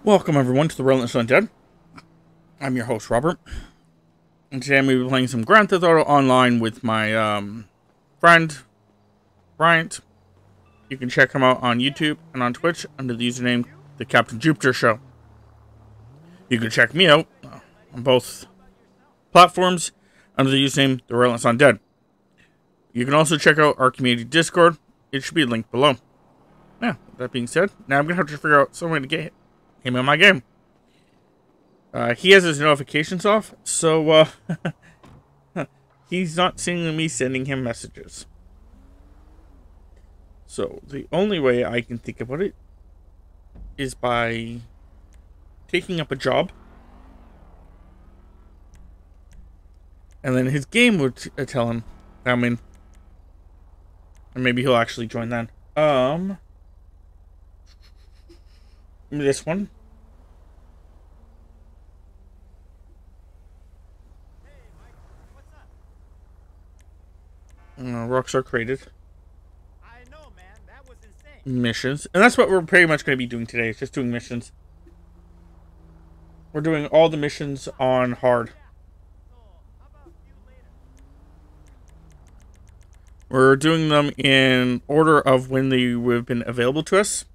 Welcome everyone to the Relentless Undead. I'm your host Robert, and today I'm going to be playing some Grand Theft Auto Online with my friend Bryant. You can check him out on YouTube and on Twitch under the username thecaptainjupitershow. You can check me out on both platforms under the username the Relentless Undead. You can also check out our community Discord. It should be linked below. Yeah, that being said, now I'm going to have to figure out some way to get him in my game. He has his notifications off, so he's not seeing me sending him messages. So the only way I can think about it is by taking up a job, and then his game would tell him I'm in, and maybe he'll actually join then. This one. Rockstar created. I know, man. That was insane. Missions. And that's what we're pretty much going to be doing today. It's just doing missions. We're doing all the missions on hard. We're doing them in order of when they would have been available to us,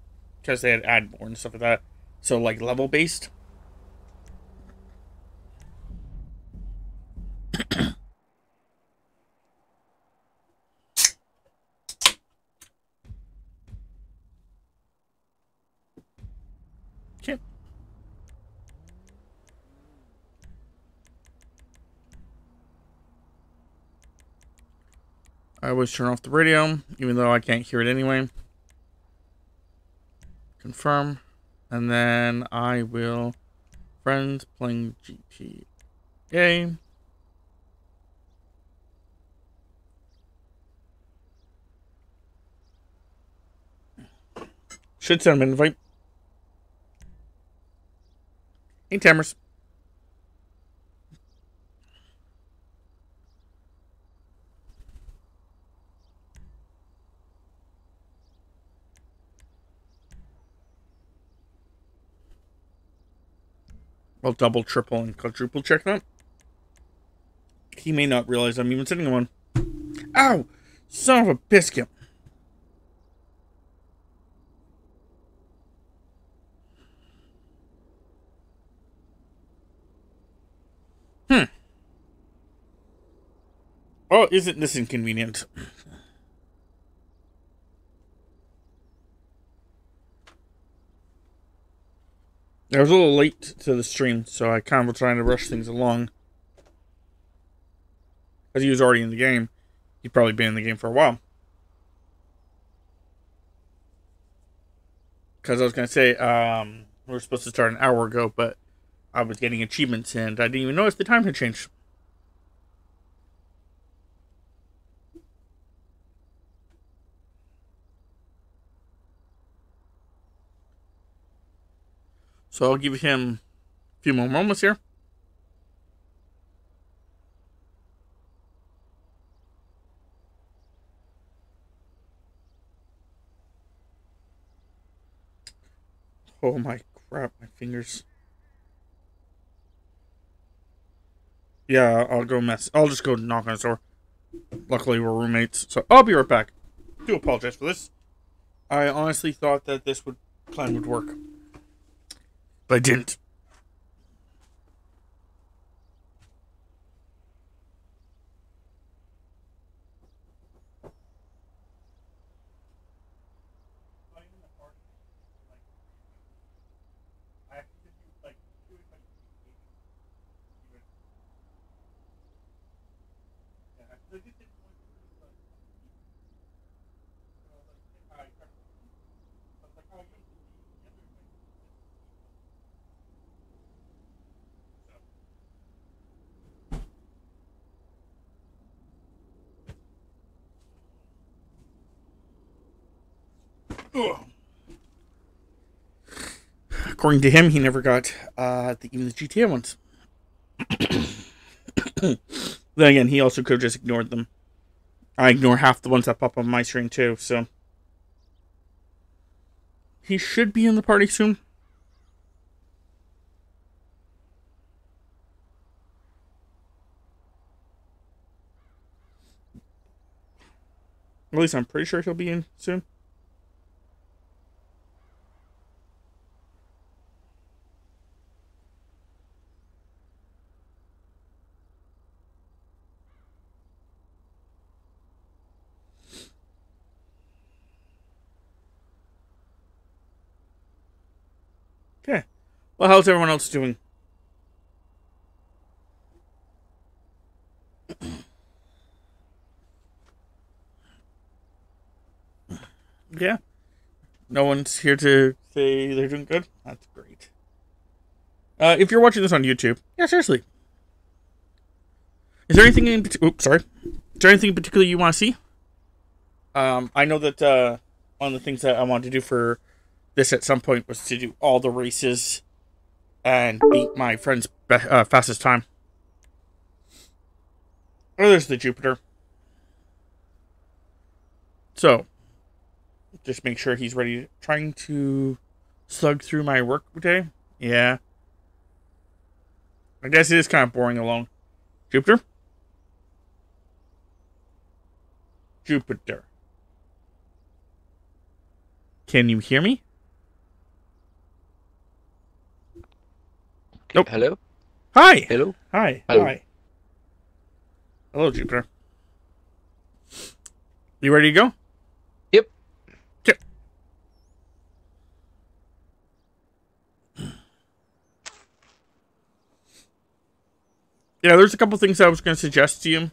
because they had add more and stuff like that. So, like, level based. Okay. I always turn off the radio, even though I can't hear it anyway. Confirm. And then I will... Friends playing GTA. Should send him an invite. Hey, Tamers. I'll double, triple, and quadruple check that. He may not realize I'm even sitting on one. Ow! Son of a biscuit. Oh, isn't this inconvenient? I was a little late to the stream, so I kind of was trying to rush things along. Because he was already in the game. He'd probably been in the game for a while. Because I was going to say, we were supposed to start an hour ago, but I was getting achievements, and I didn't even notice the time had changed. So I'll give him a few more moments here. Oh my crap, my fingers. Yeah, I'll go mess. I'll just go knock on his door. Luckily, we're roommates, so I'll be right back. I do apologize for this. I honestly thought that this plan would work. But I didn't. According to him, he never got even the GTA ones. Then again, he also could have just ignored them. I ignore half the ones that pop on my screen too, so he should be in the party soon. At least I'm pretty sure he'll be in soon. Okay. Well, how's everyone else doing? Yeah. No one's here to say they're doing good? That's great. If you're watching this on YouTube, yeah, seriously. Is there anything in oops, sorry. Is there anything in particular you want to see? I know that one of the things that I wanted to do for this at some point was to do all the races and beat my friend's fastest time. Oh, there's the Jupiter. So, just make sure he's ready. Trying to slug through my work day. Yeah. I guess it is kind of boring alone. Jupiter? Jupiter. Can you hear me? Nope. Hello? Hi. Hello? Hi. Hello. Hi. Hello, Jupiter. You ready to go? Yep. Okay. Yeah, there's a couple things I was going to suggest to you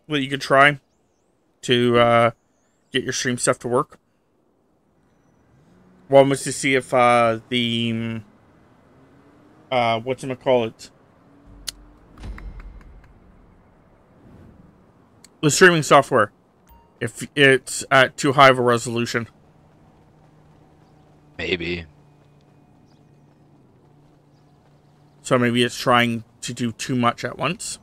that you could try to get your stream stuff to work. One was to see if the whatchamacallit, the streaming software, if it's at too high of a resolution. Maybe. So maybe it's trying to do too much at once.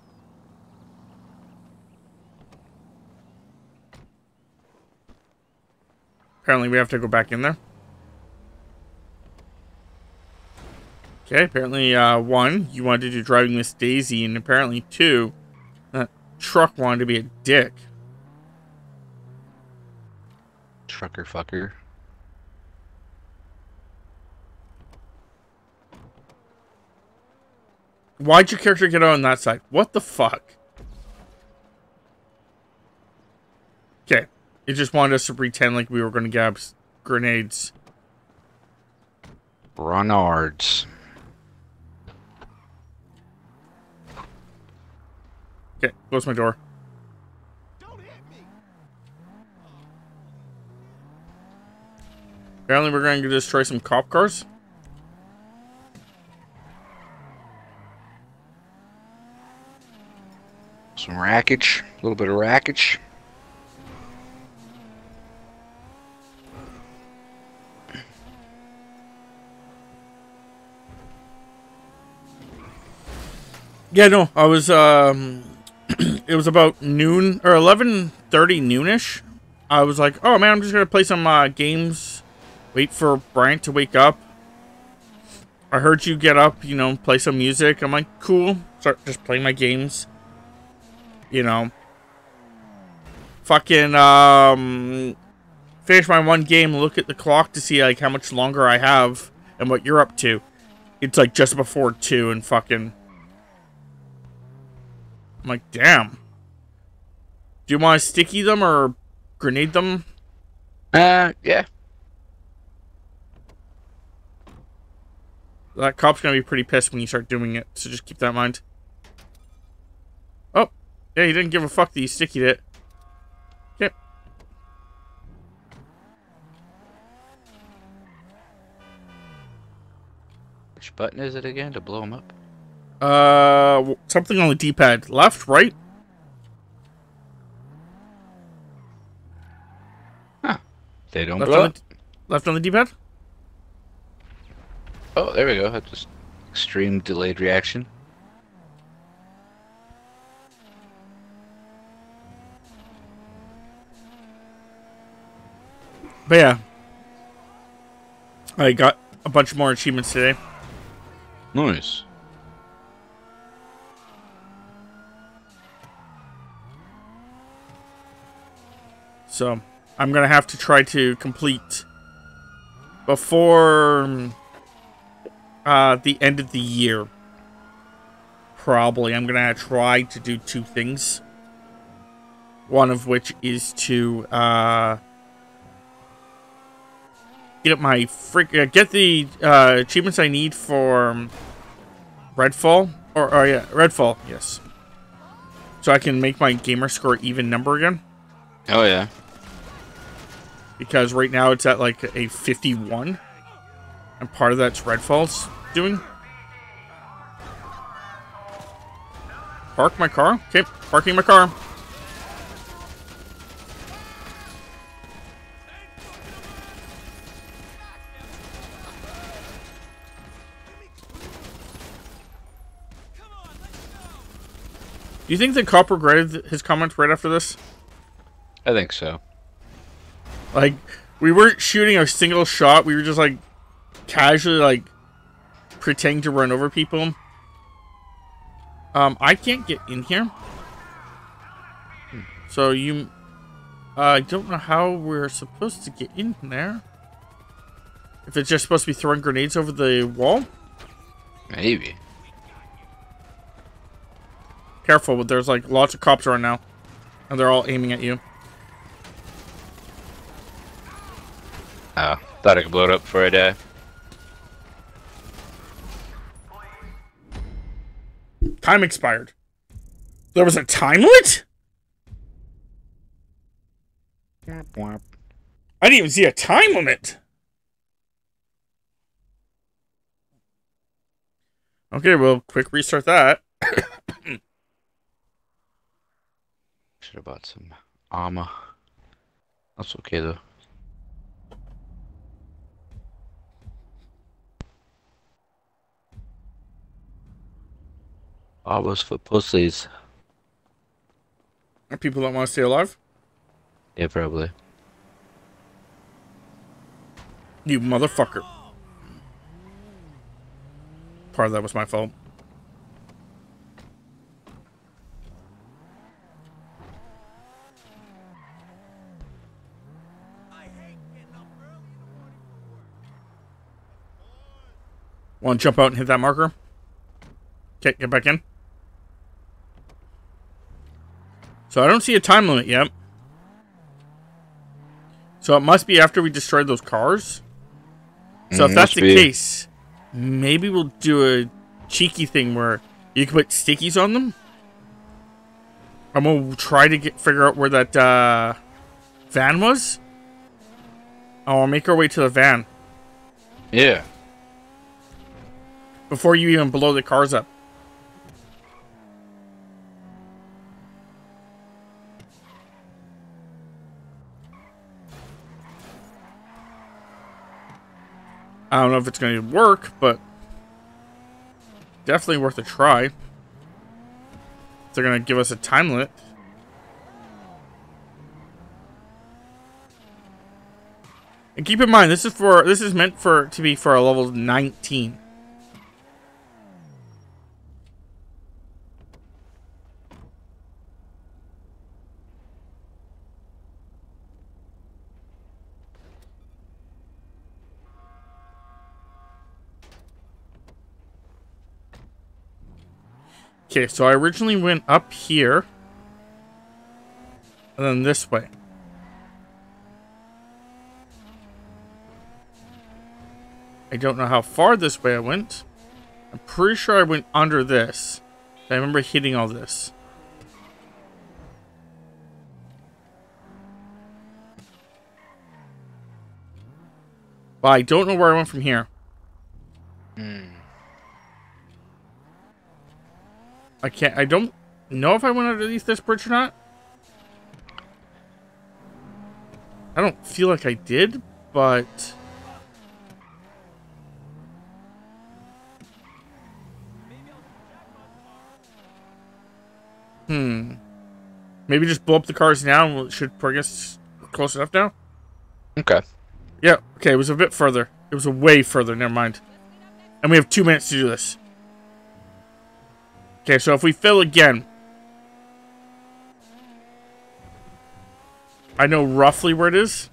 Apparently we have to go back in there. Okay, apparently 1, you wanted to do driving Miss Daisy, and apparently 2, that truck wanted to be a dick. Trucker fucker. Why'd your character get on that side? What the fuck? Okay, it just wanted us to pretend like we were going to grab grenades. Runards. Okay, close my door. Don't hit me. Apparently we're going to destroy some cop cars. Some wreckage. A little bit of wreckage. Yeah, no, I was, it was about noon, or 11:30 noonish. I was like, oh man, I'm just going to play some games, wait for Bryant to wake up. I heard you get up, you know, play some music. I'm like, cool. Start just playing my games. You know. Fucking, finish my one game, look at the clock to see, like, how much longer I have and what you're up to. It's, like, just before 2 and fucking... I'm like, damn. Do you want to sticky them or grenade them? Yeah. That cop's gonna be pretty pissed when you start doing it, so just keep that in mind. Oh, yeah, he didn't give a fuck that you stickied it. Okay. Which button is it again to blow them up? Something on the D-pad. Left, right? Huh. They don't Left blow on up. left on the D-pad? Oh, there we go. That's just extreme delayed reaction. But yeah. I got a bunch more achievements today. Nice. So I'm going to have to try to complete before the end of the year. Probably. I'm going to try to do 2 things. One of which is to get my get the achievements I need for Redfall. Or yeah, Redfall, yes. So I can make my gamer score even number again. Oh, yeah. Because right now it's at like a 51. And part of that's Redfall's doing. Park my car? Okay, parking my car. Do you think the cop regretted his comment right after this? I think so. Like, we weren't shooting a single shot. We were just, like, casually, like, pretending to run over people. I can't get in here. So you... I don't know how we're supposed to get in there. If it's just supposed to be throwing grenades over the wall? Maybe. Careful, but there's, like, lots of cops around now. And they're all aiming at you. Oh, thought I could blow it up before I die. Time expired. There was a time limit? I didn't even see a time limit. Okay, well, quick restart that. Should have bought some armor. That's okay though. Armor's for pussies. Are people that want to stay alive? Yeah, probably. You motherfucker. Part of that was my fault. Want to jump out and hit that marker? Okay, get back in. So I don't see a time limit yet. So it must be after we destroyed those cars. So if that's the case, maybe we'll do a cheeky thing where you can put stickies on them. I'm gonna try to figure out where that van was. I'll make our way to the van. Yeah. Before you even blow the cars up. I don't know if it's going to work, but definitely worth a try. If they're going to give us a time limit. And keep in mind, this is meant to be for a level 19. Okay, so I originally went up here. And then this way. I don't know how far this way I went. I'm pretty sure I went under this. I remember hitting all this. But I don't know where I went from here. I don't know if I went underneath this bridge or not. I don't feel like I did, but... Maybe just blow up the cars now and it should bring us close enough now? Okay. Yeah, okay, it was a bit further. It was a way further, never mind. And we have 2 minutes to do this. Okay, so if we fail again... I know roughly where it is.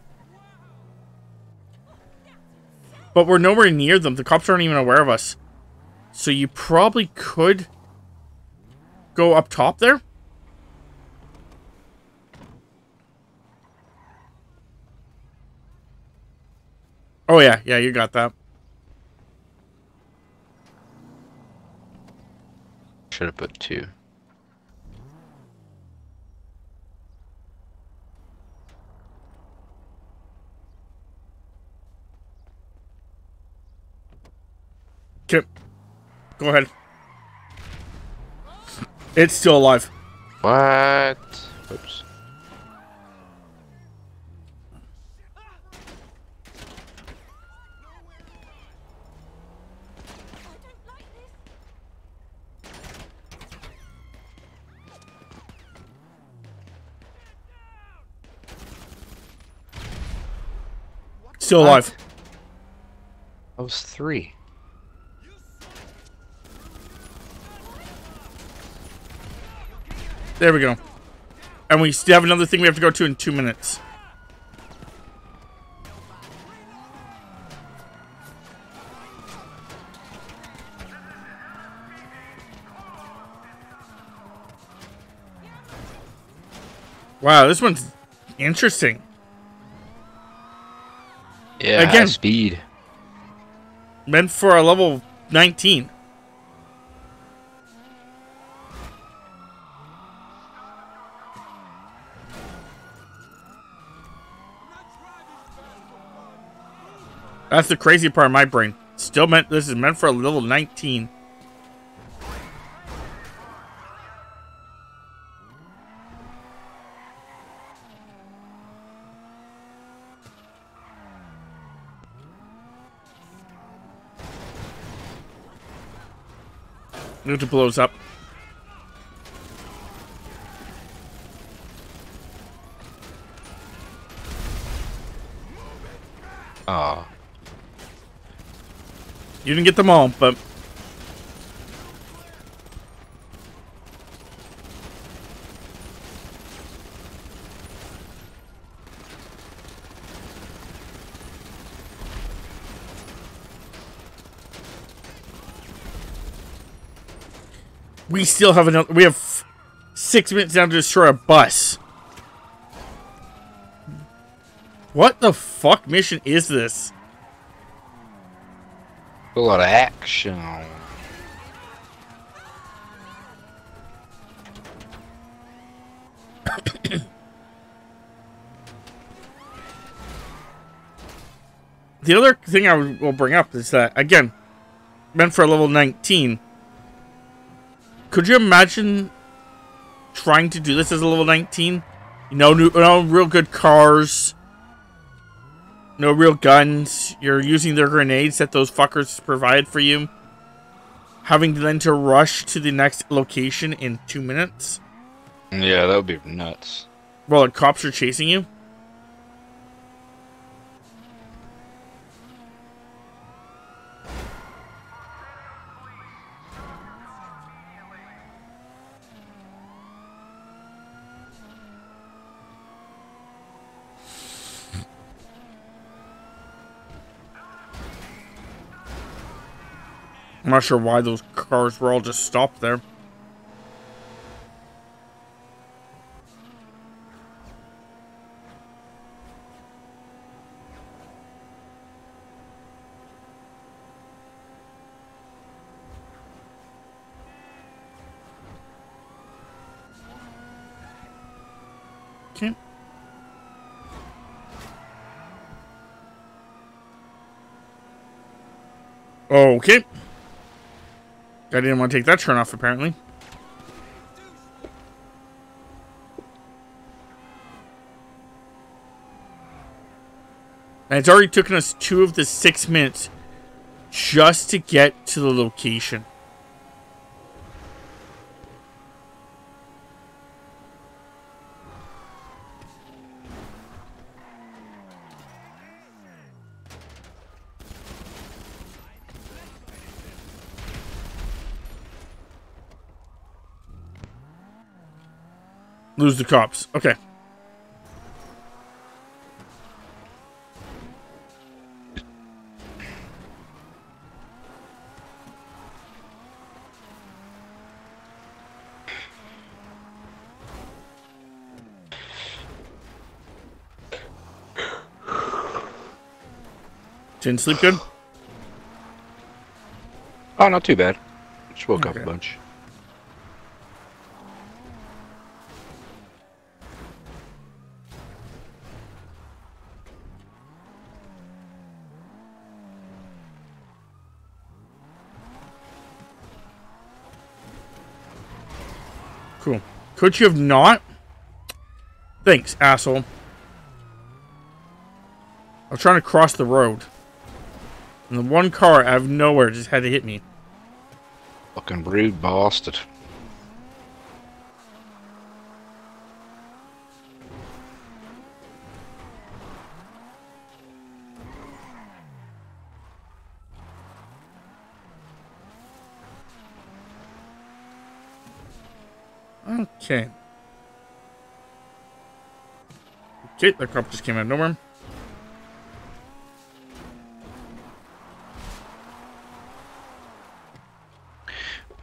But we're nowhere near them. The cops aren't even aware of us. So you probably could go up top there. Oh, yeah. Yeah, you got that. Should have put 2. Okay. Go ahead. It's still alive. What? Oops. Still alive. That was 3. There we go. And we still have another thing we have to go to in 2 minutes. Wow, this one's interesting. Yeah, Again. speed. Meant for a level 19. That's the crazy part of my brain. Still meant this is meant for a level 19. It blows up. Oh. You didn't get them all, but we still have another. We have 6 minutes down to destroy a bus. What the fuck mission is this? A lot of action. The other thing I will bring up is that, again, meant for a level 19. Could you imagine trying to do this as a level 19? No real good cars. No real guns. You're using their grenades that those fuckers provide for you. Having then to rush to the next location in 2 minutes. Yeah, that would be nuts. While the cops are chasing you. I'm not sure why those cars were all just stopped there. Okay. Okay. I didn't want to take that turn off, apparently. And it's already taken us 2 of the 6 minutes just to get to the location. Lose the cops. Okay. Didn't sleep good? Oh, not too bad. Just woke up Okay. a bunch. Cool. Could you have not? Thanks, asshole. I was trying to cross the road. And the one car out of nowhere just had to hit me. Fucking rude bastard. Okay. Okay, the cop just came out of nowhere.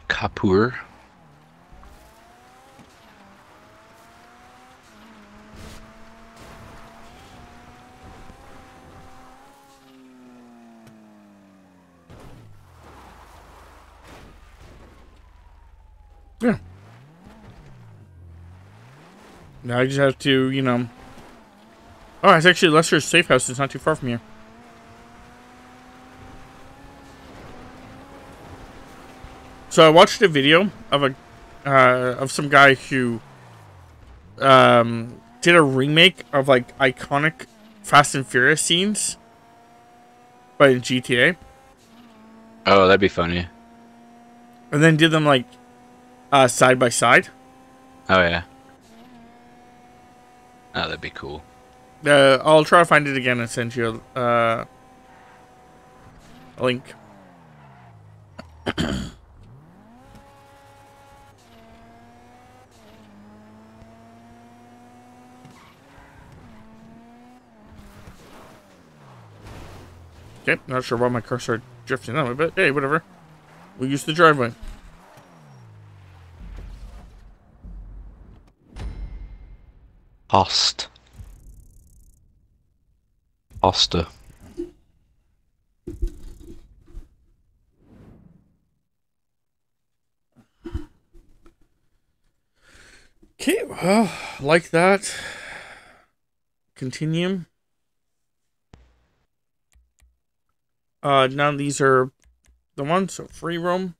Kapur. Yeah. Now I just have to, you know... Oh, it's actually Lester's safe house. It's not too far from here. So I watched a video of of some guy who did a remake of like iconic Fast and Furious scenes, but in GTA, Oh, that'd be funny. and then did them like side by side. Oh, yeah. Oh, that'd be cool. I'll try to find it again and send you a link. Okay, not sure why my car started drifting that way, but hey, whatever. We'll use the driveway. Host. Hosta. Okay, well, like that. Continue. Now these are the ones, so free roam.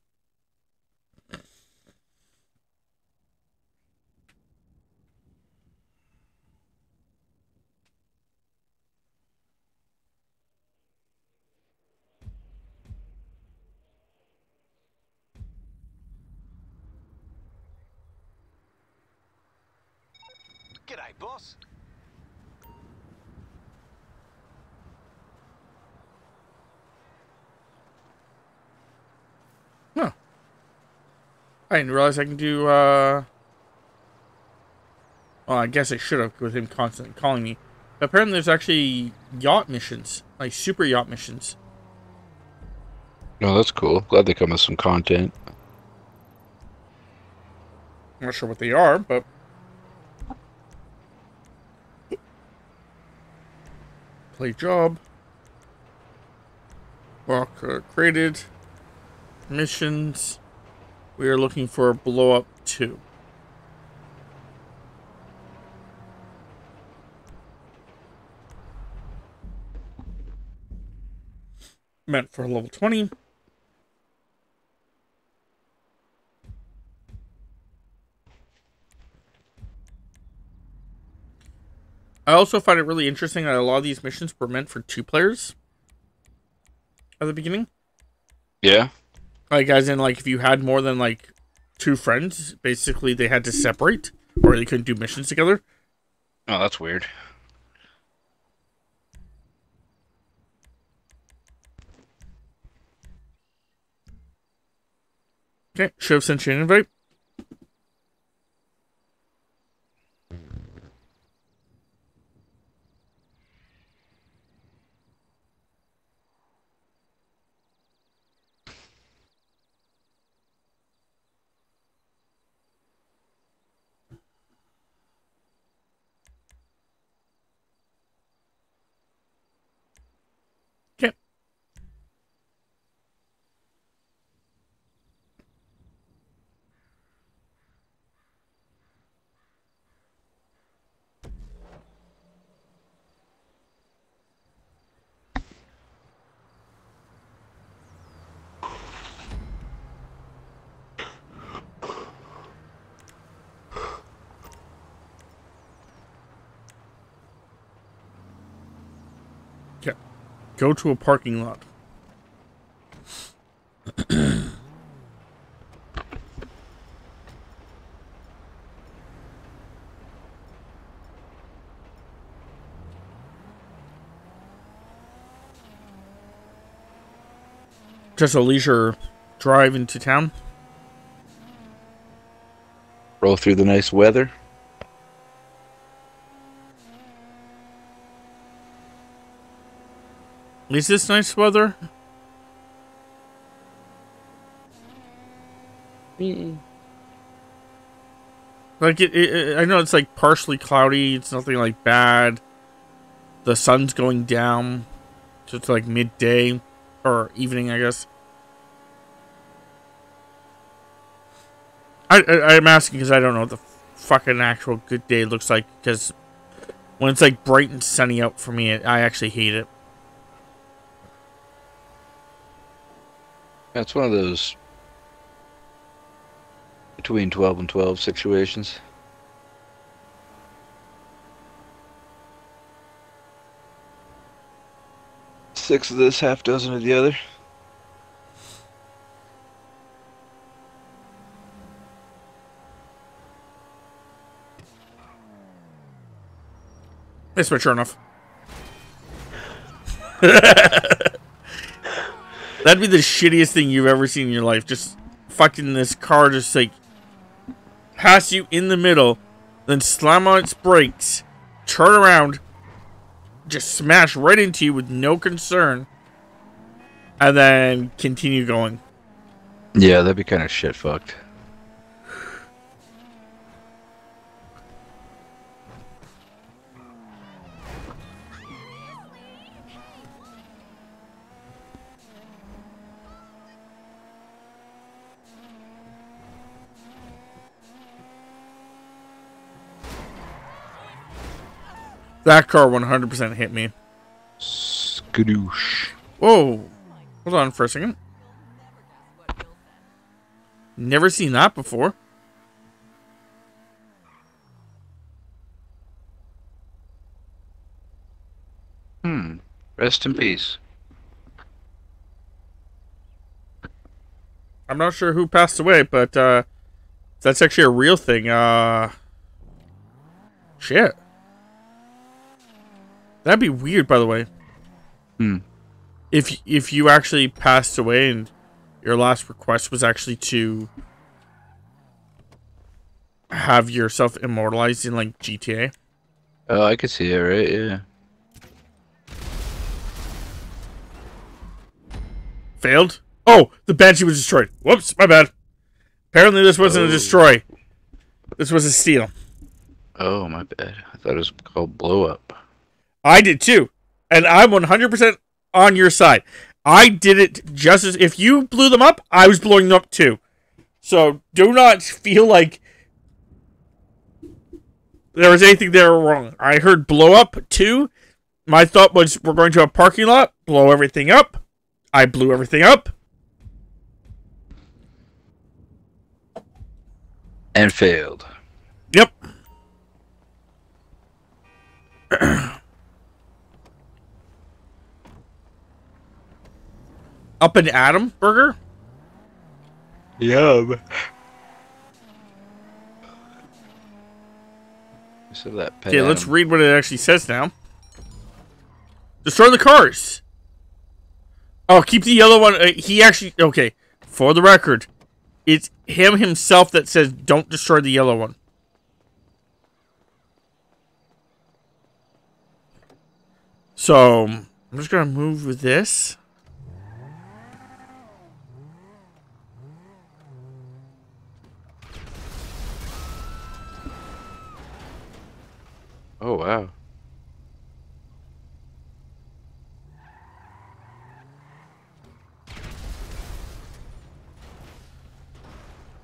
G'day, boss. Huh. I didn't realize I can do, well, I guess I should have with him constantly calling me. But apparently there's actually yacht missions. Like, super yacht missions. No, that's cool. Glad they come with some content. I'm not sure what they are, but... Play job. Rock created. Missions. We are looking for blow up 2. Meant for level 20. I also find it really interesting that a lot of these missions were meant for 2 players at the beginning. Yeah? Like, as in, like, if you had more than, like, 2 friends, basically they had to separate, or they couldn't do missions together. Oh, that's weird. Okay, should have sent you an invite. Okay, Go to a parking lot. Just a leisure drive into town. Roll through the nice weather. Is this nice weather? Like I know it's like partially cloudy. It's nothing like bad. The sun's going down, so it's like midday or evening, I guess. I'm asking because I don't know what the fucking actual good day looks like. Because when it's like bright and sunny out for me, I actually hate it. That's one of those between 12 and 12 situations. Six of this, half dozen of the other. It's mature enough. That'd be the shittiest thing you've ever seen in your life. Just fucking this car just like pass you in the middle, then slam on its brakes, turn around, just smash right into you with no concern, and then continue going. Yeah, that'd be kind of shit fucked. That car 100% hit me. Skadoosh. Whoa. Hold on for a second. Never seen that before. Rest in peace. I'm not sure who passed away, but that's actually a real thing. Shit. That'd be weird, by the way. If you actually passed away and your last request was actually to have yourself immortalized in like GTA. Oh, I could see it, right? Yeah. Failed? Oh, the Banshee was destroyed. Whoops, my bad. Apparently this wasn't a destroy. This was a steal. Oh, my bad. I thought it was called blow up. I did too. And I'm 100% on your side. I did it just as... If you blew them up, I was blowing them up too. So do not feel like there was anything there wrong. I heard blow up too. My thought was we're going to a parking lot, blow everything up. I blew everything up. And failed. Yep. Up an Adam burger? Yum. So that Okay, let's read what it actually says now. Destroy the cars. Oh, keep the yellow one. He actually... Okay, for the record, it's him himself that says don't destroy the yellow one. So, I'm just going to move with this. Oh, wow.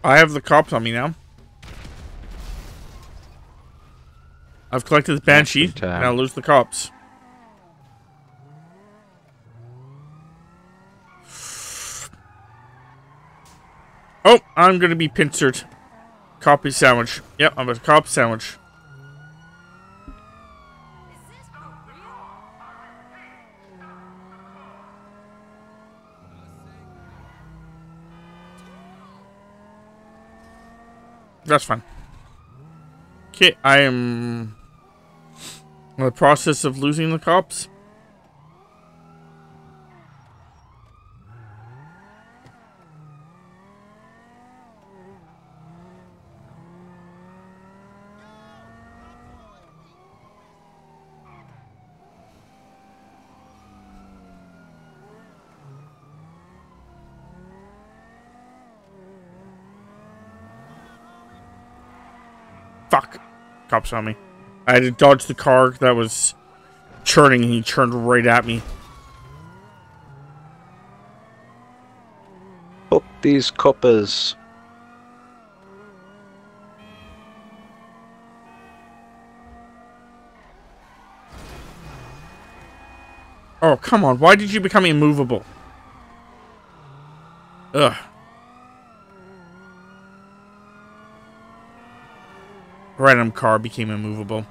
I have the cops on me now. I've collected the Banshee, and I'll lose the cops. Oh, I'm going to be pincered. Copy sandwich. Yep, I'm a cop sandwich. That's fine. Okay, I am in the process of losing the cops. Fuck. Cops on me. I had to dodge the car that was churning and he turned right at me. Fuck these coppers. Oh, come on. Why did you become immovable? Ugh. Random car became immovable.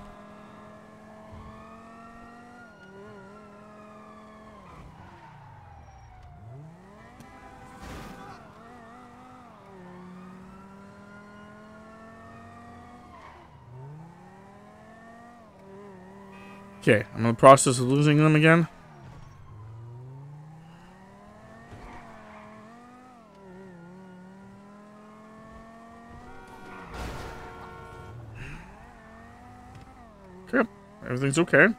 Okay, I'm in the process of losing them again. Okay, everything's okay.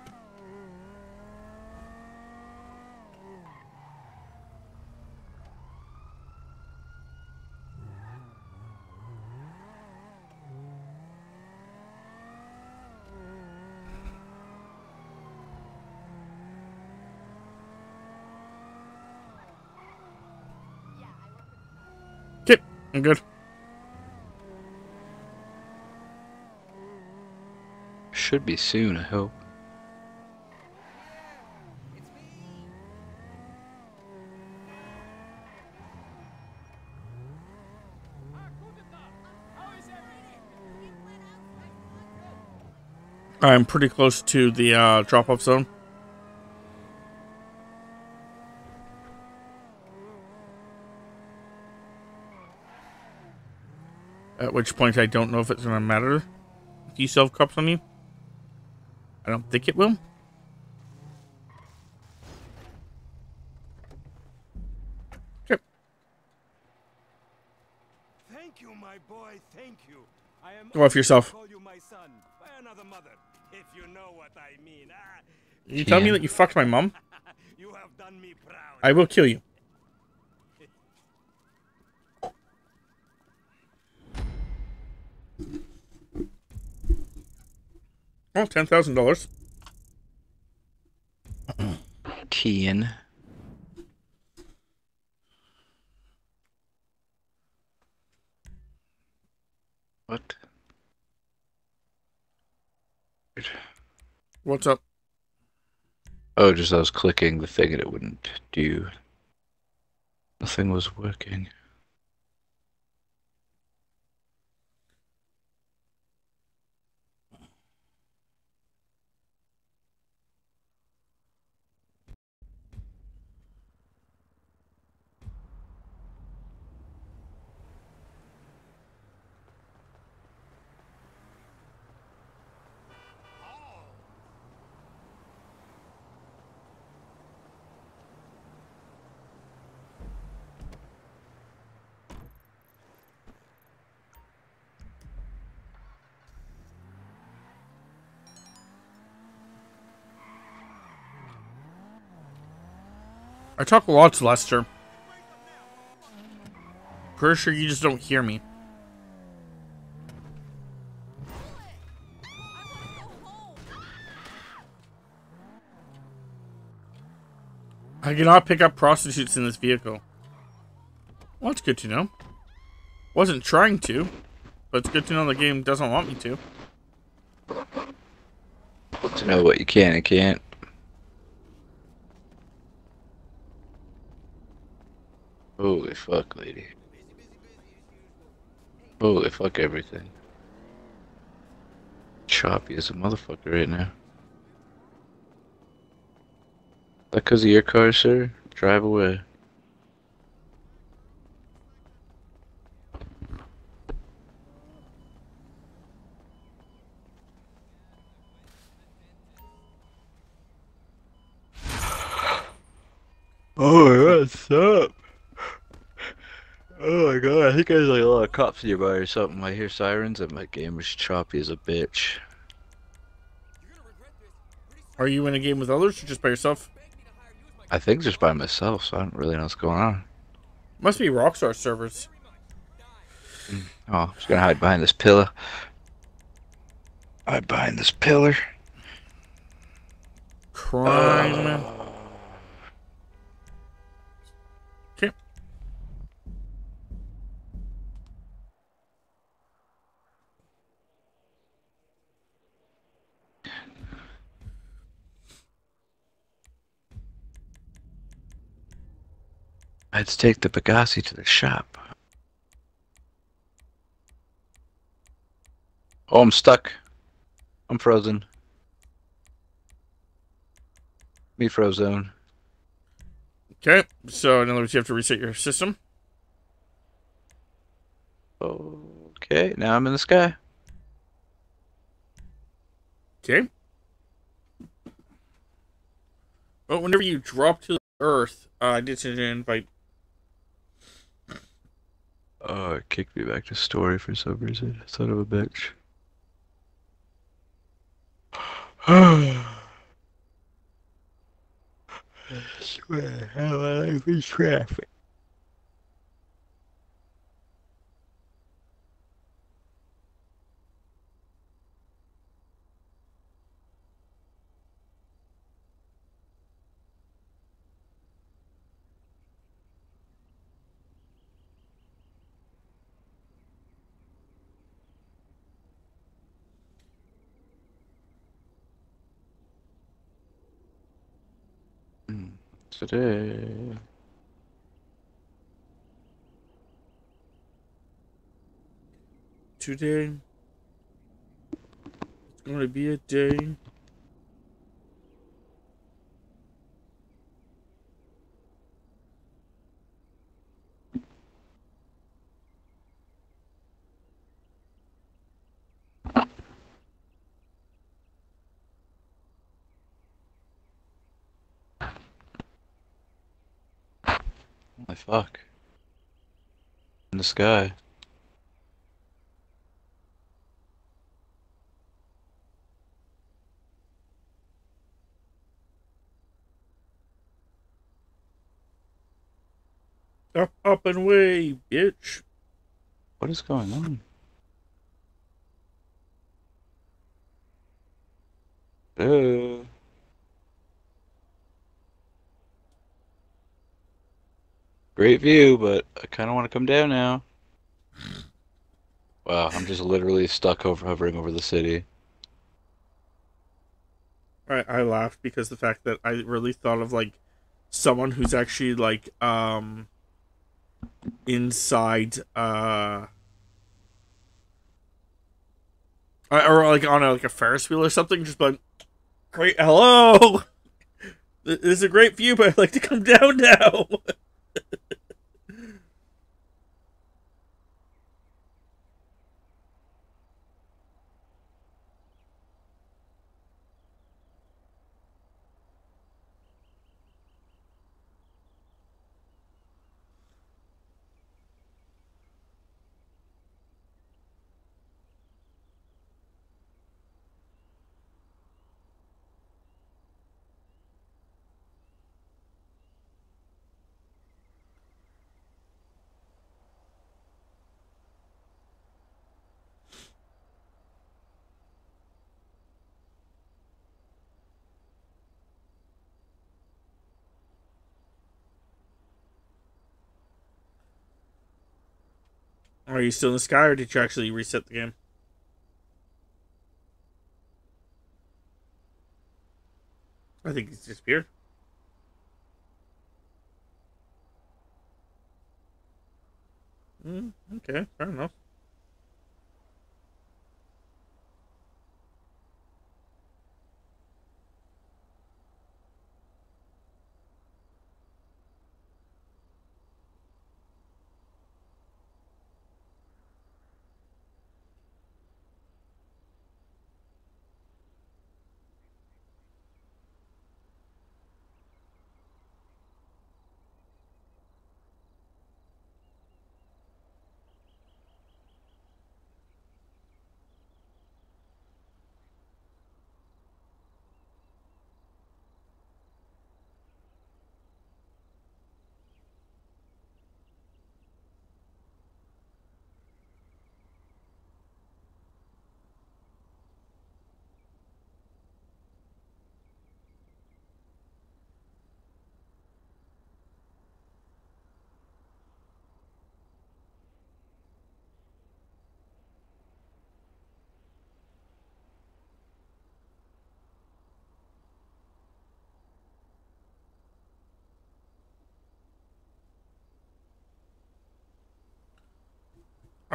Okay, I'm good. Should be soon, I hope. I'm pretty close to the drop-off zone. At which point I don't know if it's going to matter if you still have cops on you. I don't think it will. Okay. Thank you, my boy. Thank you. I am Go off yourself. call you my son by another mother, if you know what I mean. You tell me that you fucked my mom? You have done me proud. I will kill you. Oh, $10,000. Keen. What? What's up? Oh, just I was clicking the thing and it wouldn't do. Nothing was working. I talk a lot to Lester. Pretty sure you just don't hear me. I cannot pick up prostitutes in this vehicle. Well, that's good to know. Wasn't trying to, but it's good to know the game doesn't want me to. To know what you can and can't. Holy fuck, lady. Holy fuck everything. Choppy as a motherfucker right now. Is that because of your car, sir? Drive away. Oh, what's up? Oh my god, I think there's like a lot of cops nearby or something. I hear sirens and my game is choppy as a bitch. Are you in a game with others or just by yourself? I think just by myself, so I don't really know what's going on. Must be Rockstar servers. Oh, I'm just gonna hide behind this pillar. Hide behind this pillar. Crime. Okay. Let's take the Pegasi to the shop. Oh, I'm stuck. I'm frozen. Me frozen. Okay. So in other words, you have to reset your system. Okay, now I'm in the sky. Okay. But whenever you drop to the Earth, I did send you an invite. Oh, it kicked me back to story for some reason. Son of a bitch. I swear, how I like this traffic. Today. Today, it's going to be a day. Holy fuck. In the sky. Up and away, bitch. What is going on? Great view, but I kind of want to come down now. Wow, I'm just literally stuck over hovering over the city. I laughed because the fact that I really thought of like someone who's actually like inside or like on like a Ferris wheel or something, just like great hello. This is a great view, but I'd like to come down now. Are you still in the sky, or did you actually reset the game? I think he's disappeared. Okay, fair enough.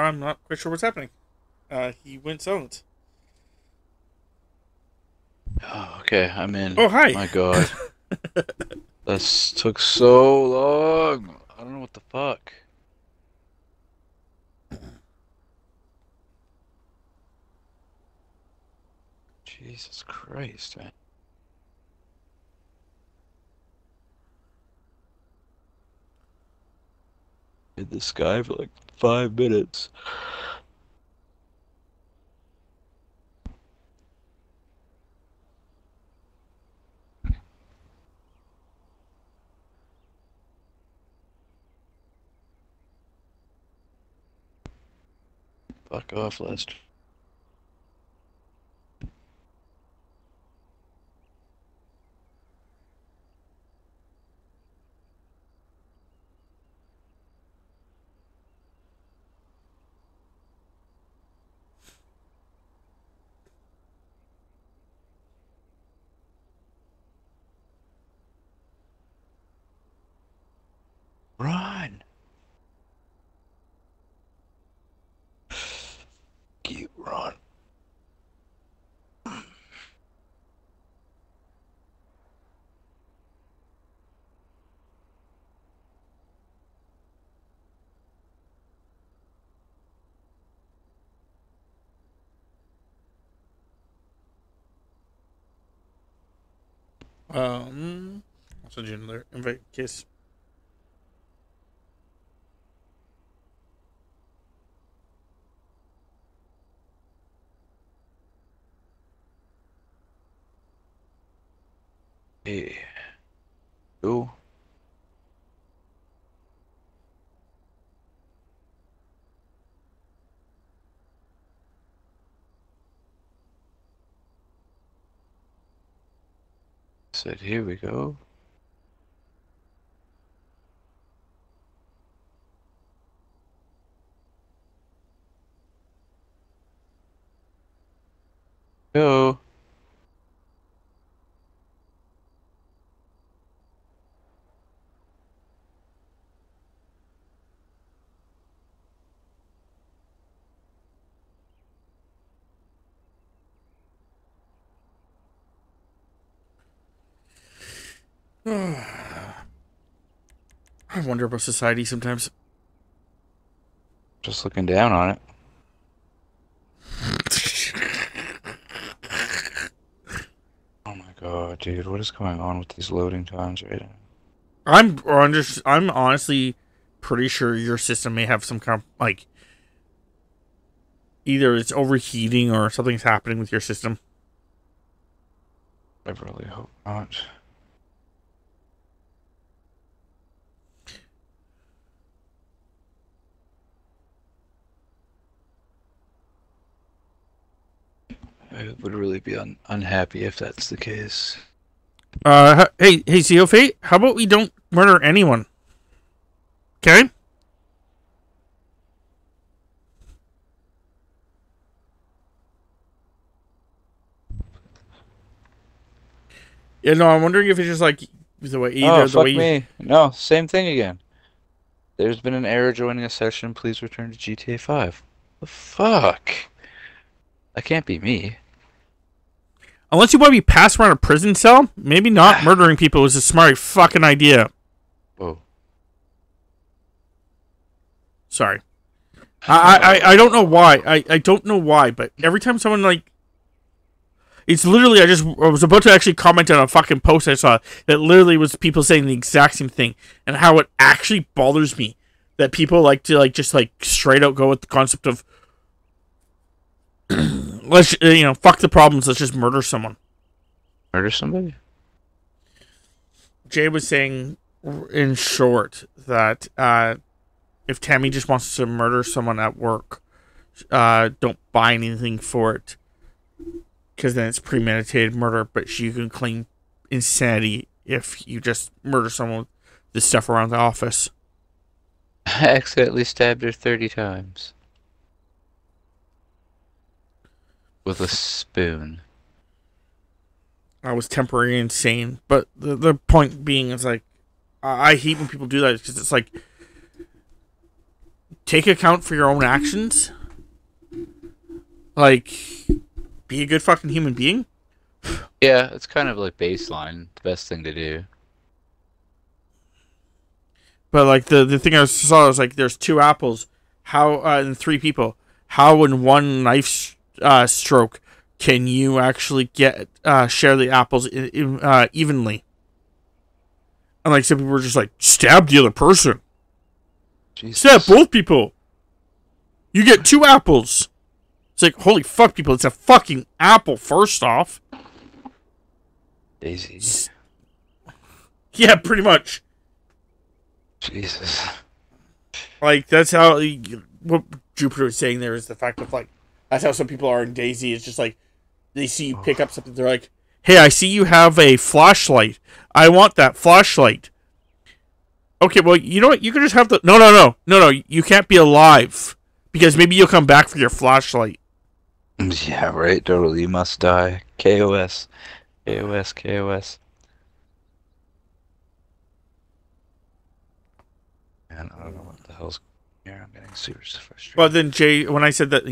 I'm not quite sure what's happening. He went silent. Oh, okay, I'm in. Oh, hi. My God. This took so long. I don't know what the fuck. Jesus Christ, man. In the sky for like 5 minutes. Fuck off, Lester. Run! You run. I'll send you another invite kiss. Hey. Go. Said, here we go. Go. I wonder about society sometimes. Just looking down on it. Oh my God, dude, what is going on with these loading times right now? I'm honestly pretty sure your system may have some kind of, like, either it's overheating or something's happening with your system. I really hope not. I would really be unhappy if that's the case. Hey, zeofate, how about we don't murder anyone? Okay? Yeah, no, I'm wondering if it's just like the way either Oh, the fuck way me. No, same thing again. There's been an error joining a session. Please return to GTA 5. The fuck? That can't be me. unless you want to be passed around a prison cell, maybe not murdering people is a smart fucking idea. Whoa. Sorry. I don't know why. I don't know why, but every time someone, like, it's literally, I was about to actually comment on a fucking post I saw that literally was people saying the exact same thing, and how it actually bothers me that people like to, like, just, like, straight out go with the concept of let's, fuck the problems, let's just murder someone. Murder somebody? Jay was saying, in short, that if Tammy just wants to murder someone at work, don't buy anything for it, because then it's premeditated murder, but you can claim insanity if you just murder someone with the stuff around the office. I accidentally stabbed her 30 times. With a spoon. I was temporarily insane, but the point being is, like, I hate when people do that, because it's like, take account for your own actions. Like, be a good fucking human being. Yeah, it's kind of like baseline. The best thing to do. But like the thing I saw was like there's 2 apples. How and 3 people. How in one knife stroke can you actually get share the apples evenly? And like some people were just like stab the other person. Jesus. Stab both people. You get 2 apples. It's like holy fuck, people! It's a fucking apple. First off. Daisy. Yeah, pretty much. Jesus. Like, that's how... What Jupiter was saying there is the fact of, like... That's how some people are in Daisy. It's just like... They see you pick up something. They're like, hey, I see you have a flashlight. I want that flashlight. Okay, well, you know what? You can just have the... No. You can't be alive. Because maybe you'll come back for your flashlight. Yeah, right. Totally. You must die. KOS. KOS. Man, I don't know what the hell's here. I'm getting super frustrated. Well, then Jay, when I said that,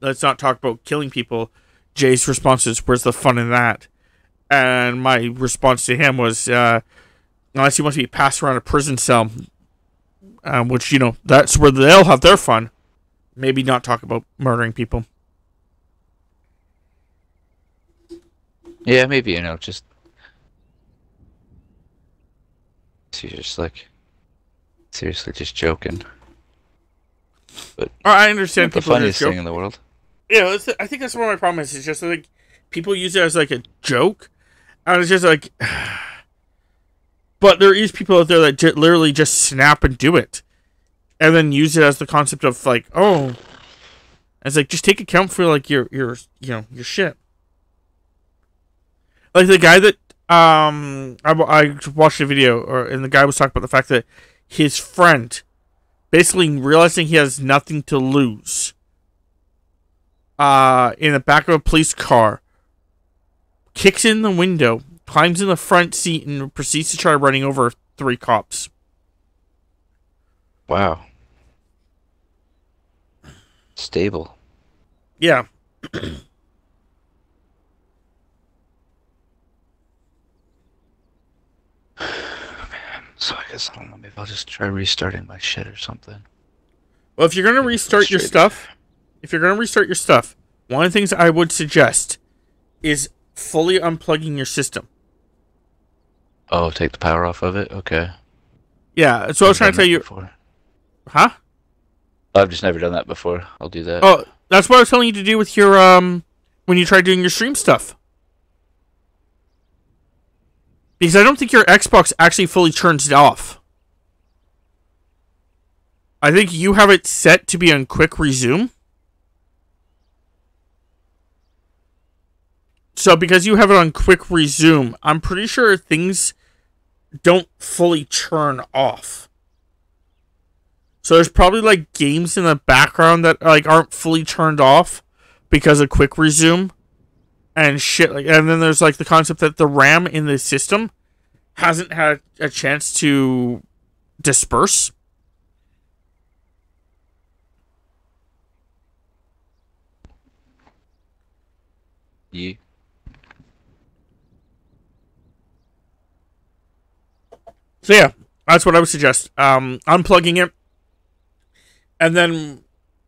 let's not talk about killing people, Jay's response is, where's the fun in that? And my response to him was, unless you want to be passed around a prison cell, which, that's where they'll have their fun. Maybe not talk about murdering people. Yeah, maybe, just... So you're just like... Seriously, just joking. But I understand the people funniest joke. thing in the world. Yeah, I think that's one of my problems. It's just like people use it as like a joke, and it's just like. But there is people out there that literally just snap and do it, and then use it as the concept of like, oh, it's like just take account for like your shit. Like the guy that I watched a video, and the guy was talking about the fact that his friend, basically realizing he has nothing to lose, in the back of a police car, kicks in the window, climbs in the front seat, and proceeds to try running over 3 cops. Wow. Stable. Yeah. So I guess, I don't know, maybe I'll just try restarting my shit or something. Well, if you're going to restart your stuff, one of the things I would suggest is fully unplugging your system. Oh, take the power off of it? Okay. Yeah, that's what I was trying to tell you. Before. Huh? I've just never done that before. I'll do that. Oh, that's what I was telling you to do with your, when you try doing your stream stuff. Because I don't think your Xbox actually fully turns it off. I think you have it set to be on quick resume. So because you have it on quick resume, I'm pretty sure things don't fully turn off. So there's probably like games in the background that like aren't fully turned off because of quick resume. And shit, like, and then there's like the concept that the RAM in the system hasn't had a chance to disperse. Yeah. So yeah, that's what I would suggest. Unplugging it, and then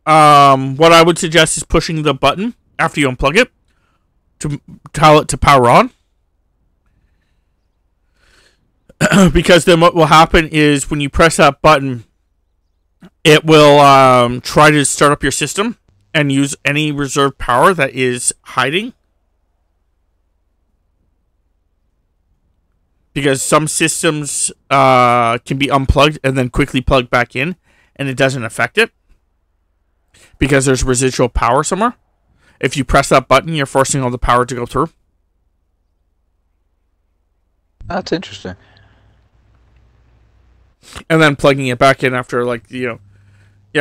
what I would suggest is pushing the button after you unplug it to tell it to power on. Because then what will happen is when you press that button, it will try to start up your system and use any reserve power that is hiding. Because some systems can be unplugged and then quickly plugged back in, and it doesn't affect it. Because there's residual power somewhere. If you press that button, you're forcing all the power to go through. That's interesting. And then plugging it back in after, like, yeah,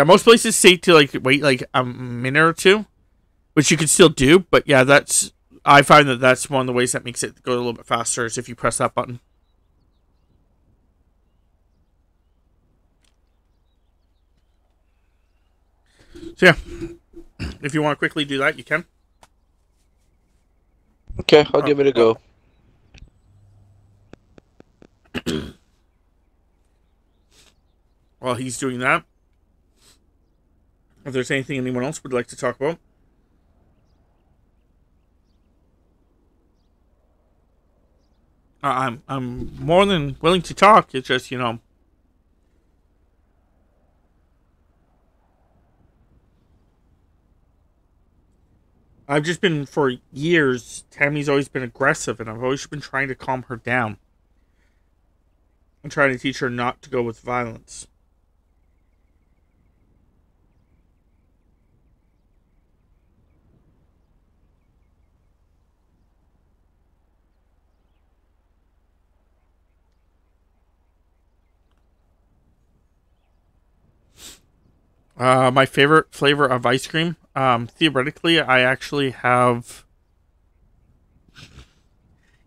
most places say to, like, wait, like, a minute or 2, which you can still do, but yeah, I find that that's one of the ways that makes it go a little bit faster is if you press that button. So yeah, if you want to quickly do that, you can. Okay, I'll give it a go. While he's doing that, if there's anything anyone else would like to talk about. I'm more than willing to talk. It's just, you know, I've just been, for years, Tammy's always been aggressive, and I've always been trying to calm her down. I'm trying to teach her not to go with violence. My favorite flavor of ice cream. Theoretically, I actually have.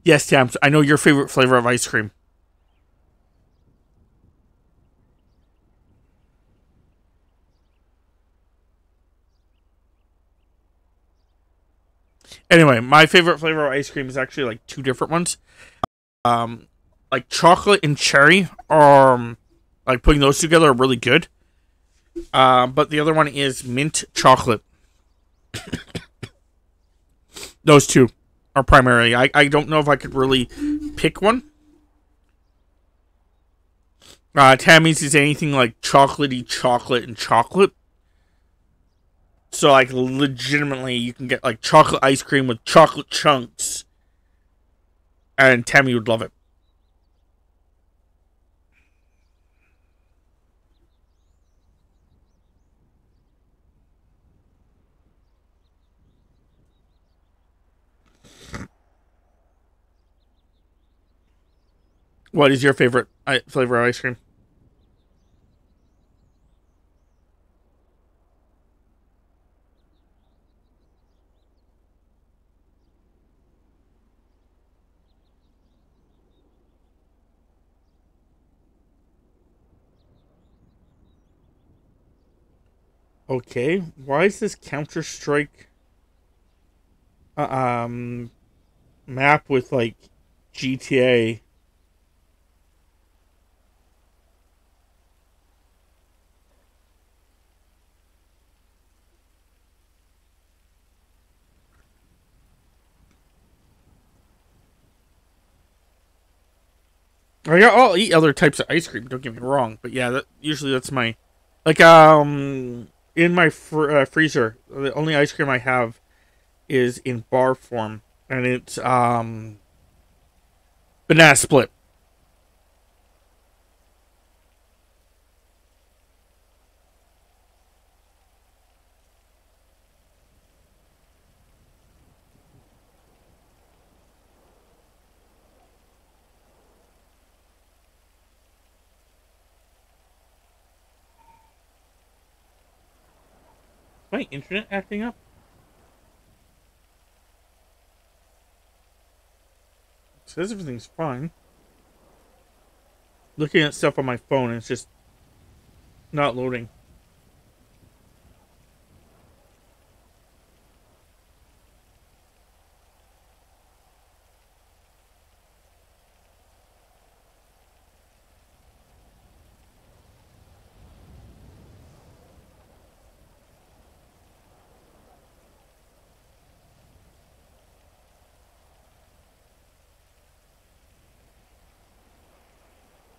Yes, Tam, I know your favorite flavor of ice cream. Anyway, my favorite flavor of ice cream is actually like two different ones. Like chocolate and cherry are like putting those together are really good. But the other one is mint chocolate. Those two are primarily. I don't know if I could really pick one. Tammy's is anything like chocolatey chocolate and chocolate. So like legitimately you can get like chocolate ice cream with chocolate chunks. And Tammy would love it. What is your favorite flavor of ice cream? Okay, why is this Counter-Strike map with like GTA? I'll eat other types of ice cream. Don't get me wrong, but yeah, usually that's my like in my freezer. The only ice cream I have is in bar form, and it's banana split. My internet acting up? It says everything's fine. Looking at stuff on my phone, and it's just not loading.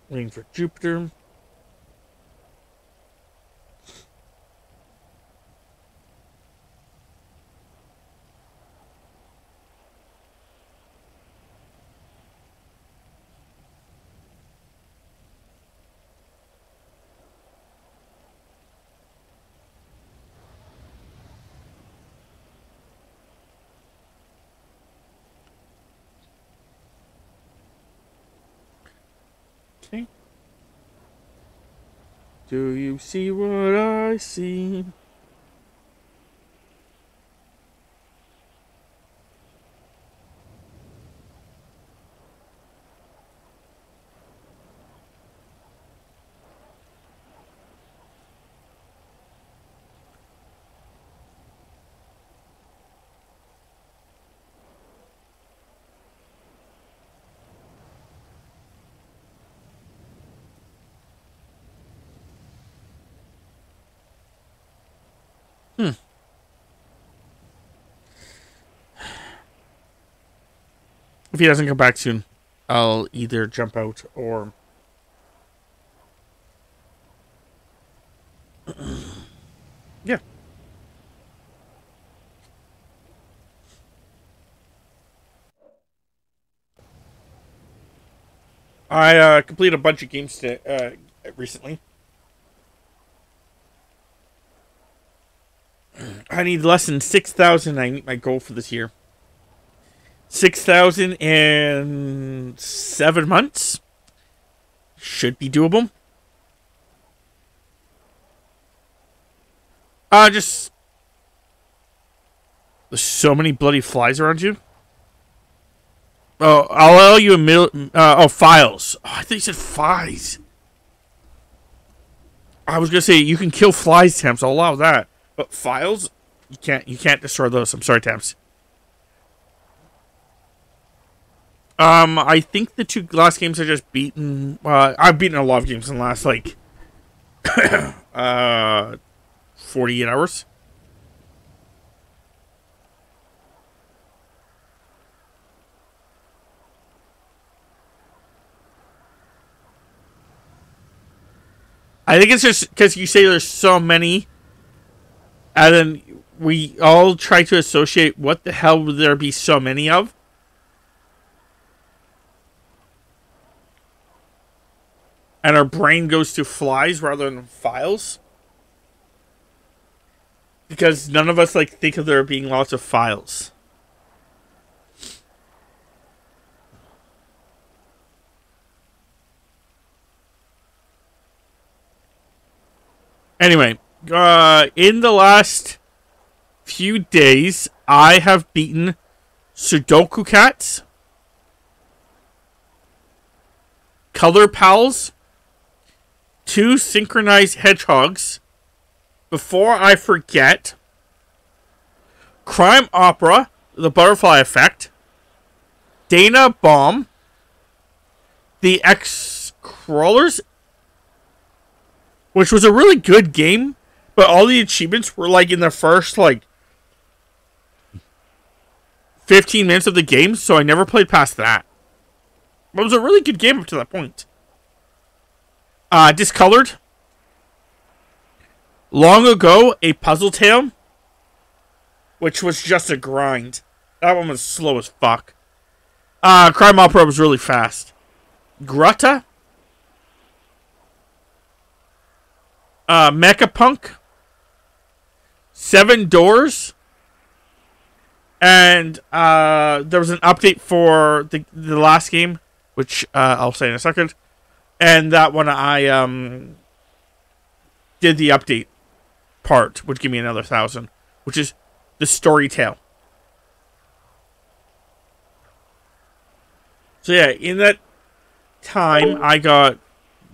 Waiting for Jupiter. Okay. Do you see what I see? If he doesn't come back soon, I'll either jump out or... yeah. I completed a bunch of games recently. I need less than 6,000. I meet my goal for this year. 6,000 in 7 months. Should be doable. Just... there's so many bloody flies around you. Oh, I'll allow you files. Oh, I think you said flies. I was gonna say you can kill flies, Tams. I'll allow that. But files, you can't. You can't destroy those. I'm sorry, Tams. I think the 2 last games I just beaten. I've beaten a lot of games in the last 48 hours. I think it's just because you say there's so many, and then we all try to associate what the hell would there be so many of. And our brain goes to flies rather than files. Because none of us think of there being lots of files. Anyway, in the last few days, I have beaten Sudoku Cats, Color Pals, 2 Synchronized Hedgehogs, Before I Forget, Crime Opera, The Butterfly Effect, Dana Bomb, The X-Crawlers, which was a really good game, but all the achievements were in the first 15 minutes of the game, so I never played past that. But it was a really good game up to that point. Discolored. Long Ago, A Puzzle Tale, which was just a grind. That one was slow as fuck. Crime Opera was really fast. Grutta. Mechapunk, 7 Doors, and there was an update for the last game, which I'll say in a second, and that one I did the update part, which gave me another 1,000, which is the Story Tale. So yeah, in that time I got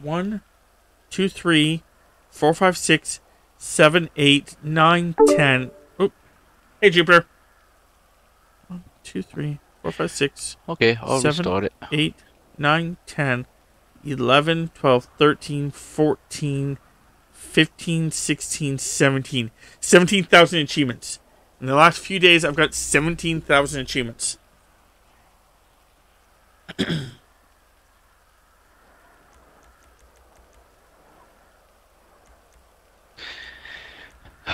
1, 2, 3, 4, 5, 6, 7, 8, 9, 10. Oop. Hey, Jupiter. 1, 2, 3, 4, 5, 6. Okay, I'll 7, restart it. 8, 9, 10, 11, 12, 13, 14, 15, 16, 17. 17,000 achievements. In the last few days, I've got 17,000 achievements.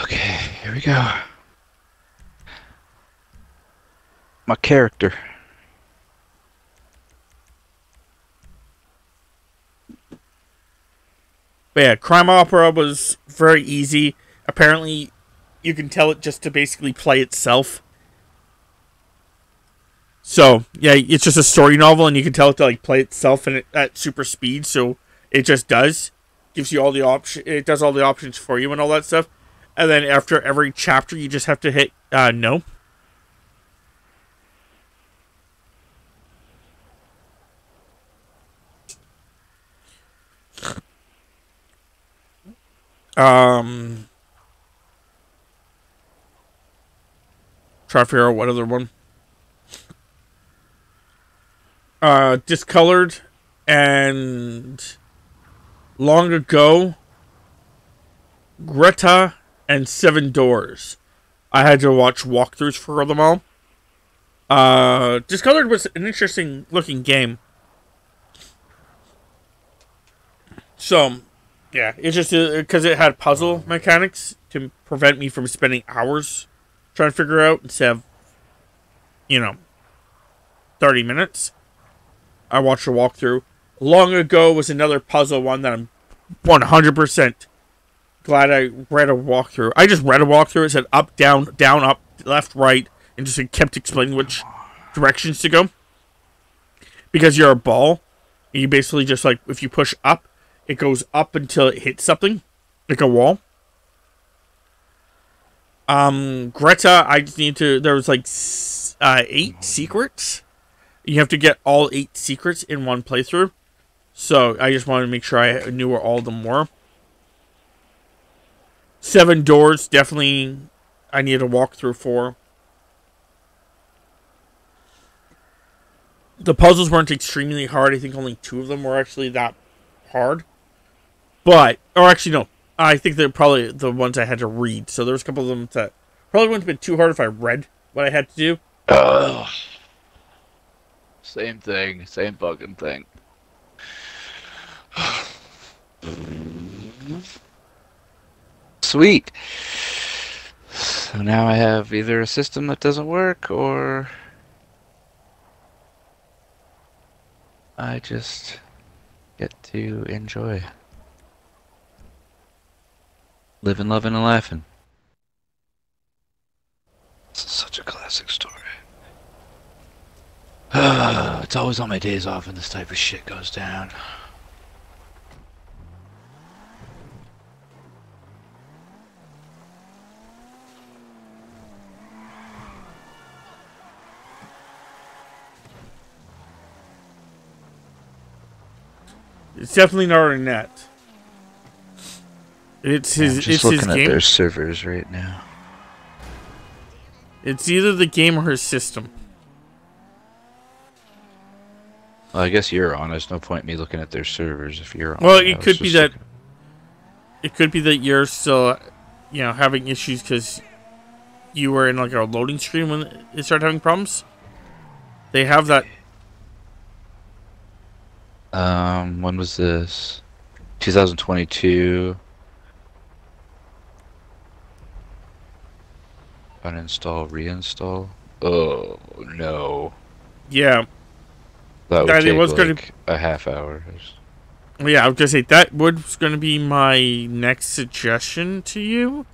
Okay, here we go. My character. But yeah, Crime Opera was very easy. Apparently, you can tell it just to basically play itself. So, yeah, it's just a story novel, and you can tell it to play itself at super speed, so it just does. Gives you all the it does all the options for you and all that stuff. And then after every chapter, you just have to hit no. Try to figure out what other one. Discolored and Long Ago, Greta, and 7 Doors. I had to watch walkthroughs for them all. Discolored was an interesting looking game. So, yeah, it's just because it had puzzle mechanics to prevent me from spending hours trying to figure out instead of, 30 minutes. I watched a walkthrough. Long ago was another puzzle one that I'm 100% glad I read a walkthrough. I just read a walkthrough. It said up, down, down, up, left, right, and just kept explaining which directions to go. Because you're a ball, and you basically just like, if you push up, it goes up until it hits something, like a wall. Greta, I just need to, there was like 8 secrets. You have to get all 8 secrets in one playthrough. So I just wanted to make sure I knew where all of them were. 7 doors, definitely I need to walk through 4. The puzzles weren't extremely hard. I think only 2 of them were actually that hard. But, or actually no, I think they're probably the ones I had to read. So there was a couple of them that probably wouldn't have been too hard if I read what I had to do. Same thing, same fucking thing. Sweet. So now I have either a system that doesn't work or I just get to enjoy living, loving, and laughing. This is such a classic story. It's always on my days off when this type of shit goes down. It's definitely not a net. It's his. I'm just it's looking his at game. their servers right now. It's either the game or his system. Well, I guess you're on. There's no point in me looking at their servers if you're on. Well, it could be that. It could be that you're still, having issues because you were in like a loading screen when it started having problems. They have that. When was this? 2022. Uninstall, reinstall. Oh no. Yeah. That would it take was like gonna, a half hour. Yeah, I was gonna say that was gonna be my next suggestion to you.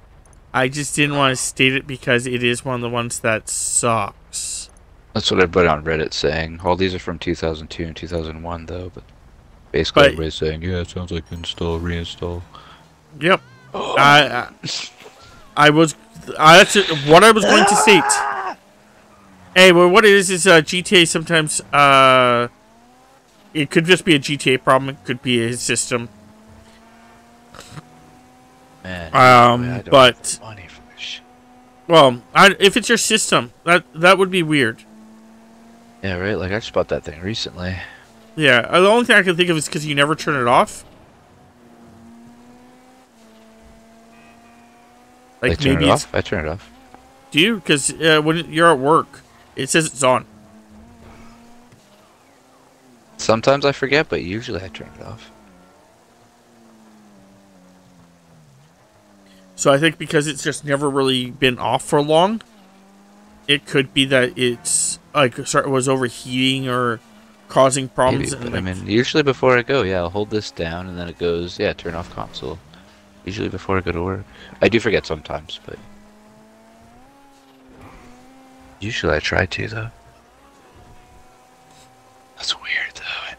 I just didn't want to state it because it is one of the ones that sucks. That's what everybody on Reddit saying. All these are from 2002 and 2001 though, but basically everybody's saying, yeah, it sounds like install, reinstall. Yep. That's what I was going to state. Hey, well, what it is GTA sometimes, it could just be a GTA problem. It could be a system. Man, I don't but have money for this shit. Well, if it's your system, that would be weird. Yeah, right. Like I just bought that thing recently. Yeah, the only thing I can think of is because you never turn it off. Like turn maybe it off? I turn it off. Do you? Because when you're at work, it says it's on. Sometimes I forget, but usually I turn it off. So I think because it's just never really been off for long, it could be that it's like was overheating or causing problems. Maybe, but I mean, usually before I go, yeah, I'll hold this down and then it goes, yeah, turn off console. Usually before I go to work. I do forget sometimes, but usually I try to, though. That's weird, though.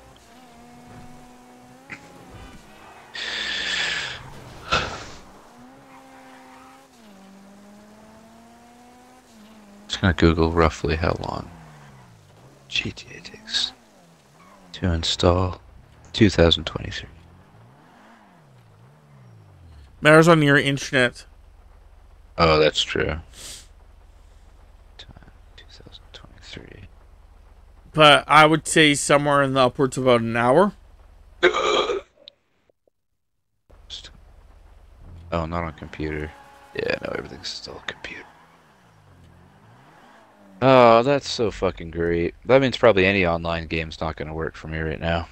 Just gonna Google roughly how long GTA takes to install. 2023. Matters on your internet. Oh, that's true. 2023. But I would say somewhere in the upwards of about an hour. Oh, not on computer. Yeah, no, everything's still on computer. Oh, that's so fucking great. That means probably any online game's not going to work for me right now.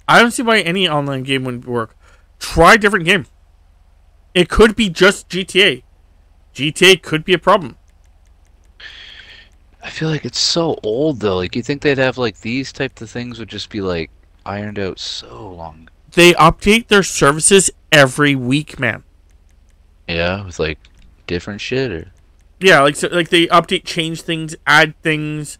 I don't see why any online game wouldn't work. Try a different game. It could be just GTA. GTA could be a problem. I feel like it's so old though. Like you think they'd have like these type of things would just be like ironed out so long. They update their services every week, man. Yeah, with like different shit or Yeah, like they update, change things, add things,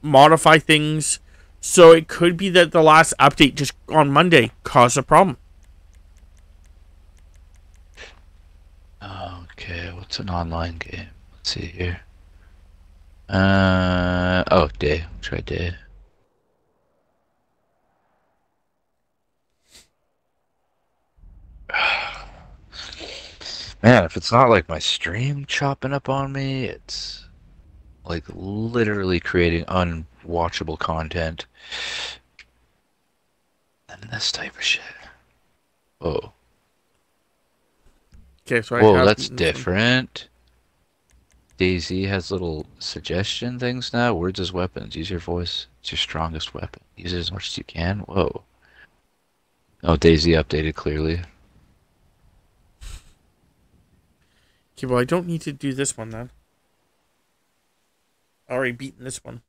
modify things. So it could be that the last update just on Monday caused a problem. okay, what's an online game? Let's see here. Oh, Day. Try Day. Man, if it's not like my stream chopping up on me, it's like literally creating unwatchable content. And this type of shit. Whoa. Okay, so Whoa, that's different. DayZ has little suggestion things now. Words as weapons. Use your voice. It's your strongest weapon. Use it as much as you can. Whoa. Oh, DayZ updated clearly. Okay, well, I don't need to do this one then. I already beaten this one.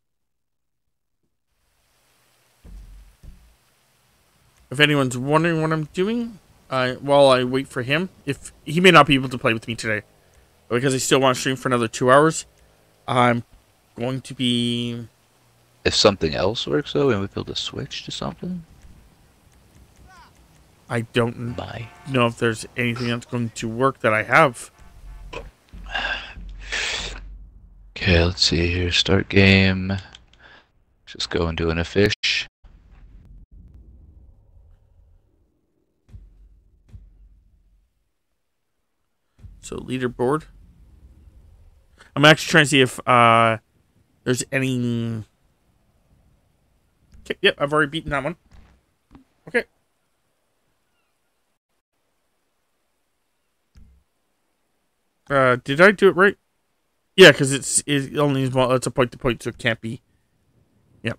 If anyone's wondering what I'm doing, while I wait for him, if he may not be able to play with me today, but because I still want to stream for another 2 hours, I'm going to be... If something else works though, and we build a switch to something. I don't know if there's anything that's going to work that I have. Okay, let's see here. Start game. Just go and do a fish. So leaderboard. I'm actually trying to see if there's any... Okay, yep, I've already beaten that one. Okay. Did I do it right? Yeah, because it only is it's a point to point, so it can't be. Yep.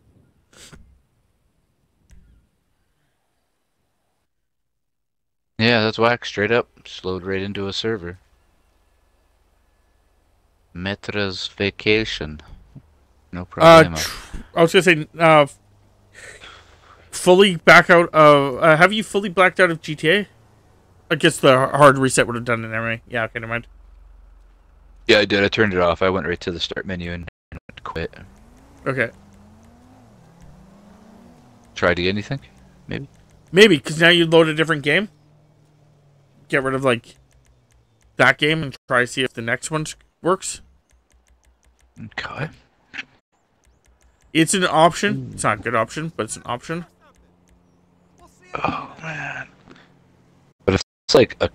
Yeah, that's whack. Straight up, slowed right into a server. Metra's vacation. No problem. I was gonna say, fully back out of. Have you fully blacked out of GTA? I guess the hard reset would have done it anyway. Yeah, okay, never mind. Yeah, I did. I turned it off. I went right to the start menu and quit. Okay. Tried to get anything? Maybe? Maybe, because now you load a different game. Get rid of, like, that game and try to see if the next one works. Okay. It's an option. It's not a good option, but it's an option. Oh, man. But if it's like a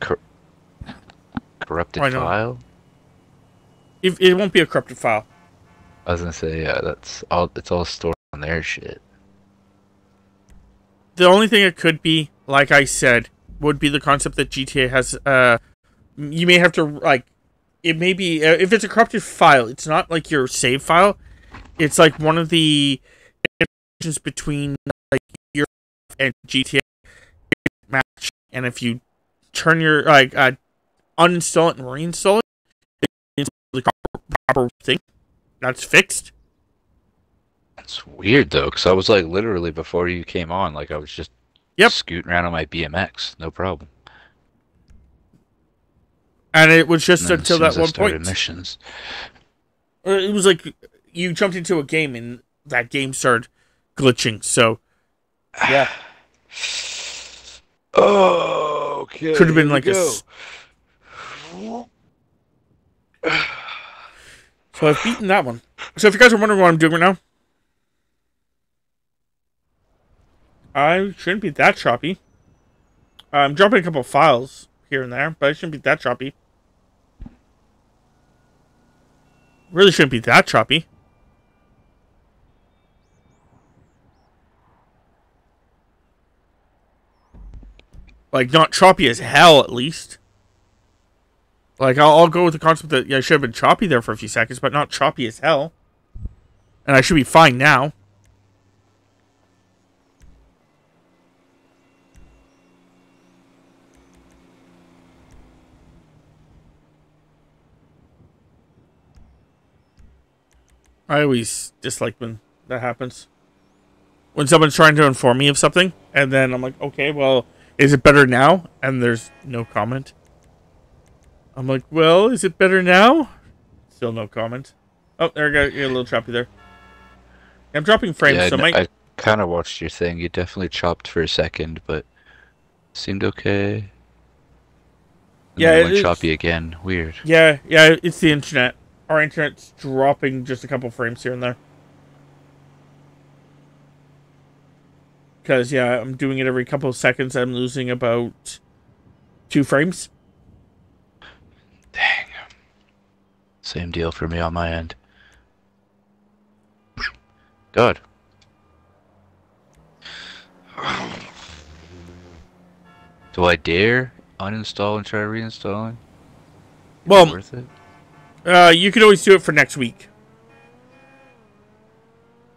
corrupted file? If it won't be a corrupted file. I was gonna say, yeah, it's all stored on their shit. The only thing it could be, like I said, would be the concept that GTA has, you may have to, like, it may be, if it's a corrupted file, it's not like your save file, it's like one of the interactions between, like, your and GTA match, and if you turn your, like, uninstall it and reinstall it, it's the proper thing. That's fixed. That's weird, though, because I was, like, literally, before you came on, like, I was just scooting around on my BMX, no problem. And it was just until that one point. Missions. It was like you jumped into a game and that game started glitching. So, yeah. Oh, okay. Could have been like So I've beaten that one. So if you guys are wondering what I'm doing right now, I shouldn't be that choppy. I'm dropping a couple of files here and there, but I shouldn't be that choppy. Really shouldn't be that choppy. Like, not choppy as hell, at least. Like, I'll go with the concept that, yeah, I should have been choppy there for a few seconds, but not choppy as hell. And I should be fine now. I always dislike when that happens. When someone's trying to inform me of something, and then I'm like, okay, well, is it better now? And there's no comment. I'm like, well, is it better now? Still no comment. Oh, there I got a little choppy there. I'm dropping frames, Yeah, so I kind of watched your thing. You definitely chopped for a second, but seemed okay. And yeah, then it went choppy again. Weird. Yeah, it's the internet. Our internet's dropping just a couple frames here and there. Because, yeah, I'm doing it every couple of seconds. I'm losing about 2 frames. Dang. Same deal for me on my end. God. Do I dare uninstall and try reinstalling? Well, Worth it? You could always do it for next week.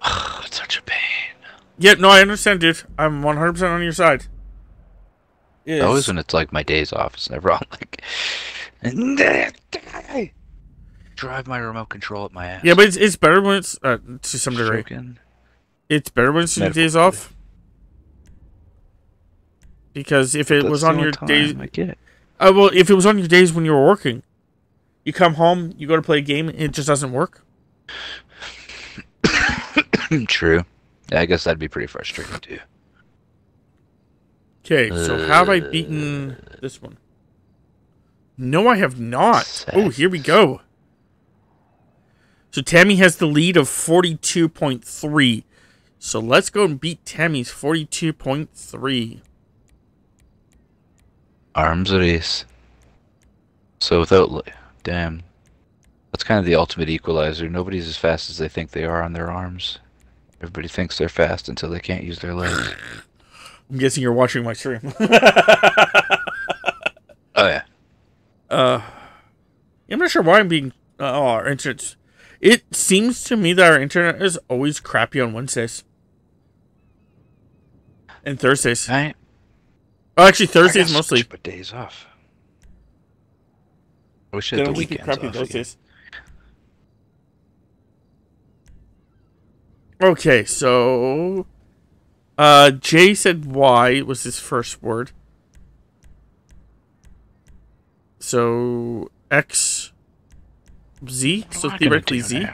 It's such a pain. Yeah, no, I understand, dude. I'm 100% on your side. Yes. Always when it's like my days off, it's never on like drive my remote control up my ass. Yeah, but it's better when it's to some degree. Stroking. It's better when it's your days off. Because if it was on your days, I get it. well, if it was on your days when you were working, you come home, you go to play a game, and it just doesn't work. True. Yeah, I guess that'd be pretty frustrating too. Okay, so have I beaten this one? No, I have not. Oh, here we go. So Tammy has the lead of 42.3. So let's go and beat Tammy's 42.3. Arms race. So without... Damn. That's kind of the ultimate equalizer. Nobody's as fast as they think they are on their arms. Everybody thinks they're fast until they can't use their legs. I'm guessing you're watching my stream. Oh, yeah. I'm not sure why I'm being... our internet... It seems to me that our internet is always crappy on Wednesdays. And Thursdays. Right. Oh, actually, Thursdays mostly. But days off. I wish I They had the don't keep weekends crappy off those again. days. Okay, so... Jay said Y was his first word. So, X... Z? So theoretically Z?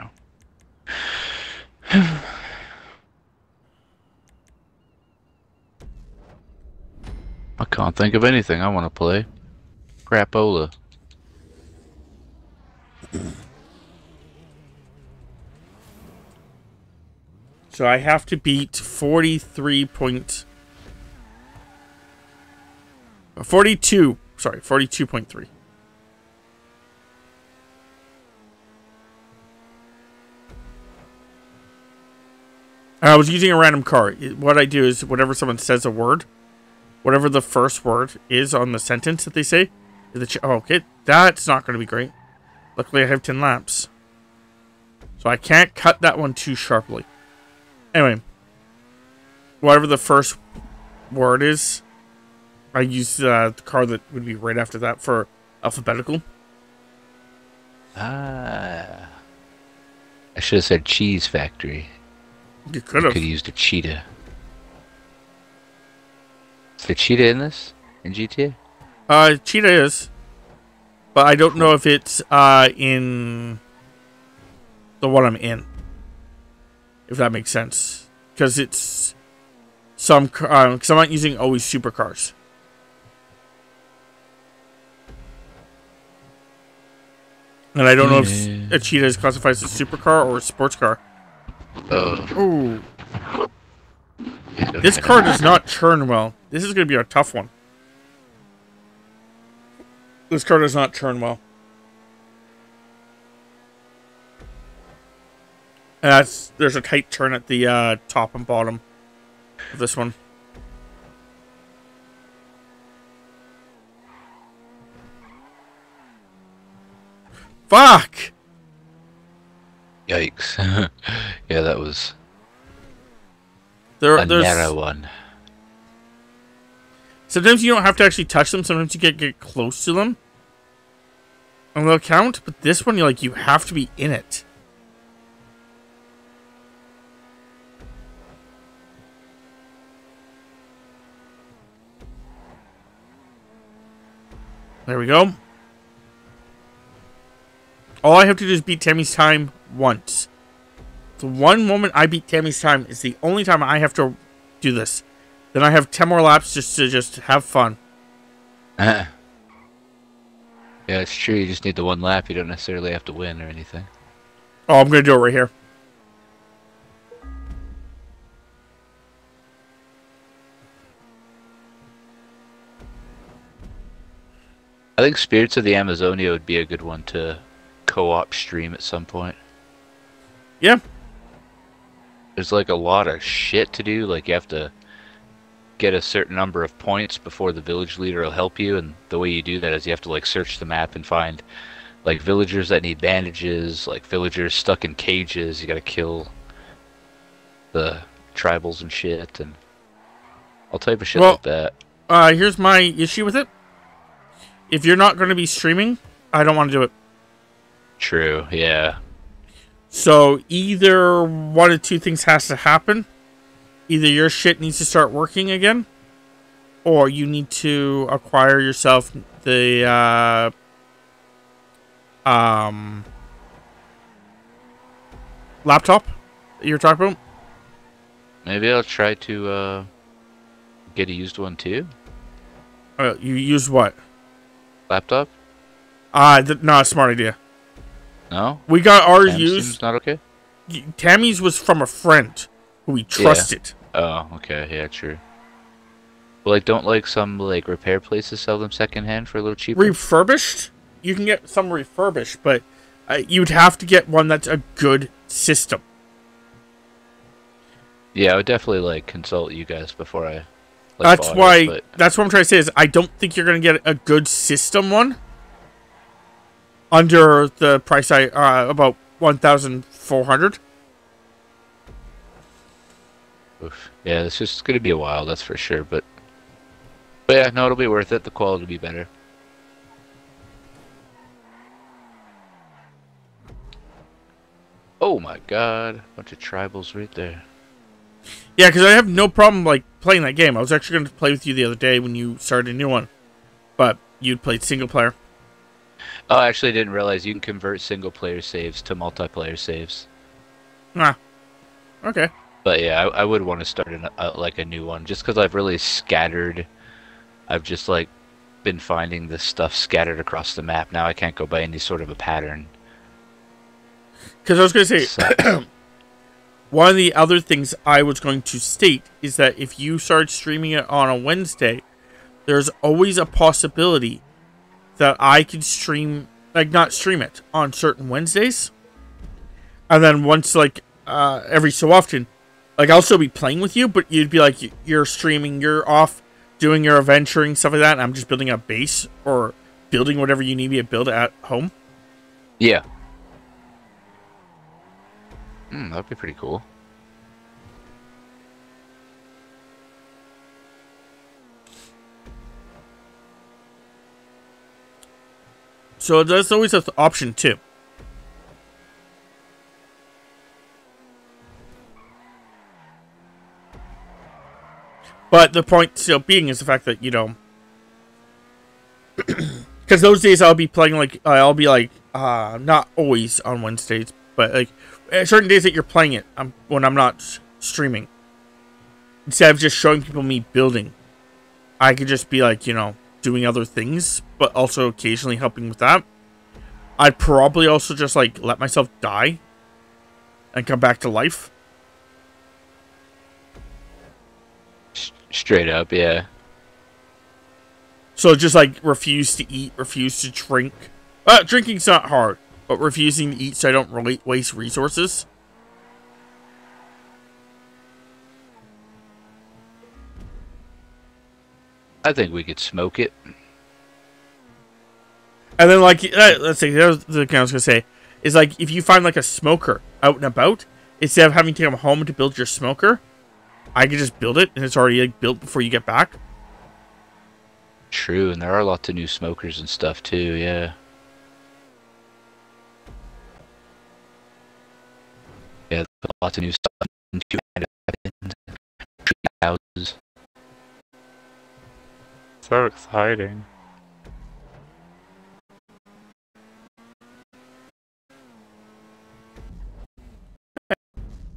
I can't think of anything I want to play. Crapola. So I have to beat 42. Sorry, 42.3. I was using a random card. What I do is whenever someone says a word, whatever the first word is on the sentence that they say, okay, that's not going to be great. Luckily, I have 10 laps. So I can't cut that one too sharply. Anyway, whatever the first word is, I use the card that would be right after that for alphabetical. Ah. I should have said cheese factory. You could have. Could have used a cheetah. Is there cheetah in this? In GTA? Cheetah is. But I don't know if it's in the one I'm in. If that makes sense. Because it's some... Because I'm not using always supercars. And I don't know if a cheetah is classified as a supercar or a sports car. Ooh. This car does not churn well. This is going to be a tough one. This car does not churn well. And there's a tight turn at the top and bottom of this one. Fuck! Yikes. Yeah, that was There, a narrow there's one. sometimes you don't have to actually touch them. Sometimes you get close to them, and they'll count. But this one, you have to be in it. There we go. All I have to do is beat Tammy's time once. The one moment I beat Tammy's time is the only time I have to do this. Then I have 10 more laps just to have fun. Yeah, it's true. You just need the one lap. You don't necessarily have to win or anything. Oh, I'm going to do it right here. I think Spirits of the Amazonia would be a good one to co-op stream at some point. Yeah. There's like a lot of shit to do. Like you have to get a certain number of points before the village leader will help you, and the way you do that is you have to like search the map and find like villagers that need bandages, like villagers stuck in cages. You gotta kill the tribals and shit, and all type of shit like that. Here's my issue with it. If you're not going to be streaming, I don't want to do it. True, yeah. So either one of two things has to happen. Either your shit needs to start working again, or you need to acquire yourself the laptop that you're talking about. Maybe I'll try to get a used one too. You use what? Laptop? Not a smart idea. No? We got ours Sam's used. seems not okay? Tammy's was from a friend who we trusted. Yeah. Oh, okay, yeah, true. Well, like, don't like some like repair places sell them secondhand for a little cheaper? Refurbished? You can get some refurbished, but you'd have to get one that's a good system. Yeah, I would definitely like consult you guys before I. That's why. That's what I'm trying to say is I don't think you're gonna get a good system one under the price about 1,400. Yeah, it's just gonna be a while, that's for sure. But yeah, no, it'll be worth it. The quality will be better. Oh my god, bunch of tribals right there. Yeah, because I have no problem like playing that game. I was actually going to play with you the other day when you started a new one, but you'd played single player. Oh, I actually didn't realize you can convert single player saves to multiplayer saves. Ah, okay. But yeah, I would want to start like a new one, just because I've really scattered. I've just like been finding this stuff scattered across the map. Now I can't go by any sort of a pattern. Because I was going to say, one of the other things I was going to state is that if you start streaming it on a Wednesday, there's always a possibility that I could stream, like not stream it on certain Wednesdays. And then once, like, every so often, like I'll still be playing with you, but you'd be like, you're streaming, you're off doing your adventuring, stuff like that, and I'm just building a base or building whatever you need me to build at home. Yeah. That'd be pretty cool. So that's always an option too. But the point still being is the fact that, you know, because those days I'll be playing like, not always on Wednesdays, but like certain days that you're playing it when I'm not streaming. Instead of just showing people me building, I could just be like, you know, doing other things, but also occasionally helping with that. I'd probably also just like let myself die and come back to life. Straight up, yeah. So just like refuse to eat, refuse to drink. Drinking's not hard, but refusing to eat so I don't really waste resources. I think we could smoke it. And then, like, let's say, that was the thing I was going to say, is like, if you find, like, a smoker, out and about, instead of having to come home to build your smoker, I could just build it, and it's already like, built before you get back. True, and there are lots of new smokers and stuff too, yeah. Yeah, lots of new stuff into tree houses. So exciting.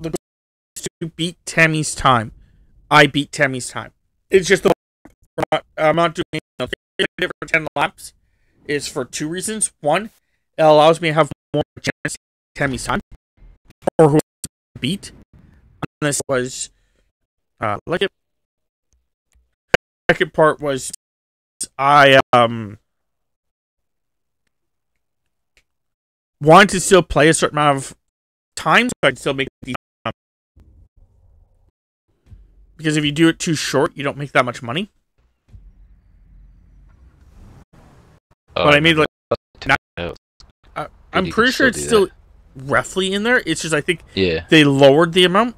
The goal is to beat Tammy's time. I beat Tammy's time. It's just I'm not doing it for 10 laps. Is for two reasons. One, it allows me to have more chance to beat Tammy's time, or who I beat. And this was like it. Second part was I wanted to still play a certain amount of time, so I can still make these. Because if you do it too short, you don't make that much money. But I made like I'm pretty sure it's still roughly in there. It's just I think they lowered the amount.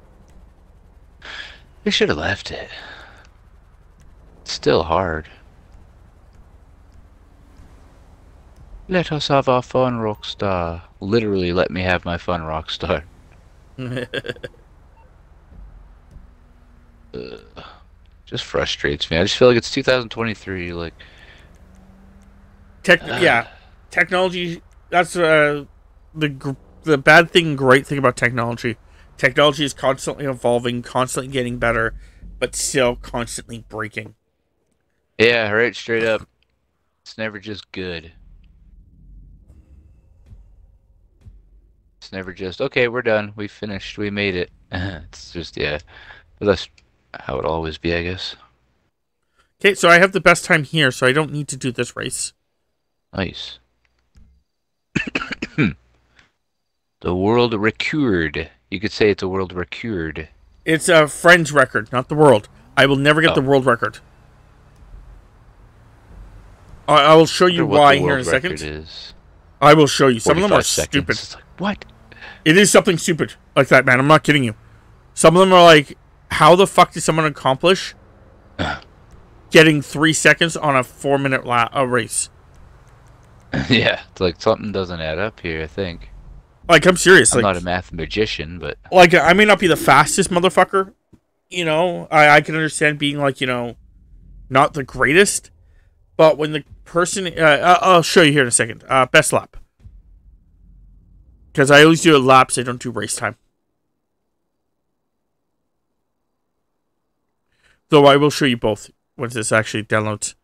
They should have left it. It's still hard. Let us have our fun, Rockstar. Literally, let me have my fun, Rockstar. Just frustrates me. I just feel like it's 2023. Like, yeah, technology. That's the bad thing, great thing about technology. Technology is constantly evolving, constantly getting better, but still constantly breaking. Yeah, right. Straight up, it's never just good. It's never just okay. We're done. We finished. We made it. It's just but that's how it always be, I guess. Okay, so I have the best time here, so I don't need to do this race. Nice. The world record. You could say it's a world record. It's a friend's record, not the world. I will never get the world record. I will show you why here in a second. I will show you. Some of them are stupid. It's like, what? It is something stupid like that, man. I'm not kidding you. Some of them are like, how the fuck did someone accomplish getting 3 seconds on a 4-minute race? Yeah, it's like something doesn't add up here, I think. Like, I'm serious. I'm not a math magician, but... Like, I may not be the fastest motherfucker. You know, I can understand being, like, you know, not the greatest. But when the person... I'll show you here in a second. Best lap. Because I always do laps. I don't do race time. Though I will show you both once this actually downloads.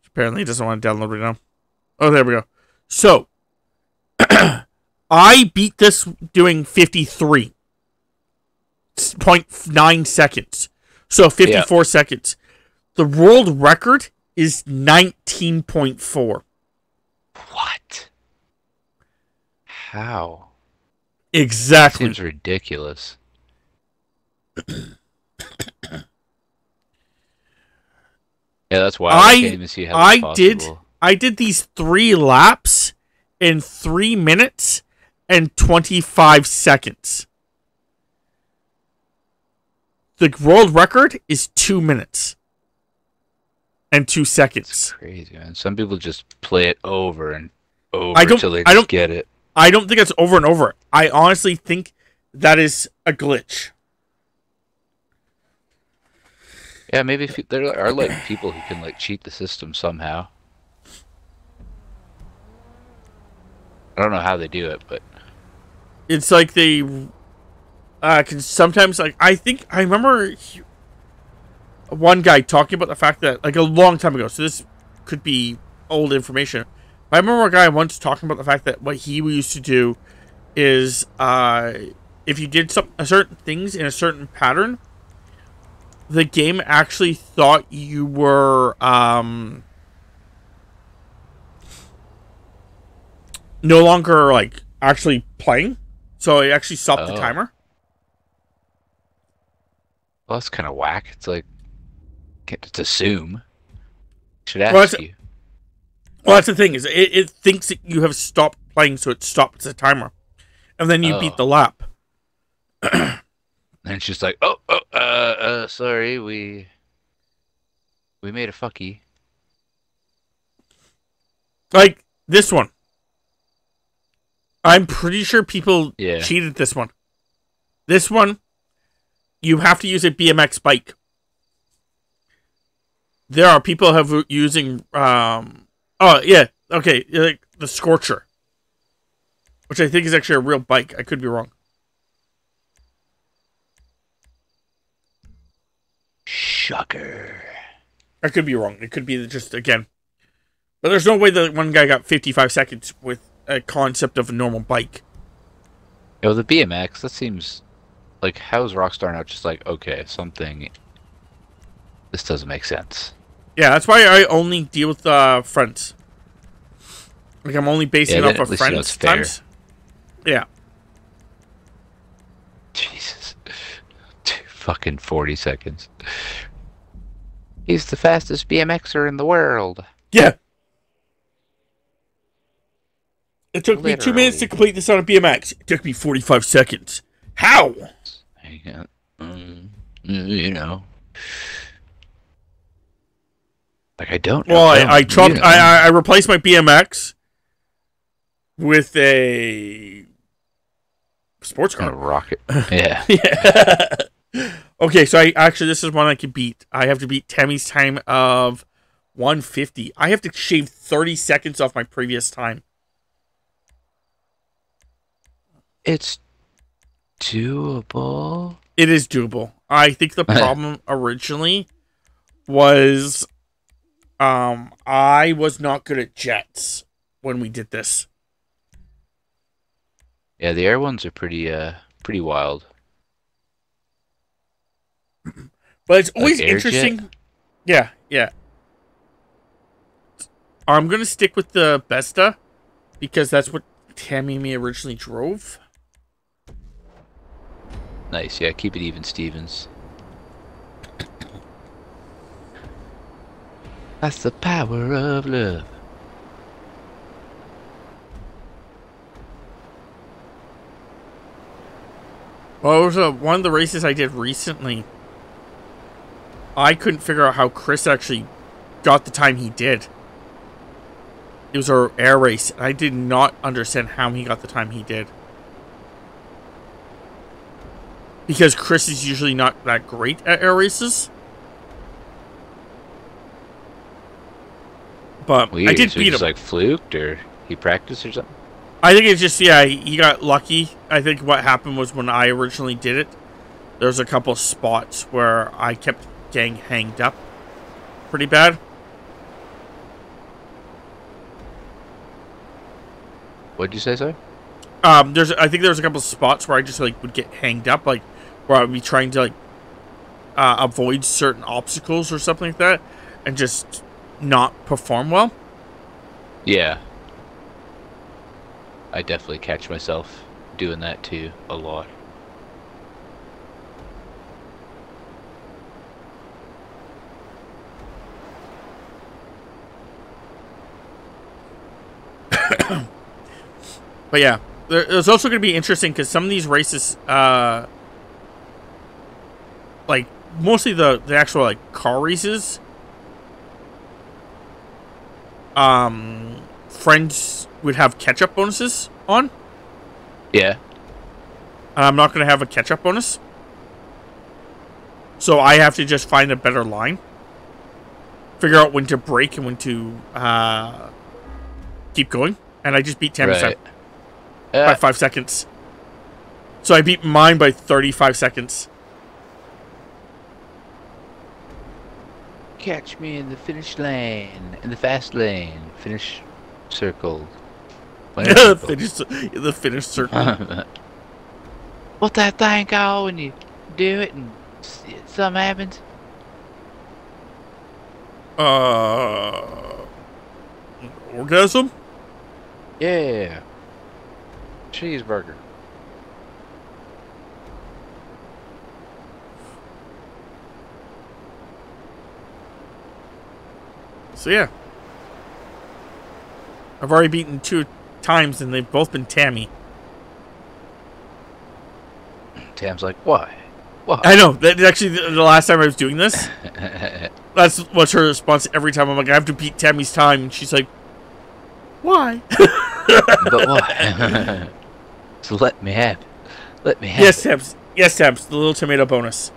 Apparently it doesn't want to download right now. Oh, there we go. So, I beat this doing 53.9 seconds. So, 54 seconds. The world record is 19.4. What? How? Exactly. Seems ridiculous. Yeah, that's why I can't even see how that's possible. I did these 3 laps in 3 minutes and 25 seconds. The world record is 2 minutes and 2 seconds. That's crazy, man. Some people just play it over and over until they just get it. I don't think it's over and over. I honestly think that is a glitch. Yeah, maybe there are like people who can like cheat the system somehow. I don't know how they do it, but it's like they can sometimes like I remember one guy talking about the fact that like a long time ago. So this could be old information. I remember a guy once talking about the fact that what he used to do is if you did certain things in a certain pattern, the game actually thought you were no longer like actually playing, so it actually stopped the timer. Well, that's kind of whack. It's like can't just assume. Should ask you. Well, that's the thing, is it thinks that you have stopped playing, so it stops the timer. And then you beat the lap. And it's just like, sorry, we made a fucky. Like, this one. I'm pretty sure people Yeah. cheated this one. This one, you have to use a BMX bike. There are people who have using, like the Scorcher. Which I think is actually a real bike. I could be wrong. Shocker. I could be wrong. It could be just, again. But there's no way that one guy got 55 seconds with a concept of a normal bike. Yo, the BMX, that seems like, how's Rockstar not just like, okay, something, this doesn't make sense. Yeah, that's why I only deal with friends. Like, I'm only basing it off of friends times. Yeah. Jesus. Fucking 40 seconds. He's the fastest BMXer in the world. Yeah. It took me 2 minutes to complete this on a BMX. It took me 45 seconds. How? You know. Like, I don't know. Well, I replaced my BMX with a sports car. A rocket. Yeah. Yeah. Okay, so this is one I can beat. I have to beat Tammy's time of 150. I have to shave 30 seconds off my previous time. It's doable. It is doable. I think the problem originally was I was not good at jets when we did this. Yeah, the air ones are pretty wild. But it's always like interesting. Yeah, yeah. I'm gonna stick with the Besta because that's what Tammy and me originally drove. Nice, yeah, keep it even, Stevens. That's the power of love. Well, it was one of the races I did recently. I couldn't figure out how Chris actually got the time he did. It was an air race. I did not understand how he got the time he did. Because Chris is usually not that great at air races. But I did beat him. Like fluked, or he practiced or something? I think it's just, yeah, he got lucky. I think what happened was when I originally did it, there was a couple spots where I kept getting hanged up pretty bad. What'd you say, sir? I think there was a couple spots where I just like would get hanged up, like where I would be trying to like avoid certain obstacles or something like that, and just not perform well. Yeah. I definitely catch myself doing that too a lot. But yeah, there's also going to be interesting because some of these races, like mostly the actual like car races, friends would have catch-up bonuses on. Yeah. And I'm not going to have a catch-up bonus. So I have to just find a better line. Figure out when to brake and when to keep going. And I just beat Tammy's time by 5 seconds. So I beat mine by 35 seconds. Catch me in the finish lane, in the fast lane, finish circle. The finish circle. What that thing called when you do it and something happens? Orgasm? Yeah. Cheeseburger. So yeah. I've already beaten 2 times, and they've both been Tammy. Tam's like, why? Why? I know. That's actually the last time I was doing this. That's what's her response every time. I'm like, I have to beat Tammy's time, and she's like, why? But why? So let me have it. Let me have Yes, it. Tabs. Yes, Tabs. The little tomato bonus.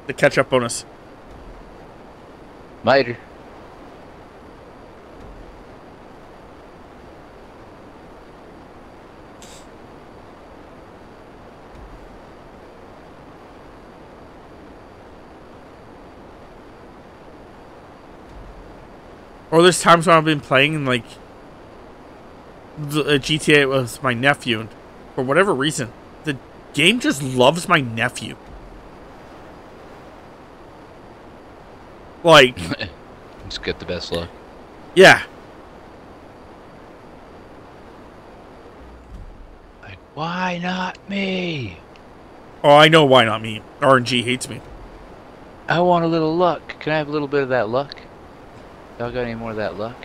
The ketchup bonus. Miter. Or there's times when I've been playing and like the GTA with my nephew, and for whatever reason, the game just loves my nephew. Like, Just get the best luck. yeah. Like, why not me? Oh, I know why not me. RNG hates me. I want a little luck. Can I have a little bit of that luck? Y'all got any more of that luck?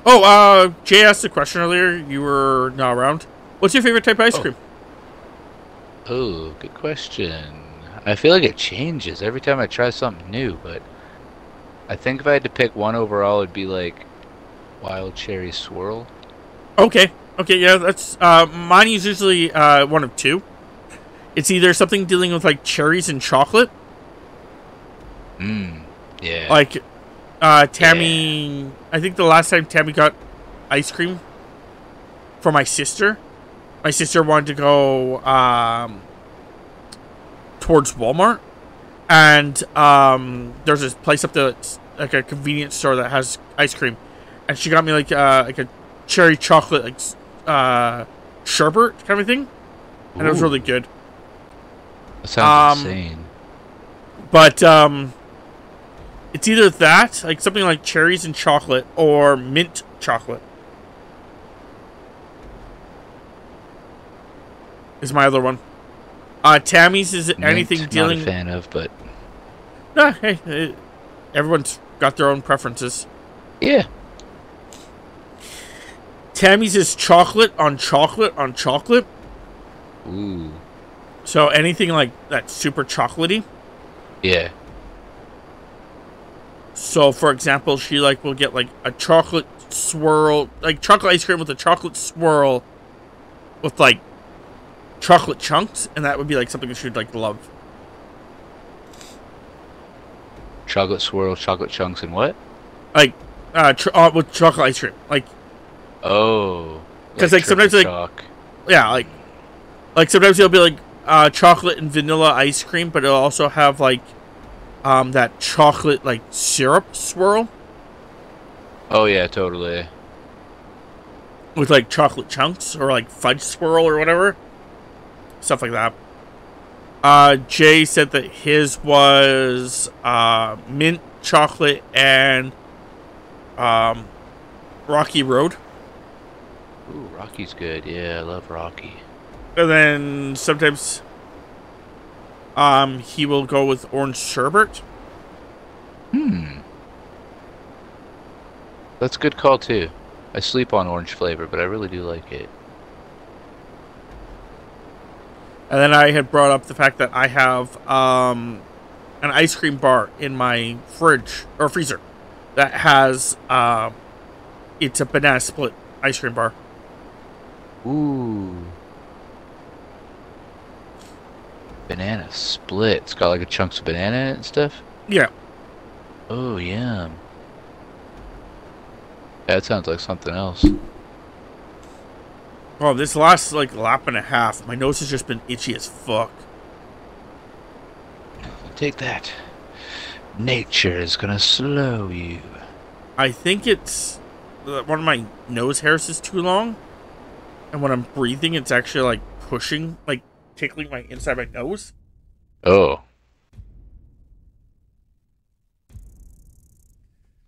Oh, Jay asked a question earlier. You were not around. What's your favorite type of ice cream? Oh, good question. I feel like it changes every time I try something new, but I think if I had to pick one overall, it'd be like wild cherry swirl. Okay. Okay, yeah, that's mine is usually one of two. It's either something dealing with like cherries and chocolate. Yeah. Like Tammy, yeah. I think the last time Tammy got ice cream for my sister wanted to go towards Walmart, and there's this place up there that's like a convenience store that has ice cream, and she got me like a cherry chocolate like sherbet kind of thing, and it was really good. That sounds insane. But it's either that, like something like cherries and chocolate, or mint chocolate is my other one. Tammy's is Mint, anything dealing. Not a fan of, but Nah, hey, everyone's got their own preferences. yeah. Tammy's is chocolate on chocolate on chocolate. Ooh. So anything like that super chocolatey. Yeah. So for example, she like will get like a chocolate swirl, like chocolate ice cream with a chocolate swirl with like chocolate chunks, and that would be like something that she'd like love. Chocolate swirl, chocolate chunks, and what? Like with chocolate ice cream, like. Oh. Because like sometimes like chalk. Yeah, like sometimes it'll be like chocolate and vanilla ice cream, but it'll also have like that chocolate like syrup swirl. Oh yeah, totally. With like chocolate chunks or like fudge swirl or whatever. Stuff like that. Jay said that his was mint chocolate and Rocky Road. Ooh, Rocky's good. Yeah, I love Rocky. And then sometimes he will go with orange sherbet. That's a good call too. I sleep on orange flavor, but I really do like it. And then I had brought up the fact that I have an ice cream bar in my fridge or freezer that has it's a banana split ice cream bar. Ooh. Banana split. It's got like a chunks of banana in it and stuff? Yeah. Oh, yum. That sounds like something else. Oh, this last like lap and a half, my nose has just been itchy as fuck. Take that. Nature is gonna slow you. I think it's one of my nose hairs is too long, and when I'm breathing, it's actually like pushing, like tickling my inside my nose. Oh.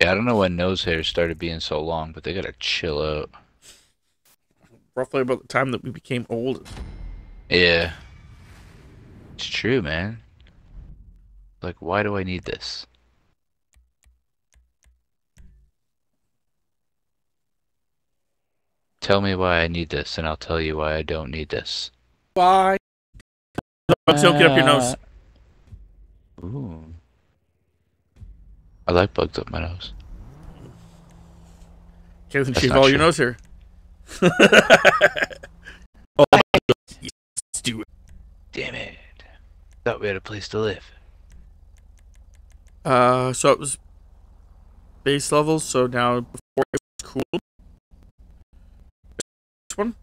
Yeah, I don't know when nose hairs started being so long, but they gotta chill out. Roughly about the time that we became old. Yeah. It's true, man. Like, why do I need this? Tell me why I need this, and I'll tell you why I don't need this. Bye. Don't get up your nose. Ooh. I like bugs up my nose. Okay, then That's shave not all your true. nose hair. Let's do it. Damn it. Thought we had a place to live. So it was base level, so now before it was cool. This one?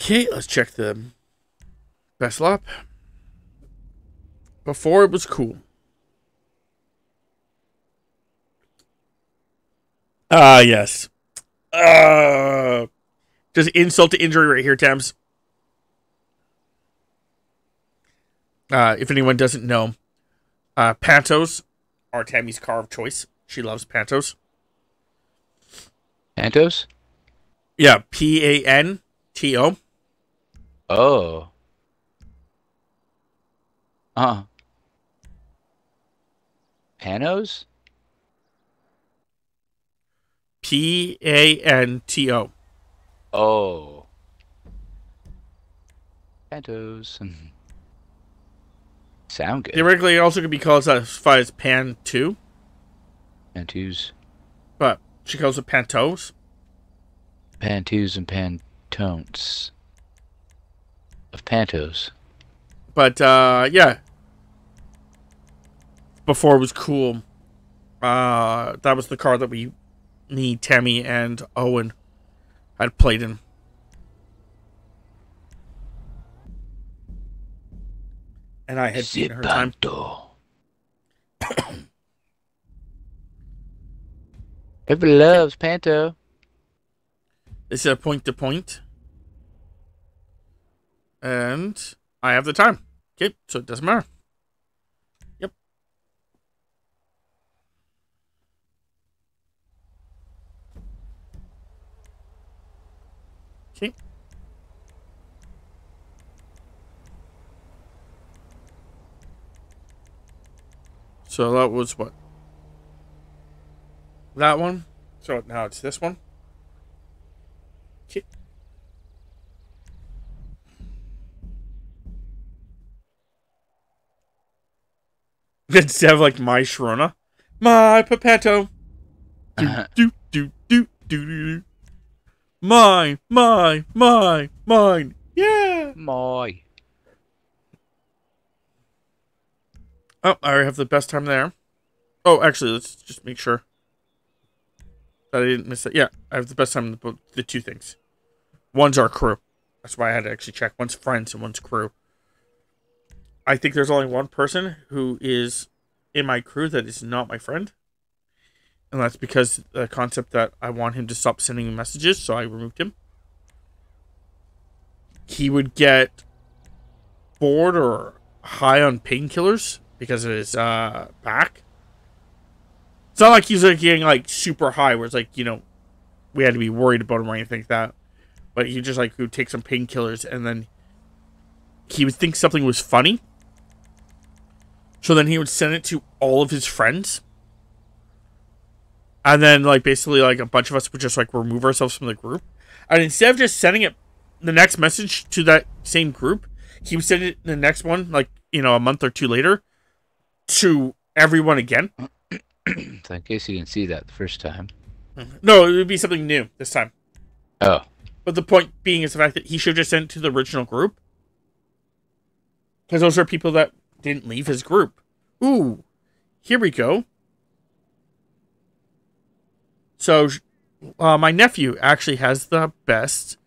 Okay, let's check the best lap. Before it was cool. Yes. Just insult to injury right here, Tams. If anyone doesn't know, Pantos are Tammy's car of choice. She loves Pantos. Pantos? Yeah, Panto. Oh. Panos? Panto. Oh. Pantos. Sound good. Theoretically, it also could be called as Pan 2, Pantos. but she calls it Pantos. Pantos and Pantones. Of Pantos. But, yeah. Before it was cool. That was the car that me, Tammy, and Owen had played in. And I had seen her time. Everybody loves Panto. This is a point to point. And I have the time. Okay, so it doesn't matter. Yep. Okay. So that was what? That one. So now it's this one. Okay. Instead of like my Sharona. My Papato. Do, do, do, do, do, do. Mine. Yeah. My. Oh, I already have the best time there. Oh, actually, let's just make sure that I didn't miss it. Yeah, I have the best time in the two things. One's our crew. That's why I had to actually check. One's friends and one's crew. I think there's only one person who is in my crew that is not my friend. And that's because the concept that I want him to stop sending me messages, so I removed him. He would get bored or high on painkillers because of his back. It's not like he's like getting like super high where it's like, you know, we had to be worried about him or anything like that. But he just like would take some painkillers and then he would think something was funny. So then he would send it to all of his friends. And then like basically like a bunch of us would just like remove ourselves from the group. And instead of just sending it the next message to that same group, he would send it the next one, like, you know, a month or two later to everyone again. So in case you didn't see that the first time. No, it would be something new this time. Oh. But the point being is the fact that he should have just sent it to the original group. Because those are people that didn't leave his group. Ooh, here we go. So, my nephew actually has the best.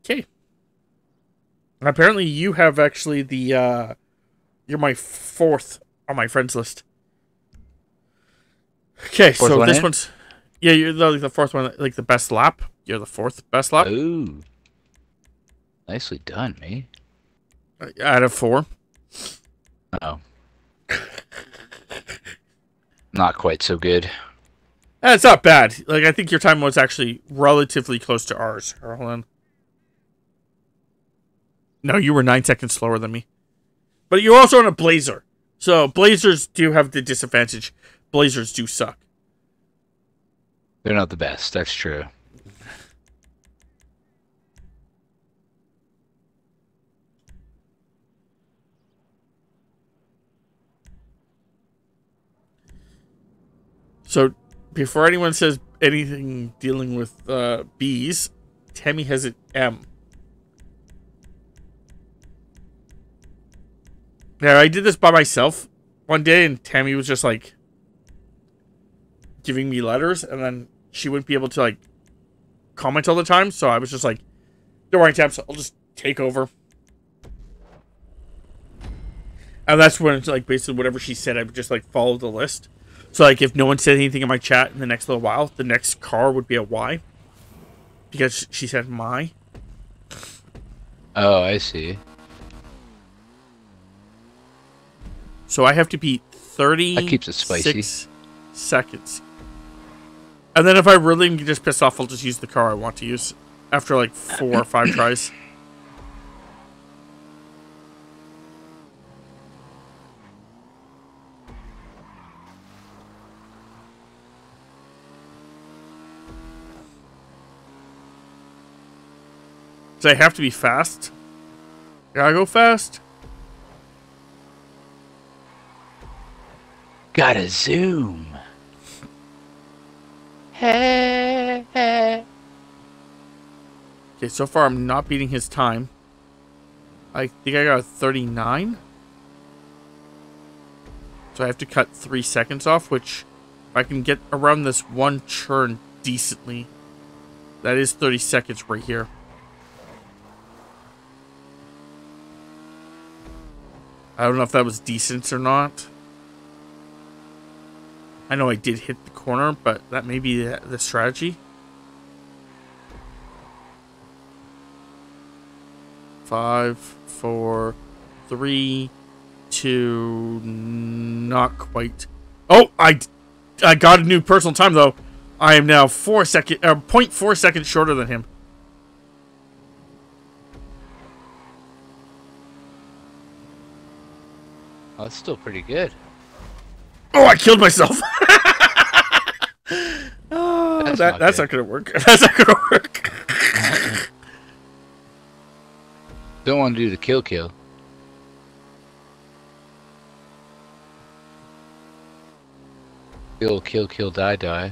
Okay. Apparently you have actually the, you're my fourth on my friends list. Okay, Fourth so one this in? one's... Yeah, you're the fourth one, like the best lap. You're the fourth best lap. Ooh. Nicely done, me. Out of 4. Oh. Not quite so good. That's not bad. Like, I think your time was actually relatively close to ours. Hold on. No, you were 9 seconds slower than me. But you're also on a Blazer. So, Blazers do have the disadvantage. Blazers do suck. They're not the best, that's true. So, before anyone says anything dealing with bees, Tammy has an M. Now, I did this by myself one day, and Tammy was just, like, giving me letters, and then she wouldn't be able to, like, comment all the time, so I was just like, don't worry, Tam, so I'll just take over. And that's when it's, like, basically whatever she said, I would just, like, follow the list. So, like, if no one said anything in my chat in the next little while, the next car would be a Y. Because she said my. Oh, I see. So I have to beat 36 That keeps it spicy. seconds. And then if I really am just pissed off, I'll just use the car I want to use. After like 4 or 5 tries. So I have to be fast. Gotta go fast. Gotta zoom. Hey, hey. Okay, so far I'm not beating his time. I think I got a 39. So I have to cut 3 seconds off, which if I can get around this one churn decently, that is 30 seconds right here. I don't know if that was decent or not. I know I did hit the corner, but that may be the strategy. 5, 4, 3, 2, not quite. Oh, I got a new personal time though. I am now 0.4 seconds shorter than him. Oh, that's still pretty good. Oh, I killed myself. Oh, that's not gonna work. That's not gonna work. Don't want to do the kill. Kill, die.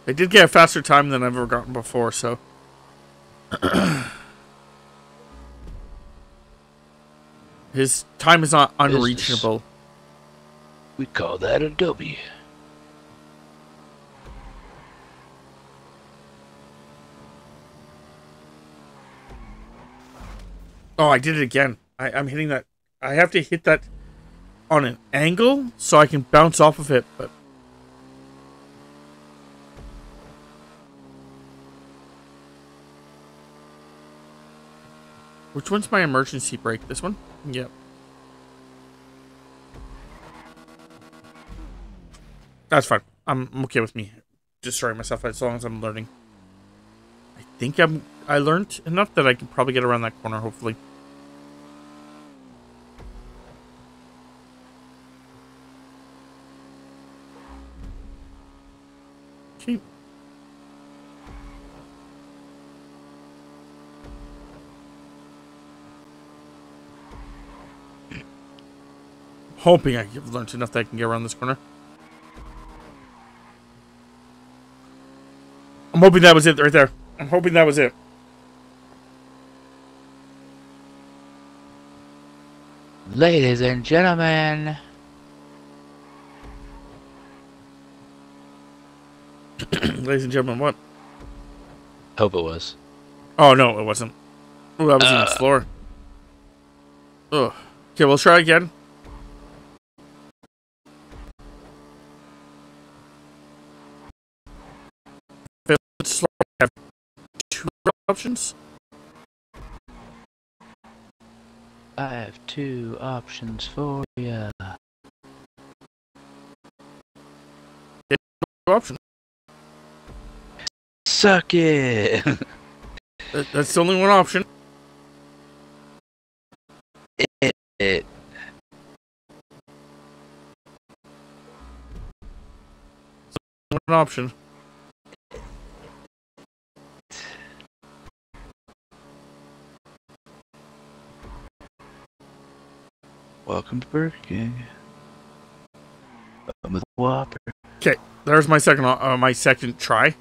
I did get a faster time than I've ever gotten before, so. His time is not unreachable. We call that a W. Oh, I did it again. I'm hitting that. I have to hit that on an angle so I can bounce off of it, but. Which one's my emergency brake? This one? Yep. That's fine. I'm okay with me destroying myself as long as I'm learning. I think I learned enough that I can probably get around that corner, hopefully. Okay. Hoping I've learned enough that I can get around this corner. I'm hoping that was it right there. I'm hoping that was it. Ladies and gentlemen. Ladies and gentlemen, what? Hope it was. Oh, no, it wasn't. Oh, that was even slower. Ugh. Okay, we'll try again. Let's have 2 options. I have 2 options for you. option. Suck it. That's the only one option. It. One option. Welcome to Burger King. I'm with a Whopper. Okay, there's my second try.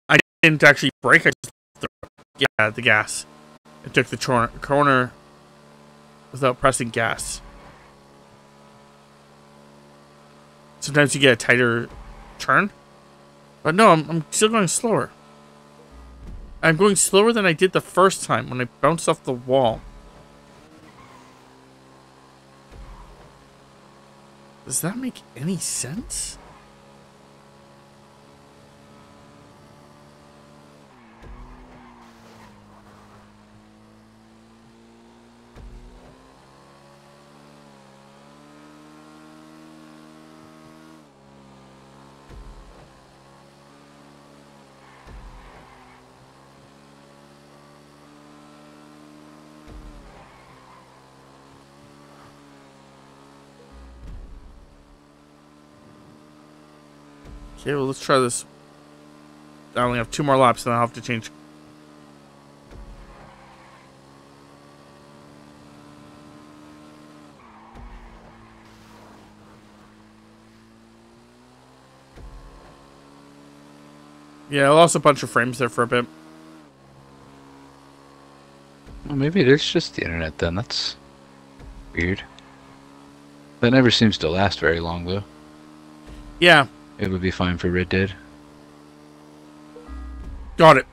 I didn't actually brake. I just the gas. I took the corner without pressing gas. Sometimes you get a tighter turn, but no, I'm still going slower. I'm going slower than I did the first time when I bounced off the wall. Does that make any sense? Okay, well, let's try this. I only have 2 more laps, and I'll have to change. Yeah, I lost a bunch of frames there for a bit. Well, maybe it is just the internet then. That's weird. That never seems to last very long, though. Yeah. It would be fine for Red Dead. Got it.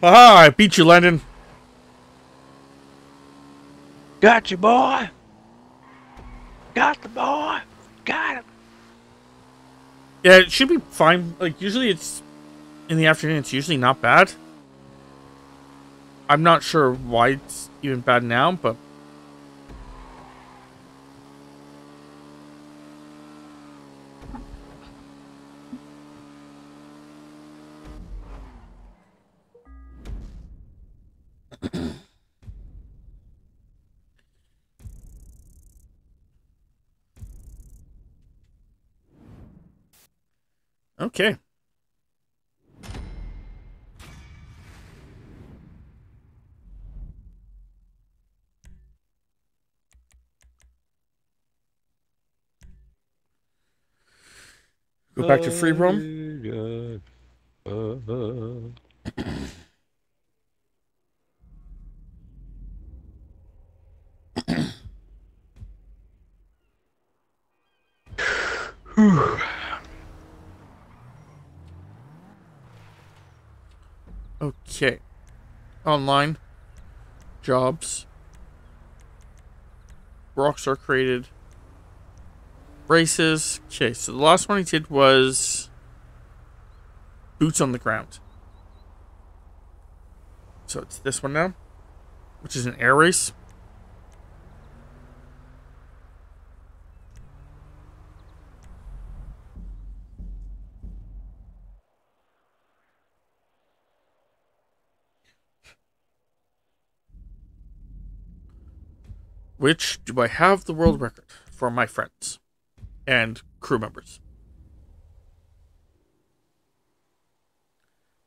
Aha, I beat you, Landon. Got you, boy! Got the boy! Got him! Yeah, it should be fine. Like, usually it's in the afternoon. It's usually not bad. I'm not sure why it's even bad now, but... Okay. Go back to free roam. Okay. Online. Jobs. Rocks are created. Races. Okay, so the last one I did was boots on the ground. So it's this one now, which is an air race. Which do I have the world record for my friends and crew members?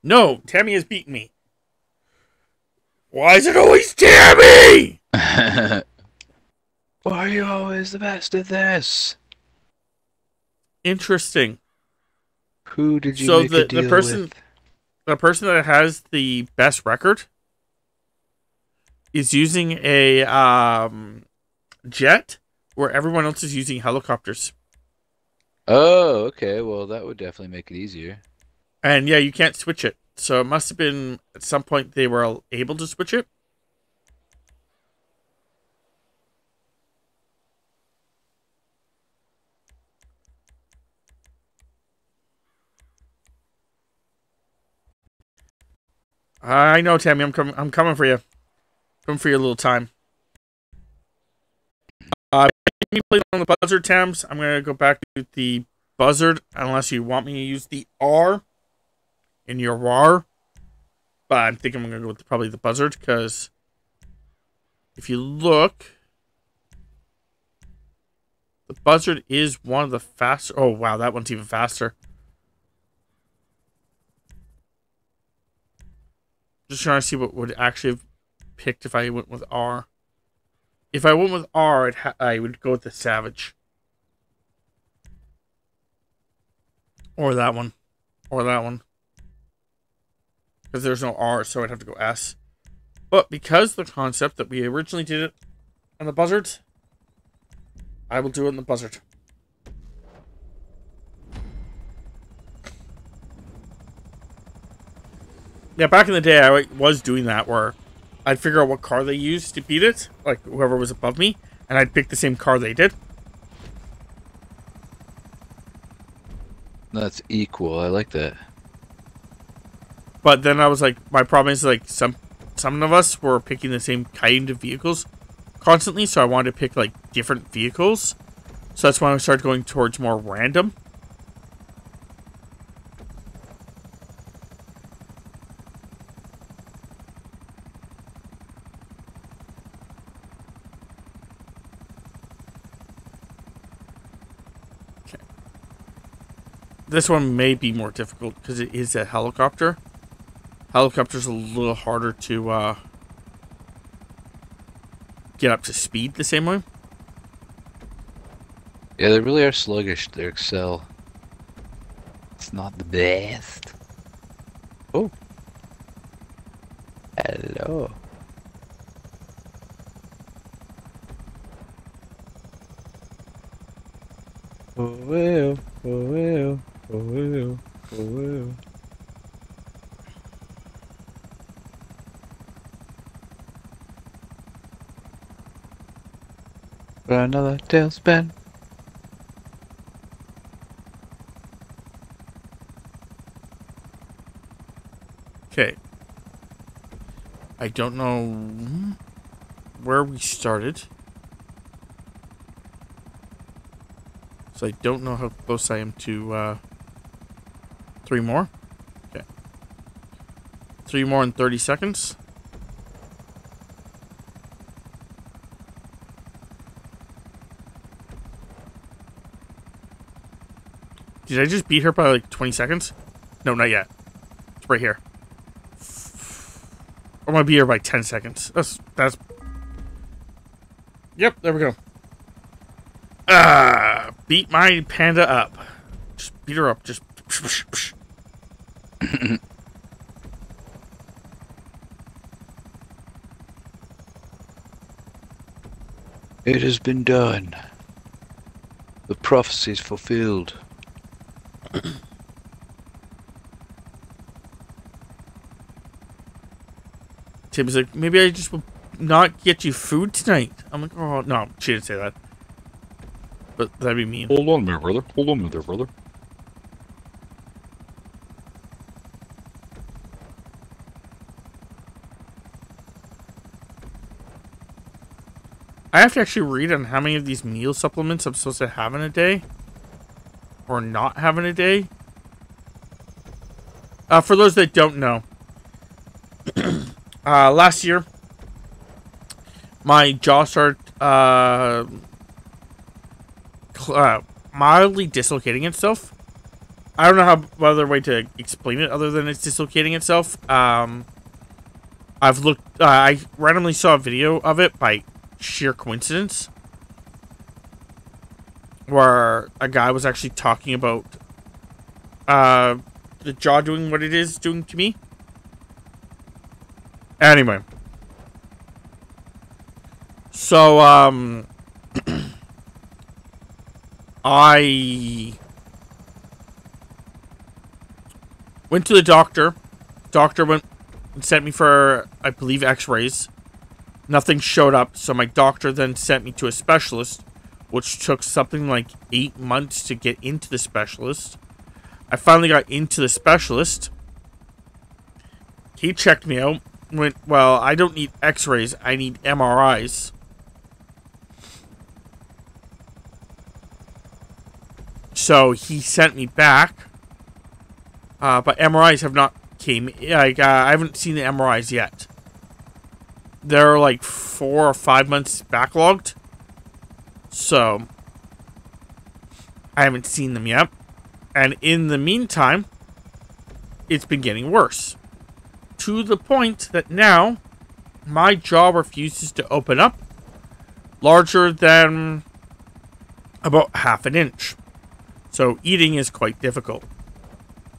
No, Tammy has beaten me. Why is it always Tammy? Why are you always the best at this? Interesting. Who did you make a deal with? The person that has the best record is using a jet, where everyone else is using helicopters. Oh, okay. Well, that would definitely make it easier. And yeah, you can't switch it. So it must have been at some point they were able to switch it. I know, Tammy. I'm coming for you. Come for your little time. You played on the buzzard, Tams. I'm going to go back to the buzzard unless you want me to use the R in your RAR. But I'm thinking I'm going to go with probably the buzzard because if you look, the buzzard is one of the faster. Oh, wow. That one's even faster. Just trying to see what would actually have picked if I went with R. If I went with R, I would go with the Savage. Or that one. Or that one. Because there's no R, so I'd have to go S. But because the concept that we originally did it on the buzzard, I will do it in the buzzard. Yeah, back in the day, I was doing that where I'd figure out what car they used to beat it, like whoever was above me, and I'd pick the same car they did. That's equal. I like that. But then I was like, my problem is like some of us were picking the same kind of vehicles constantly, so I wanted to pick like different vehicles. So that's when I started going towards more random. This one may be more difficult because it is a helicopter. Helicopter's a little harder to get up to speed the same way. Yeah, they really are sluggish. Their Excel. It's not the best. Oh. Hello. Oh well, oh well, oh well, oh well. For another tailspin. Okay. I don't know where we started. So I don't know how close I am to 3 more. Okay. 3 more in 30 seconds. Did I just beat her by like 20 seconds? No, not yet. It's right here. I'm gonna beat her by 10 seconds. That's. Yep, there we go. Beat my panda up. Just beat her up. Just. It has been done. The prophecy is fulfilled. Tim's like, maybe I just will not get you food tonight. I'm like, oh, no, she didn't say that. But that'd be mean. Hold on a minute, brother. Hold on a minute there, brother. I have to actually read on how many of these meal supplements I'm supposed to have in a day. Or not have in a day. For those that don't know. Last year, my jaw started mildly dislocating itself. I don't know how other way to explain it other than it's dislocating itself. I randomly saw a video of it by sheer coincidence, where a guy was actually talking about the jaw doing what it is doing to me. Anyway. So, I went to the doctor. Doctor went and sent me for, I believe, x-rays. Nothing showed up, so my doctor then sent me to a specialist, which took something like 8 months to get into the specialist. I finally got into the specialist. He checked me out. Well, I don't need x-rays. I need MRIs. So he sent me back. But MRIs have not came. Like, I haven't seen the MRIs yet. They're like 4 or 5 months backlogged. So I haven't seen them yet. And in the meantime, it's been getting worse. To the point that now my jaw refuses to open up larger than about half an inch. So eating is quite difficult,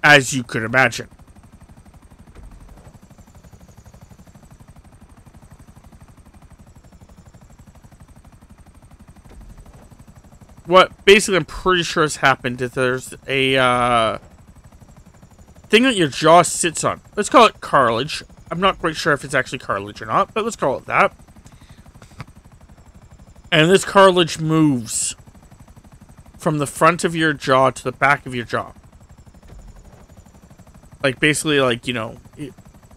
as you could imagine. What basically I'm pretty sure has happened is there's a thing that your jaw sits on. Let's call it cartilage. I'm not quite sure if it's actually cartilage or not, but let's call it that. And this cartilage moves from the front of your jaw to the back of your jaw. Like, basically, like, you know,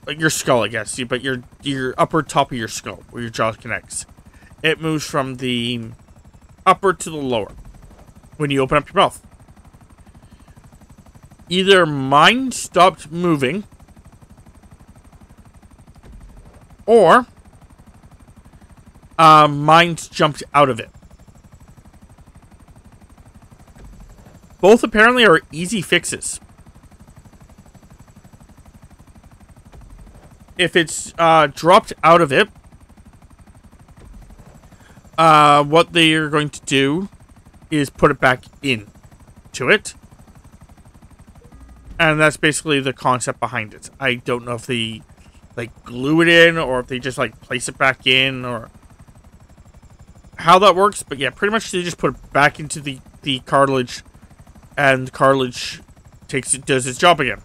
like your skull, I guess. But your upper top of your skull, where your jaw connects. It moves from the upper to the lower when you open up your mouth. Either mine stopped moving, or mine jumped out of it. Both apparently are easy fixes. If it's dropped out of it, what they are going to do is put it back in to it. And that's basically the concept behind it. I don't know if they like glue it in or if they just like place it back in or how that works. But yeah, pretty much they just put it back into the cartilage, and the cartilage does its job again.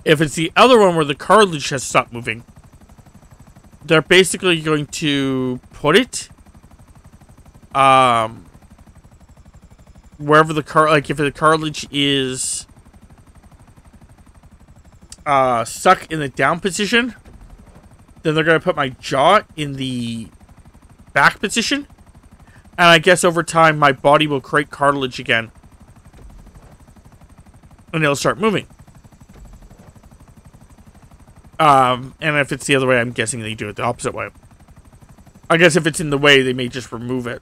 If it's the other one where the cartilage has stopped moving, they're basically going to put it wherever like if the cartilage is stuck in the down position, then they're going to put my jaw in the back position. And I guess over time my body will create cartilage again. And it'll start moving. And if it's the other way, I'm guessing they do it the opposite way. I guess if it's in the way, they may just remove it.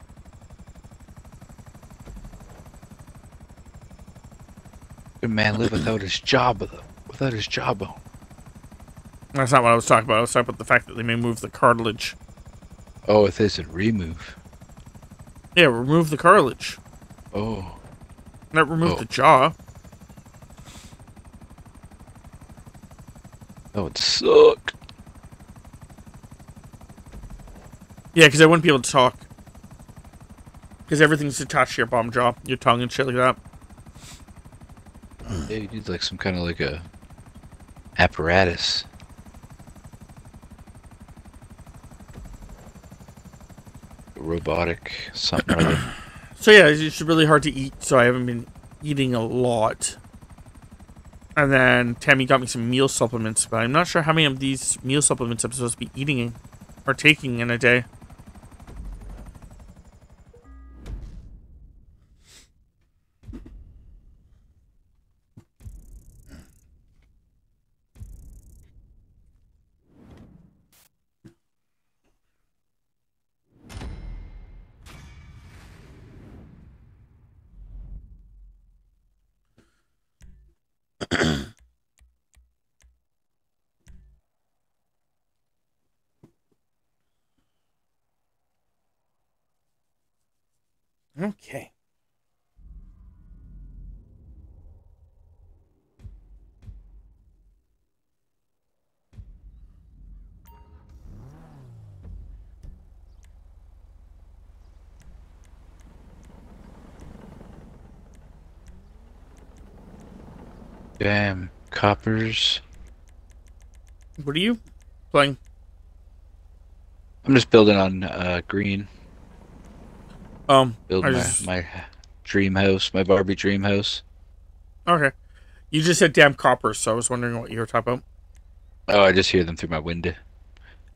Good man live without his jawbone. Without his jawbone. That's not what I was talking about. I was talking about the fact that they may move the cartilage. Oh, if they said remove. Yeah, remove the cartilage. Oh. Not remove the jaw. That would suck. Yeah, because I wouldn't be able to talk. Because everything's attached to your bottom jaw, your tongue and shit like that. Yeah, you need like some kind of like a apparatus. Robotic something or other. So yeah, it's really hard to eat, so I haven't been eating a lot. And then Tammy got me some meal supplements, but I'm not sure how many of these meal supplements I'm supposed to be eating or taking in a day. Okay. Damn, coppers. What are you playing? I'm just building on green. Building my dream house, my Barbie dream house. Okay. You just said damn coppers, so I was wondering what you were talking about. Oh, I just hear them through my window.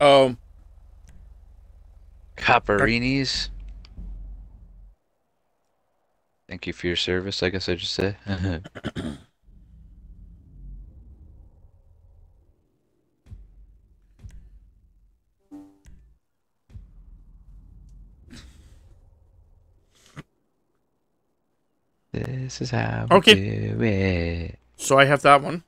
Oh, Copperinis. Thank you for your service, I guess I just say. This is how we okay. do it. So I have that one.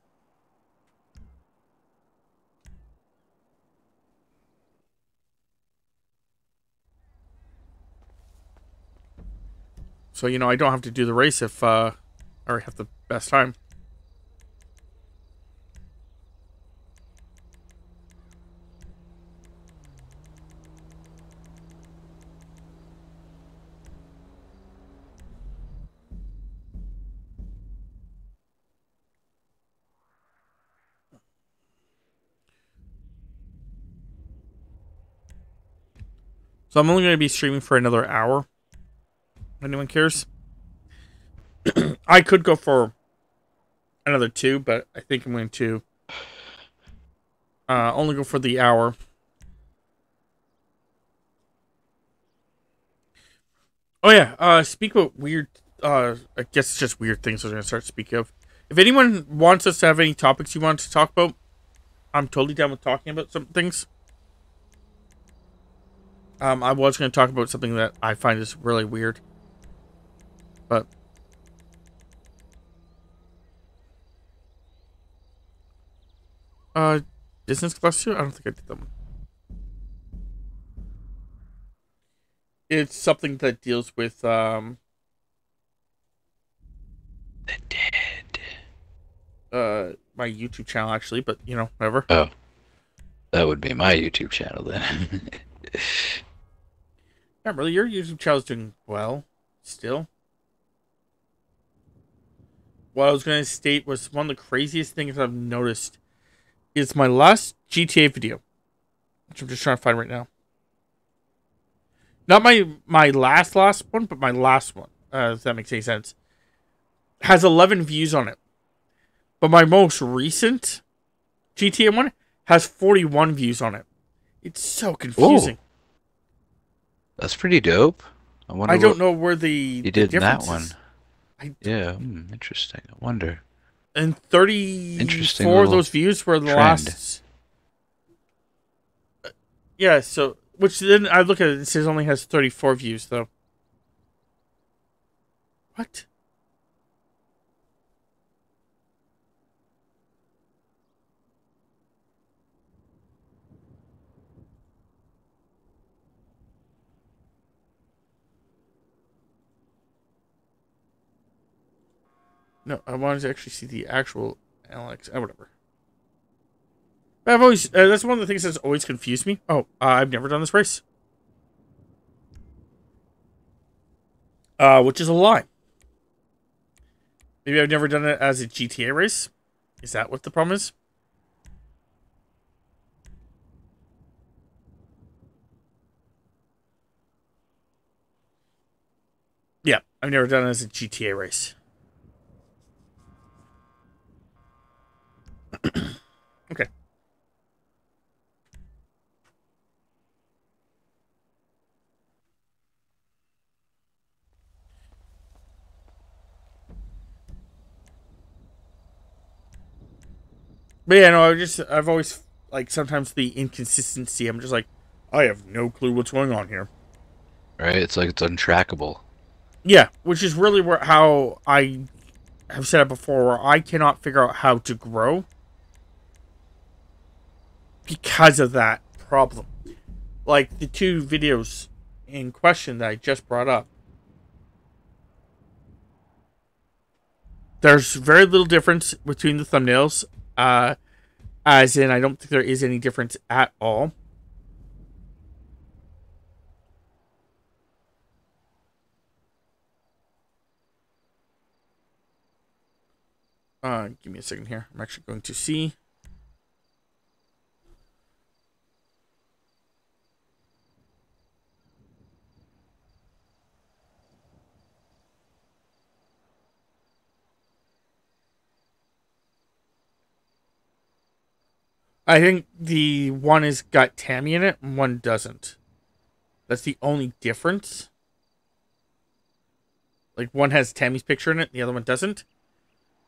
So, you know, I don't have to do the race if I have the best time. So I'm only going to be streaming for another hour. If anyone cares. I could go for another 2, but I think I'm going to only go for the hour. Oh yeah, speak about weird, I guess it's just weird things I was going to start speaking of. If anyone wants us to have any topics you want to talk about, I'm totally down with talking about some things. I was going to talk about something that I find is really weird. But distance class 2? I don't think I did that one. It's something that deals with The dead. my YouTube channel actually, but you know, whatever. Oh, that would be my YouTube channel then. Not really. Your YouTube channel is doing well still. What I was going to state was one of the craziest things I've noticed is my last GTA video, which I'm just trying to find right now. Not my last one, but my last one. If that makes any sense. Has 11 views on it. But my most recent GTA one has 41 views on it. It's so confusing. Ooh, that's pretty dope. I don't know where the you did in that one. Is. Yeah, interesting. I wonder. And 34 of those views were the last. Yeah, so which then I look at it, it says only has 34 views though. What? No, I wanted to actually see the actual Alex. Whatever. But I've always that's one of the things that's always confused me. Oh, I've never done this race. Which is a lie. Maybe I've never done it as a GTA race. Is that what the problem is? Yeah, I've never done it as a GTA race. Okay. But yeah, no, I've always, like, sometimes the inconsistency, I'm just like, I have no clue what's going on here. Right? It's like it's untrackable. Yeah, which is really how I have said it before, where I cannot figure out how to grow because of that problem. Like, the 2 videos in question that I just brought up. There's very little difference between the thumbnails. As in, I don't think there is any difference at all. Give me a second here. I'm actually going to see. I think the one has got Tammy in it and one doesn't. That's the only difference. Like, one has Tammy's picture in it, the other one doesn't.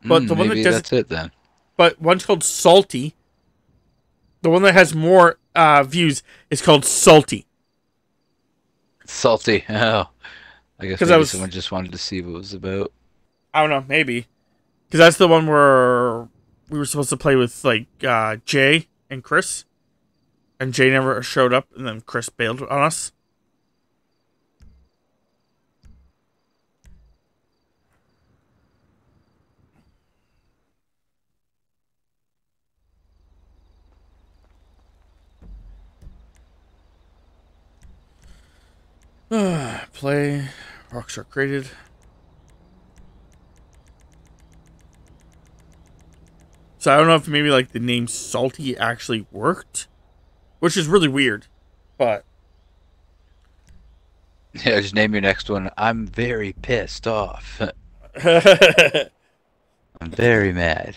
But the one that Maybe doesn't... that's it then. But one's called Salty. The one that has more views is called Salty. Salty. Oh. I guess maybe someone just wanted to see what it was about. I don't know, maybe. Because that's the one where we were supposed to play with, like, Jay and Chris. And Jay never showed up, and then Chris bailed on us. Play. Rockstar created. So I don't know if maybe like the name Salty actually worked, which is really weird, but Yeah, just name your next one. I'm very pissed off. I'm very mad.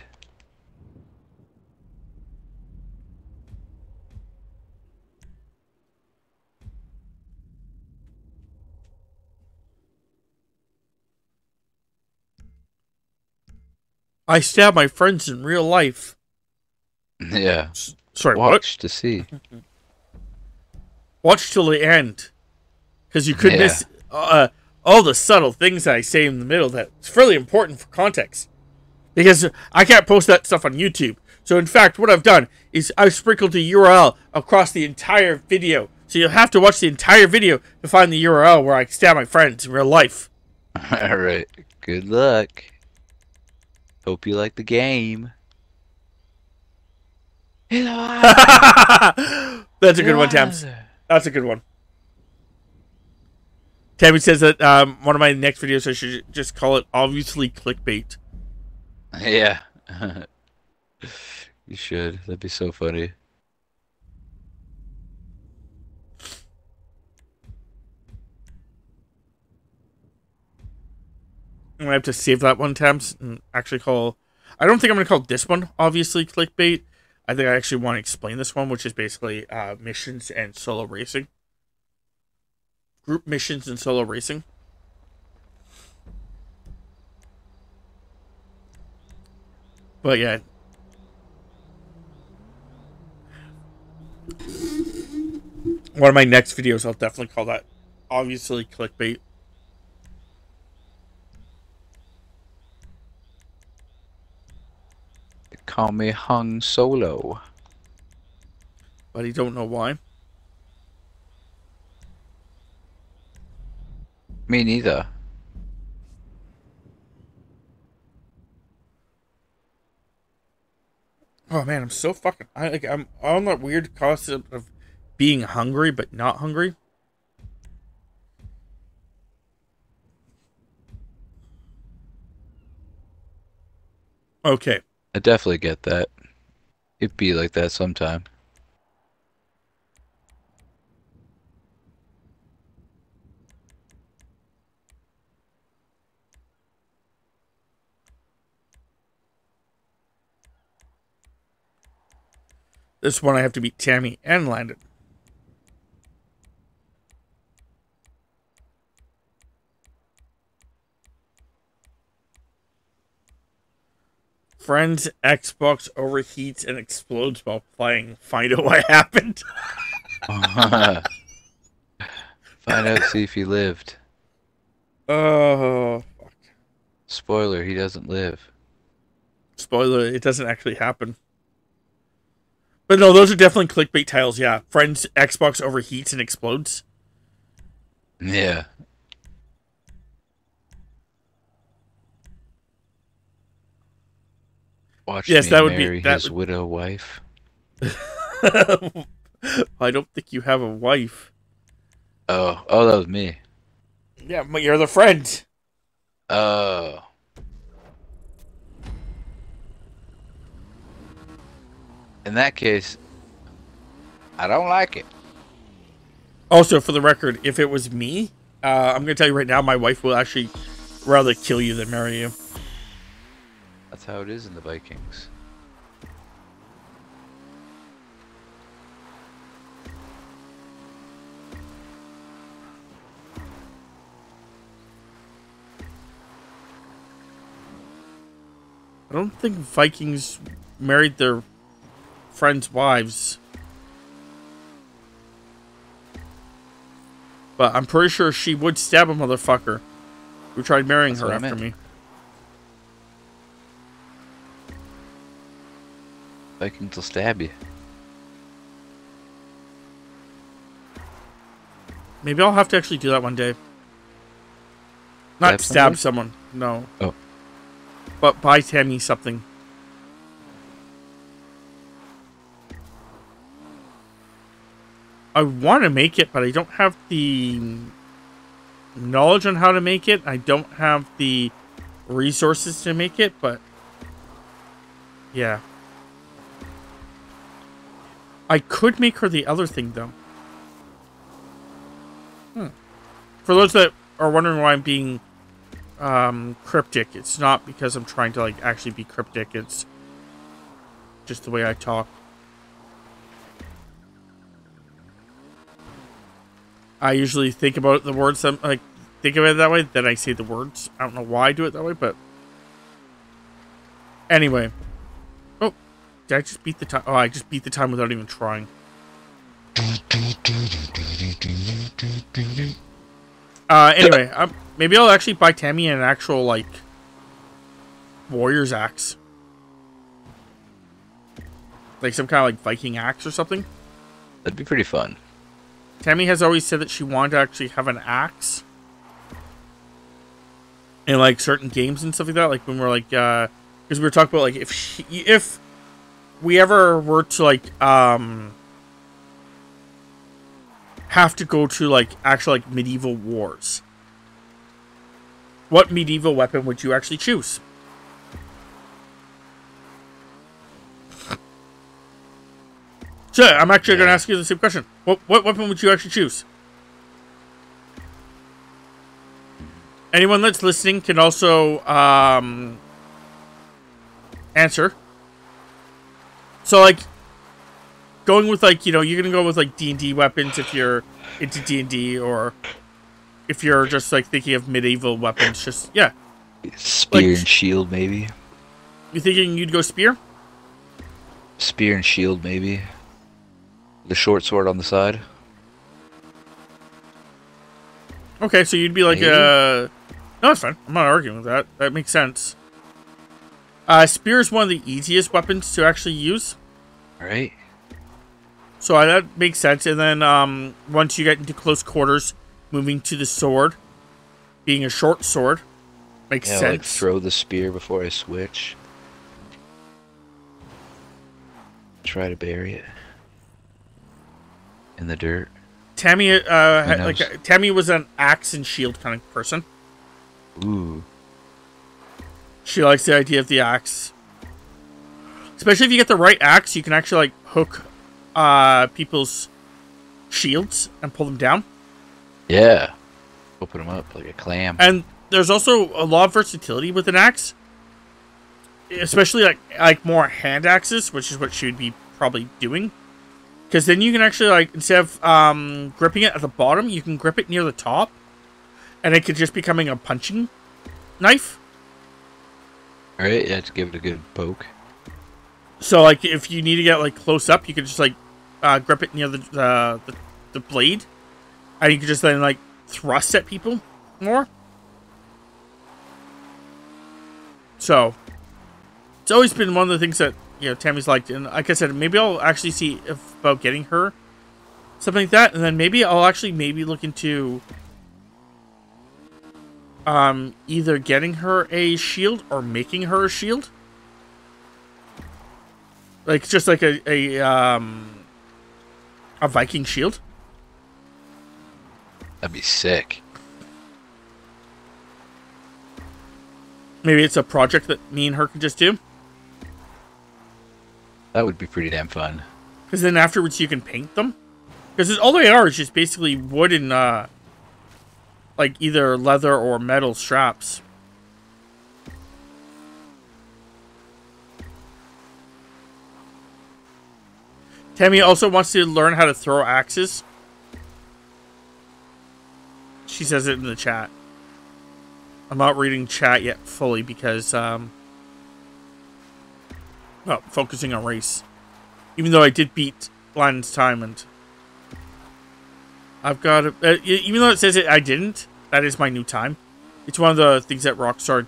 I stab my friends in real life. Yeah. Sorry, Watch to see. Watch till the end, because you could miss all the subtle things I say in the middle that's really important for context. Because I can't post that stuff on YouTube. So in fact, what I've done is I've sprinkled the URL across the entire video. So you'll have to watch the entire video to find the URL where I stab my friends in real life. Alright. Good luck. Hope you like the game. That's a good one, Tams. That's a good one. Tammy says that one of my next videos I should just call it obviously clickbait. Yeah. You should. That'd be so funny. I'm gonna have to save that one, Tams, and actually call. I don't think I'm gonna call this one obviously clickbait. I think I actually want to explain this one, which is basically missions and solo racing. Group missions and solo racing. But yeah. One of my next videos, I'll definitely call that obviously clickbait. They call me Hung Solo. But I don't know why. Me neither. Oh man, I'm so fucking. I'm on that weird concept of being hungry but not hungry. Okay. I definitely get that. It'd be like that sometime. This one I have to beat Tammy and Landon. Friend's Xbox overheats and explodes while playing. Find out what happened. Find out, see if he lived. Oh, fuck. Spoiler, he doesn't live. Spoiler, it doesn't actually happen. But no, those are definitely clickbait titles, yeah. Friend's Xbox overheats and explodes. Yeah. Watch yes, me that would marry be his widow wife. I don't think you have a wife. Oh, that was me. Yeah, but you're the friend. Oh. In that case, I don't like it. Also, for the record, if it was me, I'm going to tell you right now, my wife will actually rather kill you than marry you. That's how it is in the Vikings. I don't think Vikings married their friends' wives. But I'm pretty sure she would stab a motherfucker who tried marrying her after me. Vikings will stab you. Maybe I'll have to actually do that one day. Not stab someone, no. Oh. But buy Tammy something. I want to make it, but I don't have the knowledge on how to make it. I don't have the resources to make it, but yeah. I could make her the other thing, though. For those that are wondering why I'm being cryptic, it's not because I'm trying to like actually be cryptic. It's just the way I talk. I usually think about the words. Like think of it that way. Then I say the words. I don't know why I do it that way, but anyway. Oh, did I just beat the time? Oh, I just beat the time without even trying. Anyway, maybe I'll actually buy Tammy an actual, like, warrior's axe. Like some kind of, like, Viking axe or something. That'd be pretty fun. Tammy has always said that she wanted to actually have an axe. In, like, certain games and stuff like that. Like, when we're, like, because we were talking about, like, if we ever were to, like, have to go to, like, actual, like, medieval wars. What medieval weapon would you actually choose? So, I'm actually going to ask you the same question. What weapon would you actually choose? Anyone that's listening can also, answer. So, like, going with, like, you know, you're going to go with, like, D&D weapons if you're into D&D, or if you're just, like, thinking of medieval weapons, just, yeah. Spear like, and shield, maybe? You thinking you'd go spear? Spear and shield, maybe. The short sword on the side. Okay, so you'd be like, no, that's fine. I'm not arguing with that. That makes sense. Spear is one of the easiest weapons to actually use. Alright. So that makes sense. And then once you get into close quarters, moving to the sword, being a short sword, makes sense. Like throw the spear before I switch. Try to bury it in the dirt. Tammy, Tammy was an axe and shield kind of person. Ooh. She likes the idea of the axe. Especially if you get the right axe, you can actually, like, hook people's shields and pull them down. Yeah. Open them up like a clam. And there's also a lot of versatility with an axe. Especially, like more hand axes, which is what she would be probably doing. Because then you can actually, like, instead of gripping it at the bottom, you can grip it near the top. And it could just becoming a punching knife. Alright, yeah, to give it a good poke. So, like, if you need to get, like, close up, you can just, like, grip it near the blade. And you can just then, like, thrust at people more. So, it's always been one of the things that, you know, Tammy's liked. And like I said, maybe I'll actually see about getting her something like that. And then maybe I'll actually look into either getting her a shield or making her a shield. Like, just like a Viking shield. That'd be sick. Maybe it's a project that me and her can just do. That would be pretty damn fun. Because then afterwards you can paint them. Because all they are is just basically wood and, like, either leather or metal straps. Tammy also wants to learn how to throw axes. She says it in the chat. I'm not reading chat yet fully because, well, focusing on race. Even though I did beat Land's time, and I've got even though it says I didn't, that is my new time. It's one of the things that Rockstar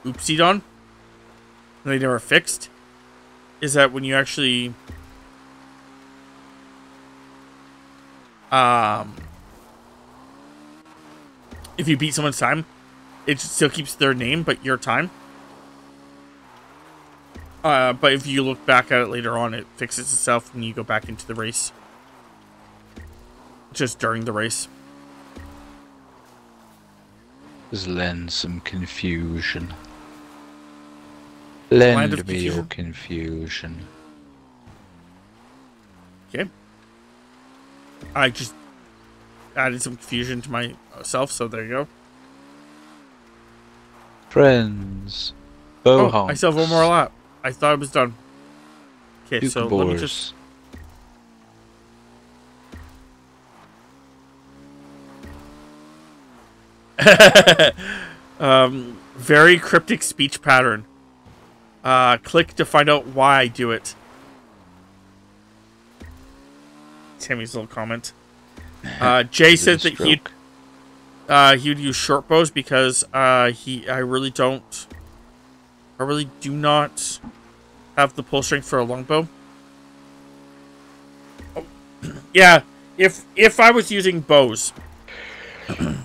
oopsied on, and they never fixed. Is that when you actually if you beat someone's time, it still keeps their name but your time. But if you look back at it later on, it fixes itself when you go back into the race. Just during the race. Just lend some confusion. Land Lend of me your confusion. confusion. Okay. I just added some confusion to myself, so there you go. Friends. Oh, Bohonks. I still have one more lap. I thought it was done. Okay, so let me Cucumors. just... very cryptic speech pattern. Click to find out why I do it. Tammy's little comment. Jay said that he would use short bows because I really do not have the pull strength for a longbow. Oh, yeah, if I was using bows, you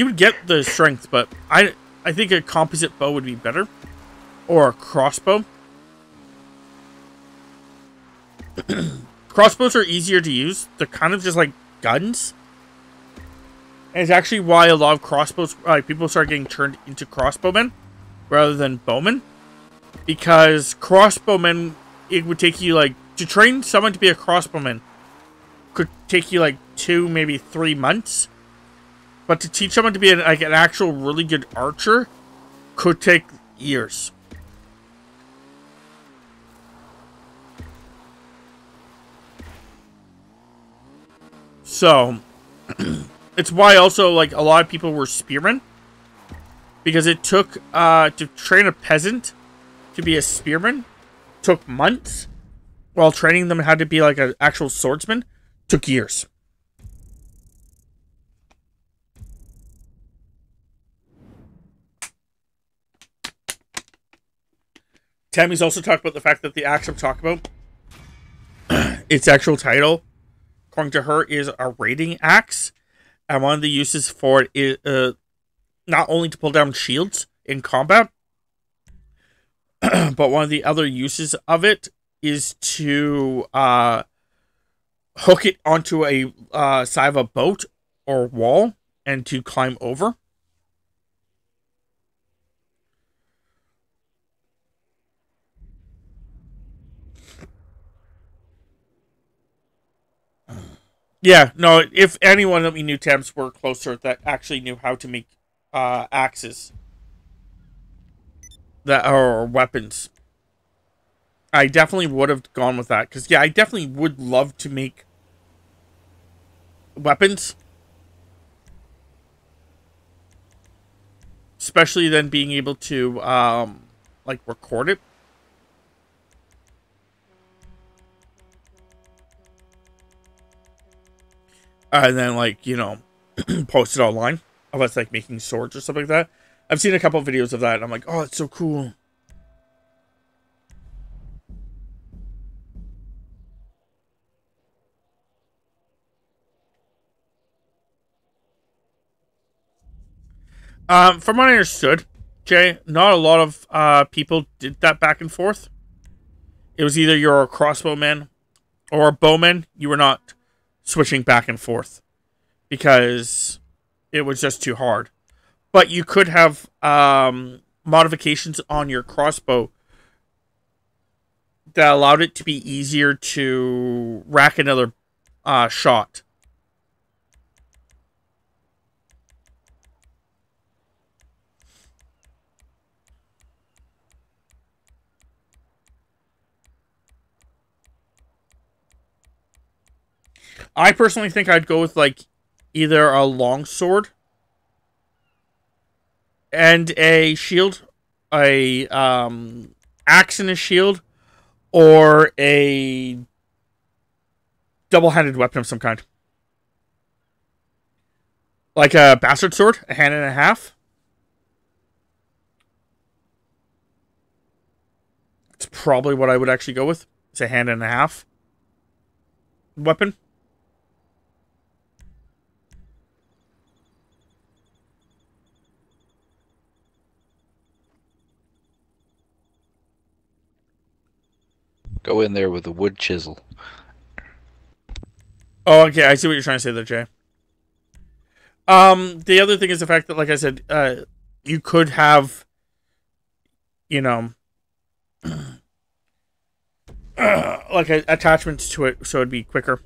would get the strength, but I think a composite bow would be better, or a crossbow. Crossbows are easier to use. They're kind of just like guns. And it's actually why a lot of crossbows, people start getting turned into crossbowmen rather than bowmen. Because crossbowmen, it would take you like, to train someone to be a crossbowman could take you like 2, maybe 3 months. But to teach someone to be an actual really good archer could take years. So, it's why also, like, a lot of people were spearmen. Because it took, to train a peasant to be a spearman, took months. While training them how to be, like, an actual swordsman, took years. Tammy's also talked about the fact that the axe I'm talking about, its actual title, according to her, is a raiding axe. And one of the uses for it is not only to pull down shields in combat, but one of the other uses of it is to hook it onto a side of a boat or wall and to climb over. Yeah, no, if anyone that we knew temps were closer that actually knew how to make axes that or weapons, I definitely would have gone with that. Because, yeah, I definitely would love to make weapons. Especially then being able to, like, record it. And then, like, you know, post it online of us, like, making swords or something like that. I've seen a couple of videos of that, and I'm like, oh, it's so cool. From what I understood, Jay, not a lot of people did that back and forth. It was either you're a crossbowman or a bowman. You were not switching back and forth because it was just too hard. But you could have modifications on your crossbow that allowed it to be easier to rack another shot. I personally think I'd go with, like, either a long sword and a shield, a axe in his shield or a double-handed weapon of some kind. Like a bastard sword, a hand and a half. It's probably what I would actually go with. It's a hand and a half weapon. Go in there with a wood chisel. Oh, okay. I see what you're trying to say there, Jay. The other thing is the fact that, like I said, you could have, you know, like attachments to it, so it'd be quicker.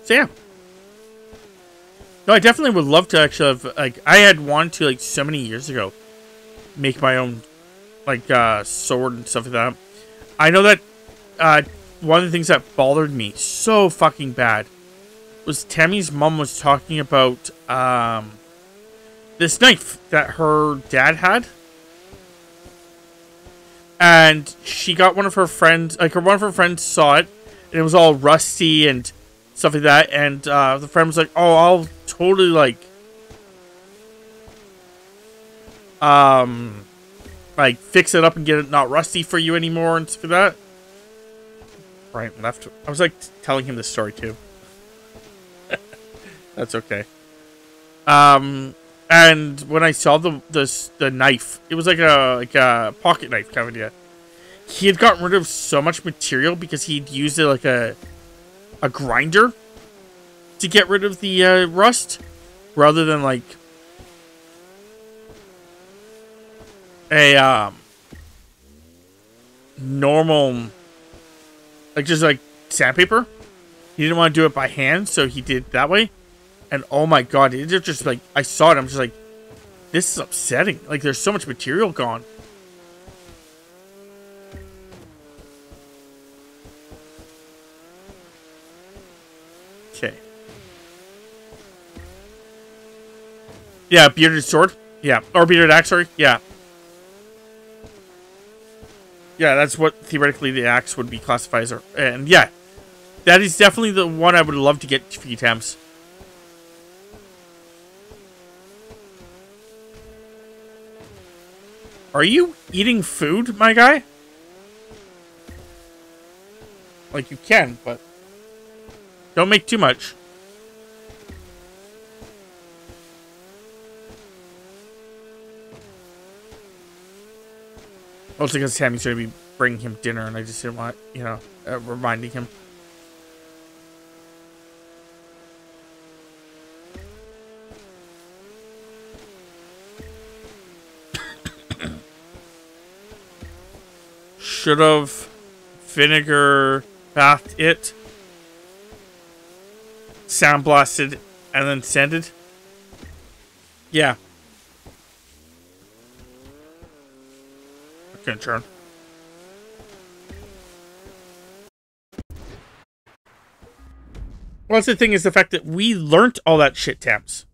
So yeah. No, I definitely would love to actually have, like, I had wanted to, like, so many years ago, make my own, like, sword and stuff like that. I know that, one of the things that bothered me so fucking bad was Tammy's mom was talking about, this knife that her dad had. And she got one of her friends, like, one of her friends saw it, and it was all rusty and stuff like that, and the friend was like, oh, I'll totally, like, fix it up and get it not rusty for you anymore and stuff like that. Bryant left. I was, like, telling him this story, too. That's okay. And when I saw the knife, it was like a pocket knife kind of idea. He had gotten rid of so much material because he'd used it like a grinder to get rid of the rust, rather than like a normal, like, just like sandpaper. He didn't want to do it by hand, so he did it that way. And oh my god, it just, like, I saw it, I'm just like, this is upsetting. Like, there's so much material gone. Okay. Yeah, bearded sword. Yeah, or bearded axe, sorry. Yeah. Yeah, that's what theoretically the axe would be classified as. And yeah, that is definitely the one I would love to get a few times. Are you eating food, my guy? Like, you can, but don't make too much. Also because Tammy's going to be bringing him dinner, and I just didn't want, you know, reminding him. Should have vinegar bathed it, sandblasted, and then sanded. Yeah. Okay, turn. Well, that's the thing, is the fact that we learnt all that shit, Tams.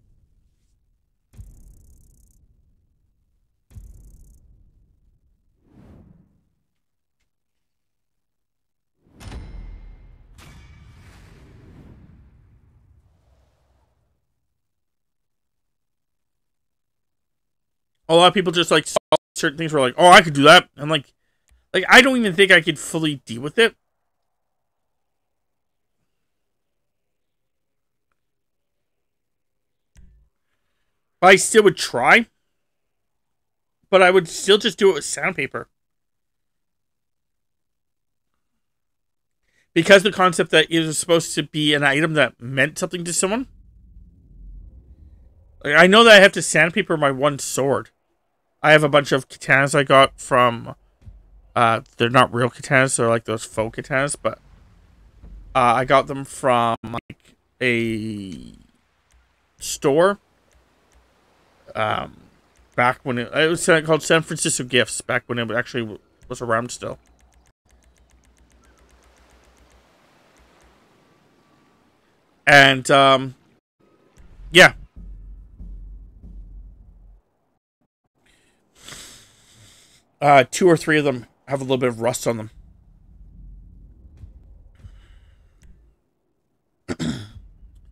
A lot of people just, like, saw certain things were like, oh, I could do that. And, like, I don't even think I could fully deal with it. I still would try. But I would still just do it with sandpaper. Because the concept that it was supposed to be an item that meant something to someone. Like, I know that I have to sandpaper my one sword. I have a bunch of katanas I got from, they're not real katanas, they're like those faux katanas, but, I got them from, like, a store, Back when it was called San Francisco Gifts, back when it actually was around still. And, yeah. Two or three of them have a little bit of rust on them.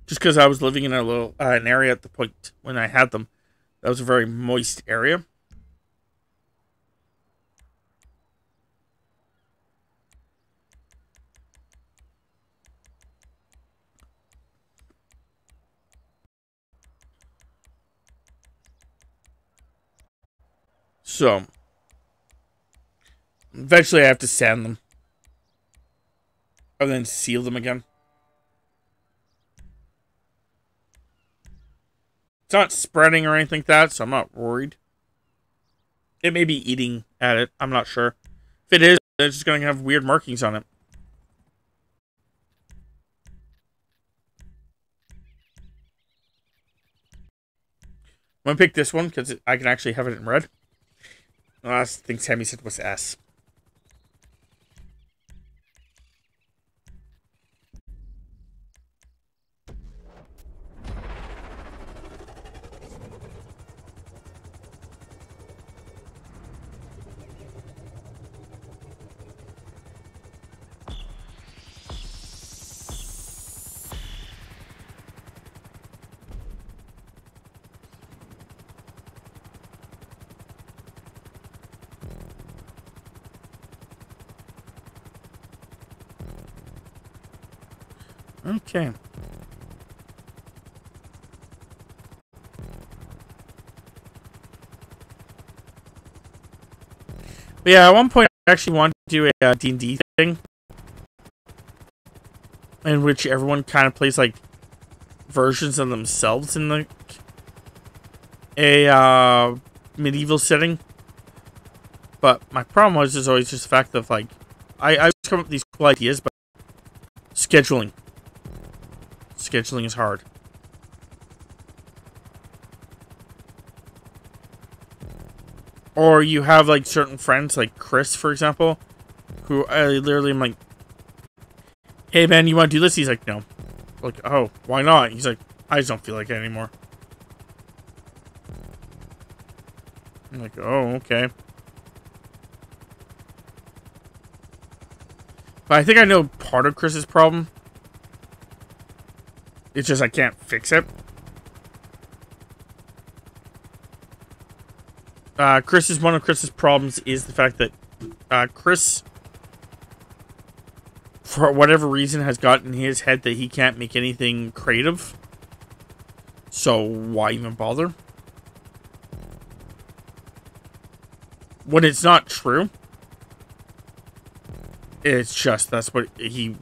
Just because I was living in a little an area at the point when I had them, that was a very moist area. So, eventually I have to sand them. And then seal them again. It's not spreading or anything like that, so I'm not worried. It may be eating at it. I'm not sure. If it is, it's just going to have weird markings on it. I'm going to pick this one because I can actually have it in red. The last thing Tammy said was S. Okay. But yeah, at one point I actually wanted to do a D&D thing in which everyone kind of plays like versions of themselves in like a medieval setting. But my problem was always just the fact of like I just come up with these cool ideas, but scheduling is hard. Or you have like certain friends, like Chris, for example, who I literally am like, "Hey man, you want to do this?" He's like, "No." Like, "Oh, why not?" He's like, "I just don't feel like it anymore." I'm like, "Oh, okay." But I think I know part of Chris's problem. It's just I can't fix it. One of Chris's problems is the fact that Chris, for whatever reason, has gotten in his head that he can't make anything creative. So why even bother? When it's not true. It's just that's what he.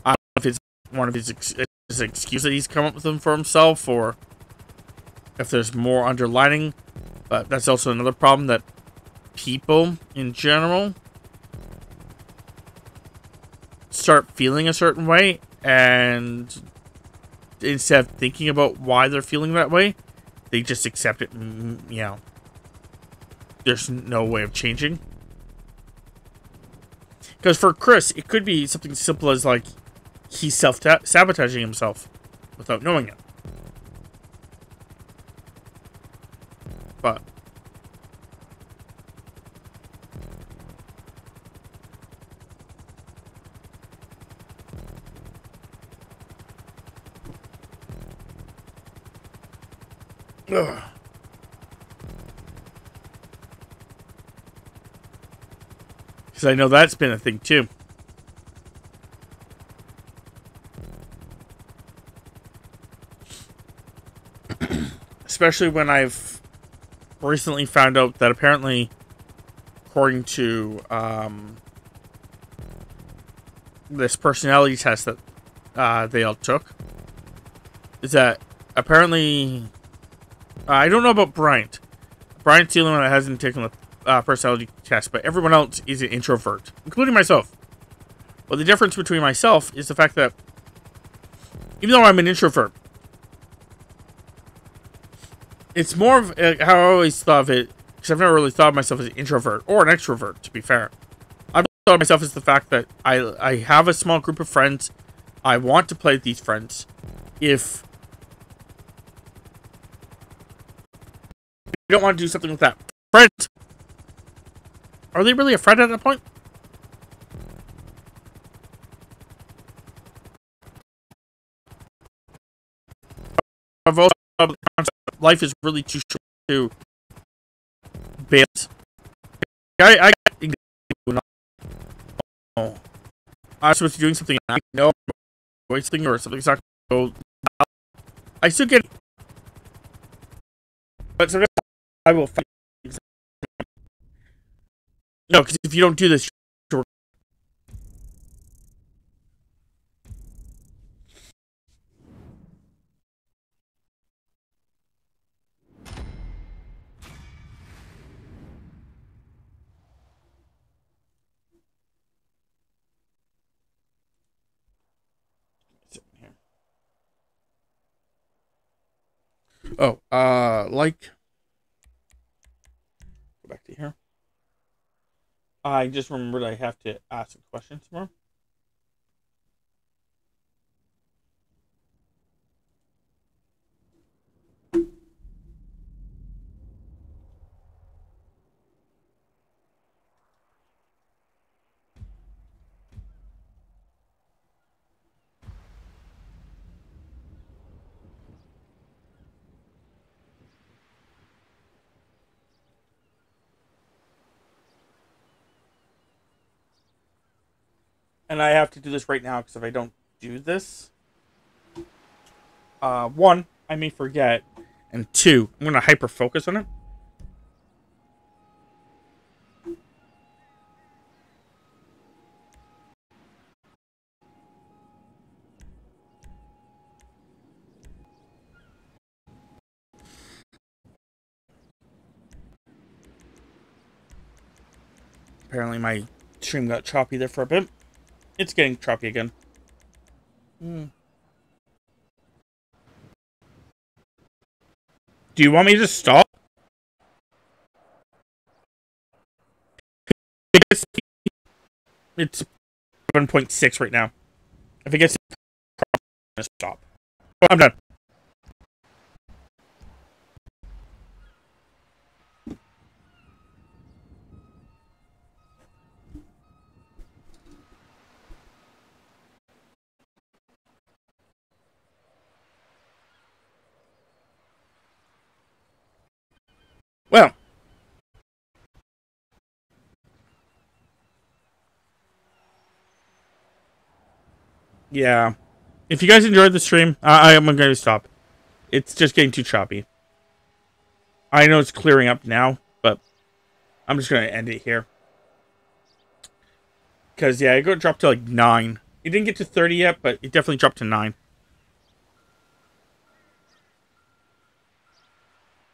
I don't know if it's one of his excuse that he's come up with them for himself, or if there's more underlining. But that's also another problem, that people in general start feeling a certain way, and instead of thinking about why they're feeling that way, they just accept it. You know, there's no way of changing. Because for Chris, it could be something simple as like he's self-sabotaging himself without knowing it. But ugh. Because I know that's been a thing too. Especially when I've recently found out that apparently, according to this personality test that they all took, is that apparently, I don't know about Bryant. Bryant's the only one that hasn't taken the personality test, but everyone else is an introvert, including myself. But the difference between myself is the fact that even though I'm an introvert, It's more of how I always thought of it, because I've never really thought of myself as an introvert or an extrovert, to be fair. I've thought of myself as the fact that I have a small group of friends. I want to play with these friends. If you don't want to do something with that friend, are they really a friend at that point? I've also thought of the concept that life is really too short to bail. I know I'm supposed to be doing something I know wasting or something's not going to go. I still get, but sometimes I will find. No, because if you don't do this, you're oh, like, go back to here. I just remembered I have to ask a question tomorrow. And I have to do this right now because if I don't do this, one, I may forget, and two, I'm gonna hyper focus on it. Apparently my stream got choppy there for a bit. It's getting choppy again. Do you want me to stop? It's 7.6 right now. If it gets to stop. Oh, I'm done. Well, yeah. If you guys enjoyed the stream, I'm going to stop. It's just getting too choppy. I know it's clearing up now, but I'm just going to end it here. Because, yeah, it dropped to like 9. It didn't get to 30 yet, but it definitely dropped to 9.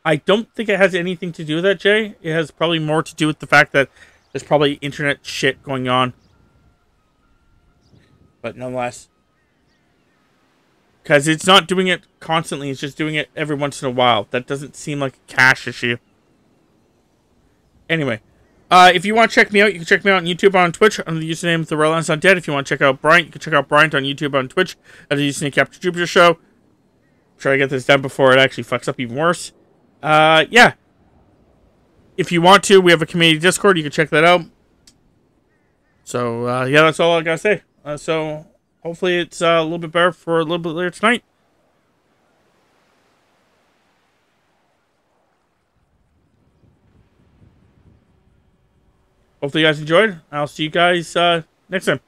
I don't think it has anything to do with that, Jay. It has probably more to do with the fact that there's probably internet shit going on. But nonetheless. Because it's not doing it constantly, it's just doing it every once in a while. That doesn't seem like a cache issue. Anyway. If you want to check me out, you can check me out on YouTube, on Twitch, under the username therelentlessundead. If you want to check out Bryant, you can check out Bryant on YouTube, on Twitch, under the username Captain Jupiter Show. Try to get this done before it actually fucks up even worse. Yeah. If you want to, we have a community Discord. You can check that out. So, yeah, that's all I gotta say. So, hopefully it's a little bit better for a little bit later tonight. Hopefully you guys enjoyed. I'll see you guys next time.